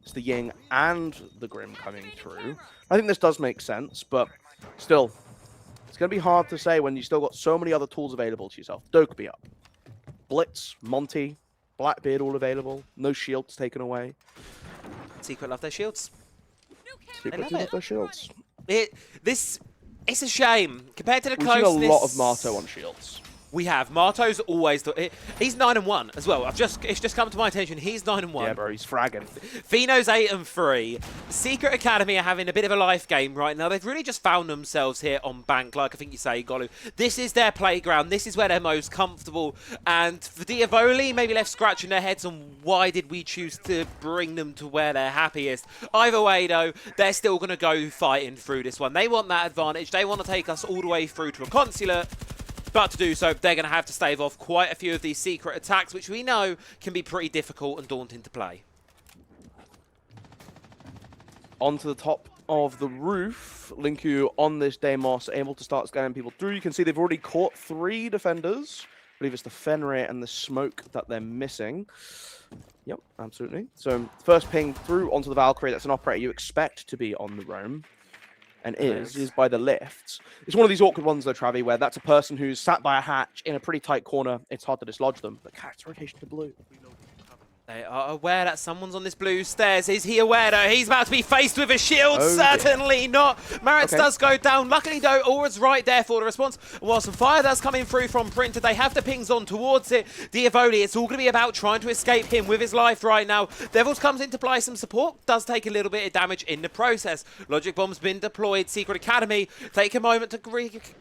It's the Ying and the Grim coming through. I think this does make sense, but still, it's going to be hard to say when you still got so many other tools available to yourself. Dokeby up. Blitz, Monty, Blackbeard all available. No shields taken away. Secret love their shields. Secret love do love it. their shields. It's a shame compared to the We've closeness. seen a lot of Marto on shields. We have. Marto's always he's 9-1 as well. It's just come to my attention. He's 9-1. Yeah, bro, he's fragging. Fino's 8-3. Secret Academy are having a bit of a life game right now. They've really just found themselves here on Bank, like I think you say, Golu. This is their playground. This is where they're most comfortable. And for Dyavoli, maybe left scratching their heads on why did we choose to bring them to where they're happiest. Either way, though, they're still going to go fighting through this one. They want that advantage. They want to take us all the way through to a consulate. But to do so, they're going to have to stave off quite a few of these secret attacks, which we know can be pretty difficult and daunting to play. Onto the top of the roof, Linku on this Deimos, able to start scanning people through. You can see they've already caught 3 defenders. I believe it's the Fenrir and the Smoke that they're missing. Yep, absolutely. So first ping through onto the Valkyrie. That's an operator you expect to be on the roam. And is by the lifts. It's one of these awkward ones, though, Travi, where that's a person who's sat by a hatch in a pretty tight corner. It's hard to dislodge them, but character rotation to blue. They are aware that someone's on this blue stairs. Is he aware, though? He's about to be faced with a shield. Oh, certainly not. Maritz does go down. Luckily, though, Aura's right there for the response. While some fire does coming through from Printer, they have the pings on towards it. Dyavoli, it's all going to be about trying to escape him with his life right now. Devils comes in to apply some support. Does take a little bit of damage in the process. Logic Bomb's been deployed. Secret Academy take a moment to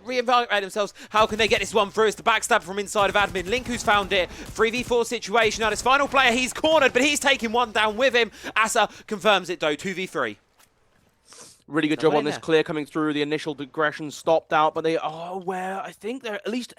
re-evaluate themselves. How can they get this one through? It's the backstab from inside of admin. Link, who's found it. 3v4 situation. Now, this final player, he's cornered, but he's taking one down with him. Asa confirms it, though. 2v3. Really good job on this clear coming through. The initial aggression stopped out, but they are aware. I think they're at least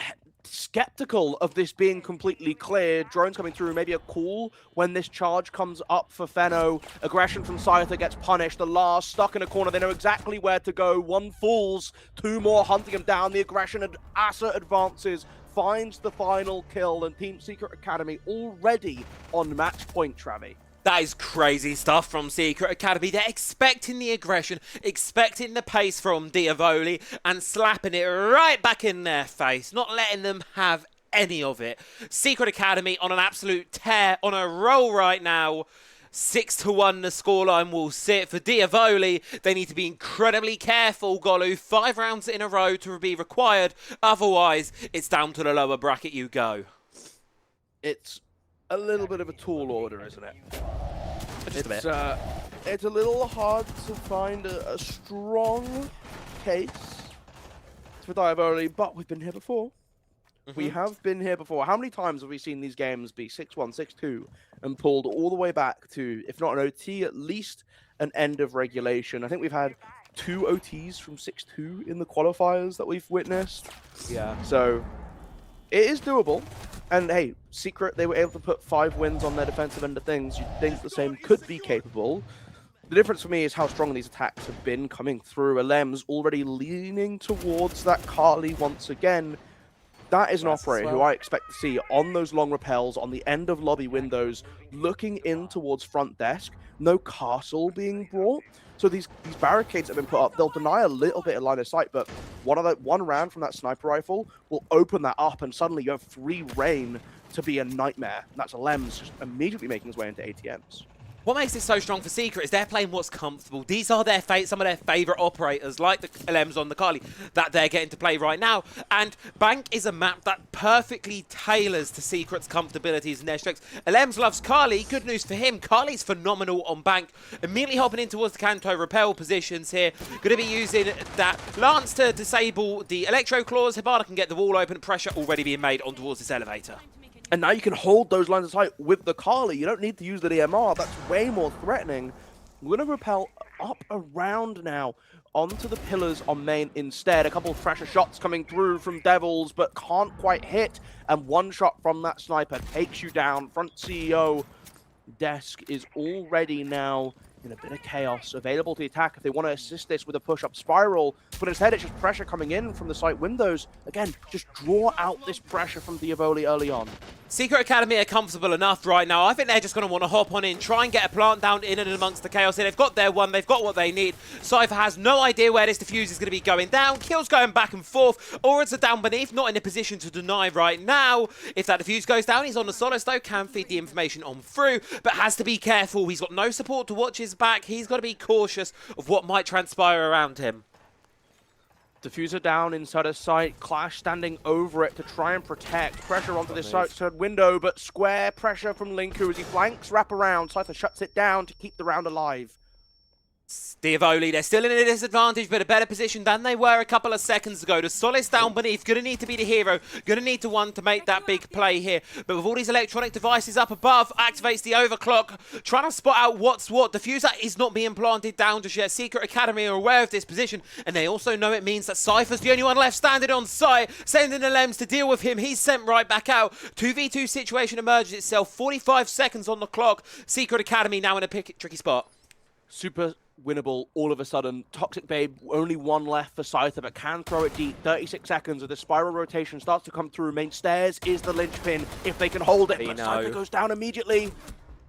skeptical of this being completely clear. Drones coming through, maybe a call when this charge comes up for Feno. Aggression from Scyther gets punished. The last stuck in a corner. They know exactly where to go. 1 falls, 2 more hunting him down. The aggression and Asa advances, finds the final kill, and Team Secret Academy already on match point, Travi. That is crazy stuff from Secret Academy. They're expecting the aggression, expecting the pace from Dyavoli, and slapping it right back in their face, not letting them have any of it. Secret Academy on an absolute tear, on a roll right now. 6-1 the scoreline will sit. For Dyavoli, they need to be incredibly careful, Golu. 5 rounds in a row to be required. Otherwise, it's down to the lower bracket you go. It's a little bit of a tall order, isn't it? Just a bit. It's a little hard to find a strong case for Dyavoli, but we've been here before. We have been here before. How many times have we seen these games be 6-1, 6-2, and pulled all the way back to, if not an OT, at least an end of regulation? I think we've had 2 OTs from 6-2 in the qualifiers that we've witnessed. Yeah. So it is doable. And hey, Secret, they were able to put 5 wins on their defensive end of things. You'd think the same could be capable. The difference for me is how strong these attacks have been coming through. Alem's already leaning towards that Carly once again. That is an operator who I expect to see on those long rappels, on the end of lobby windows, looking in towards front desk. No castle being brought. So these barricades have been put up. They'll deny a little bit of line of sight, but one round from that sniper rifle will open that up, and suddenly you have free reign to be a nightmare. And that's Alem's just immediately making his way into ATMs. What makes this so strong for Secret is they're playing what's comfortable. These are their some of their favourite operators, like the LMs on the Kali, that they're getting to play right now. And Bank is a map that perfectly tailors to Secret's comfortabilities and their strengths. LMs loves Kali. Good news for him. Kali's phenomenal on Bank. Immediately hopping in towards the Kanto repel positions here. Going to be using that Lance to disable the Electro Claws. Hibana can get the wall open. Pressure already being made on towards this elevator. And now you can hold those lines of sight with the Kali. You don't need to use the DMR. That's way more threatening. We're going to repel up around now onto the pillars on main instead. A couple of pressure shots coming through from Devils, but can't quite hit. And one shot from that sniper takes you down. Front CEO desk is already now been a bit of chaos available to the attack if they want to assist this with a push-up spiral, but instead it's just pressure coming in from the site windows. Again, just draw out this pressure from Dyavoli early on. Secret Academy are comfortable enough right now. I think they're just going to want to hop on in, try and get a plant down in and amongst the chaos. They've got their one, they've got what they need. Cypher has no idea where this defuse is going to be going down. Kills going back and forth. Auras are down beneath, not in a position to deny right now. If that defuse goes down, he's on the Solace though, can feed the information on through, but has to be careful. He's got no support to watch his back. He's got to be cautious of what might transpire around him. Diffuser down inside a site, Clash standing over it to try and protect. Pressure onto this side window, but square pressure from Linku as he flanks, wrap around. Cypher shuts it down to keep the round alive. Dyavoli, they're still in a disadvantage, but a better position than they were a couple of seconds ago. The Solace down beneath, going to need to be the hero, going to need to one to make that big play here. But with all these electronic devices up above, activates the overclock, trying to spot out what's what. Diffuser is not being planted down just yet. Secret Academy are aware of this position, and they also know it means that Cypher's the only one left standing on site, sending the Lems to deal with him. He's sent right back out. 2v2 situation emerges itself, 45 seconds on the clock. Secret Academy now in a tricky spot. Super winnable all of a sudden. Toxic Babe, only one left for Scyther, but can throw it deep. 36 seconds as the spiral rotation starts to come through. Main stairs is the linchpin if they can hold it, but Scyther goes down immediately.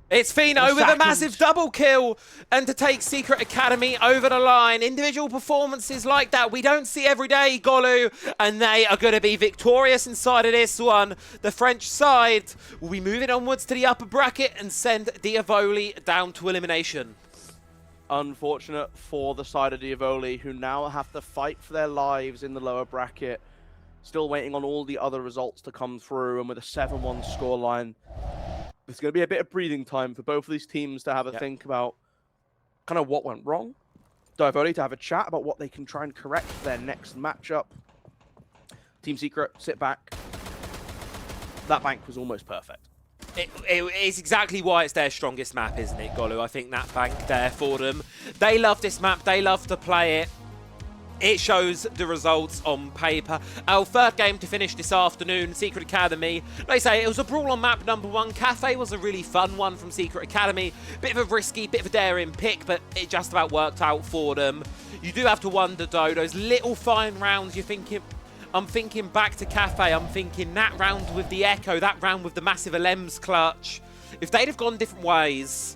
It's Fino with a massive double kill, and to take Secret Academy over the line. Individual performances like that we don't see every day, Golu, and they are going to be victorious inside of this one. The French side will be moving onwards to the upper bracket and send Dyavoli down to elimination. Unfortunate for the side of Dyavoli, who now have to fight for their lives in the lower bracket. Still waiting on all the other results to come through, and with a 7-1 scoreline, there's going to be a bit of breathing time for both of these teams to have a think about kind of what went wrong. Dyavoli to have a chat about what they can try and correct for their next matchup. Team Secret, sit back. That bank was almost perfect. It's exactly why it's their strongest map, isn't it, Golu? I think that bank there for them. They love this map. They love to play it. It shows the results on paper. Our third game to finish this afternoon, Secret Academy. Like I say, it was a brawl on map number 1. Cafe was a really fun one from Secret Academy. Bit of a risky, bit of a daring pick, but it just about worked out for them. You do have to wonder, though, those little fine rounds you're thinking... I'm thinking back to Cafe, I'm thinking that round with the Echo, that round with the massive Alems clutch. If they'd have gone different ways,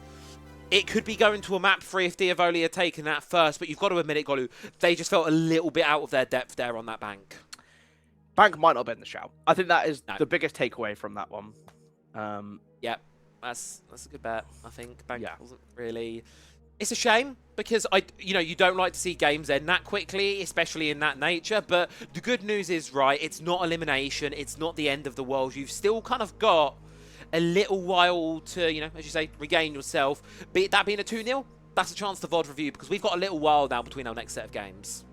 it could be going to a map 3 if Dyavoli had taken that first, but you've got to admit it, Golu, they just felt a little bit out of their depth there on that bank. Bank might not have been the shout. I think that is the biggest takeaway from that one. Yeah, that's a good bet. I think Bank wasn't really... It's a shame because you don't like to see games end that quickly, especially in that nature. But the good news is, right, it's not elimination. It's not the end of the world. You've still kind of got a little while to, as you say, regain yourself. Be that being a 2-0, that's a chance to VOD review because we've got a little while now between our next set of games.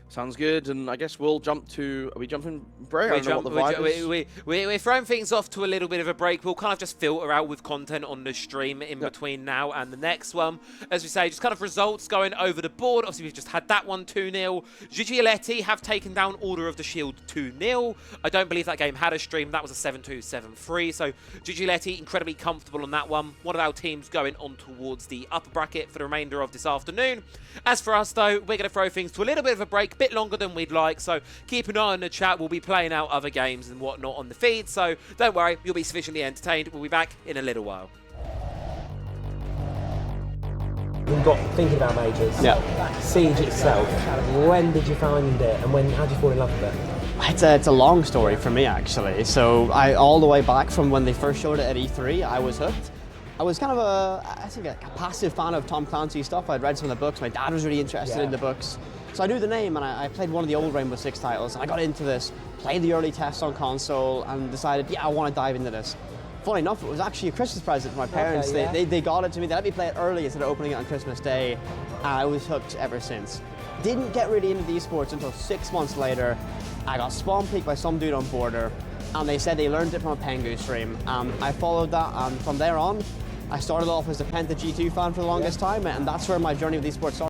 Sounds good, and I guess we'll jump to... Are we jumping break? I don't know what the vibe is. We're throwing things off to a little bit of a break. We'll kind of just filter out with content on the stream in between now and the next one. As we say, just kind of results going over the board. Obviously, we've just had that one 2-0. Giglietti have taken down Order of the Shield 2-0. I don't believe that game had a stream. That was a 7-2, 7-3. So Giglietti incredibly comfortable on that one. One of our teams going on towards the upper bracket for the remainder of this afternoon. As for us, though, we're going to throw things to a little bit of a break. Bit longer than we'd like, so keep an eye on the chat. We'll be playing out other games and whatnot on the feed, so don't worry, you'll be sufficiently entertained. We'll be back in a little while. We've got thinking about majors. Siege itself. When did you find it, and how did you fall in love with it? It's a long story for me, actually. So all the way back from when they first showed it at E3, I was hooked. I was kind of a passive fan of Tom Clancy's stuff. I'd read some of the books. My dad was really interested in the books. So I knew the name, and I played one of the old Rainbow Six titles, and I got into this, played the early tests on console, and decided, I want to dive into this. Funny enough, it was actually a Christmas present for my parents. They got it to me. They let me play it early instead of opening it on Christmas Day, and I was hooked ever since. Didn't get really into the esports until 6 months later. I got spawn peeked by some dude on Border, and they said they learned it from a Pengu stream. I followed that, and from there on, I started off as a Penta G2 fan for the longest time, and that's where my journey with esports started.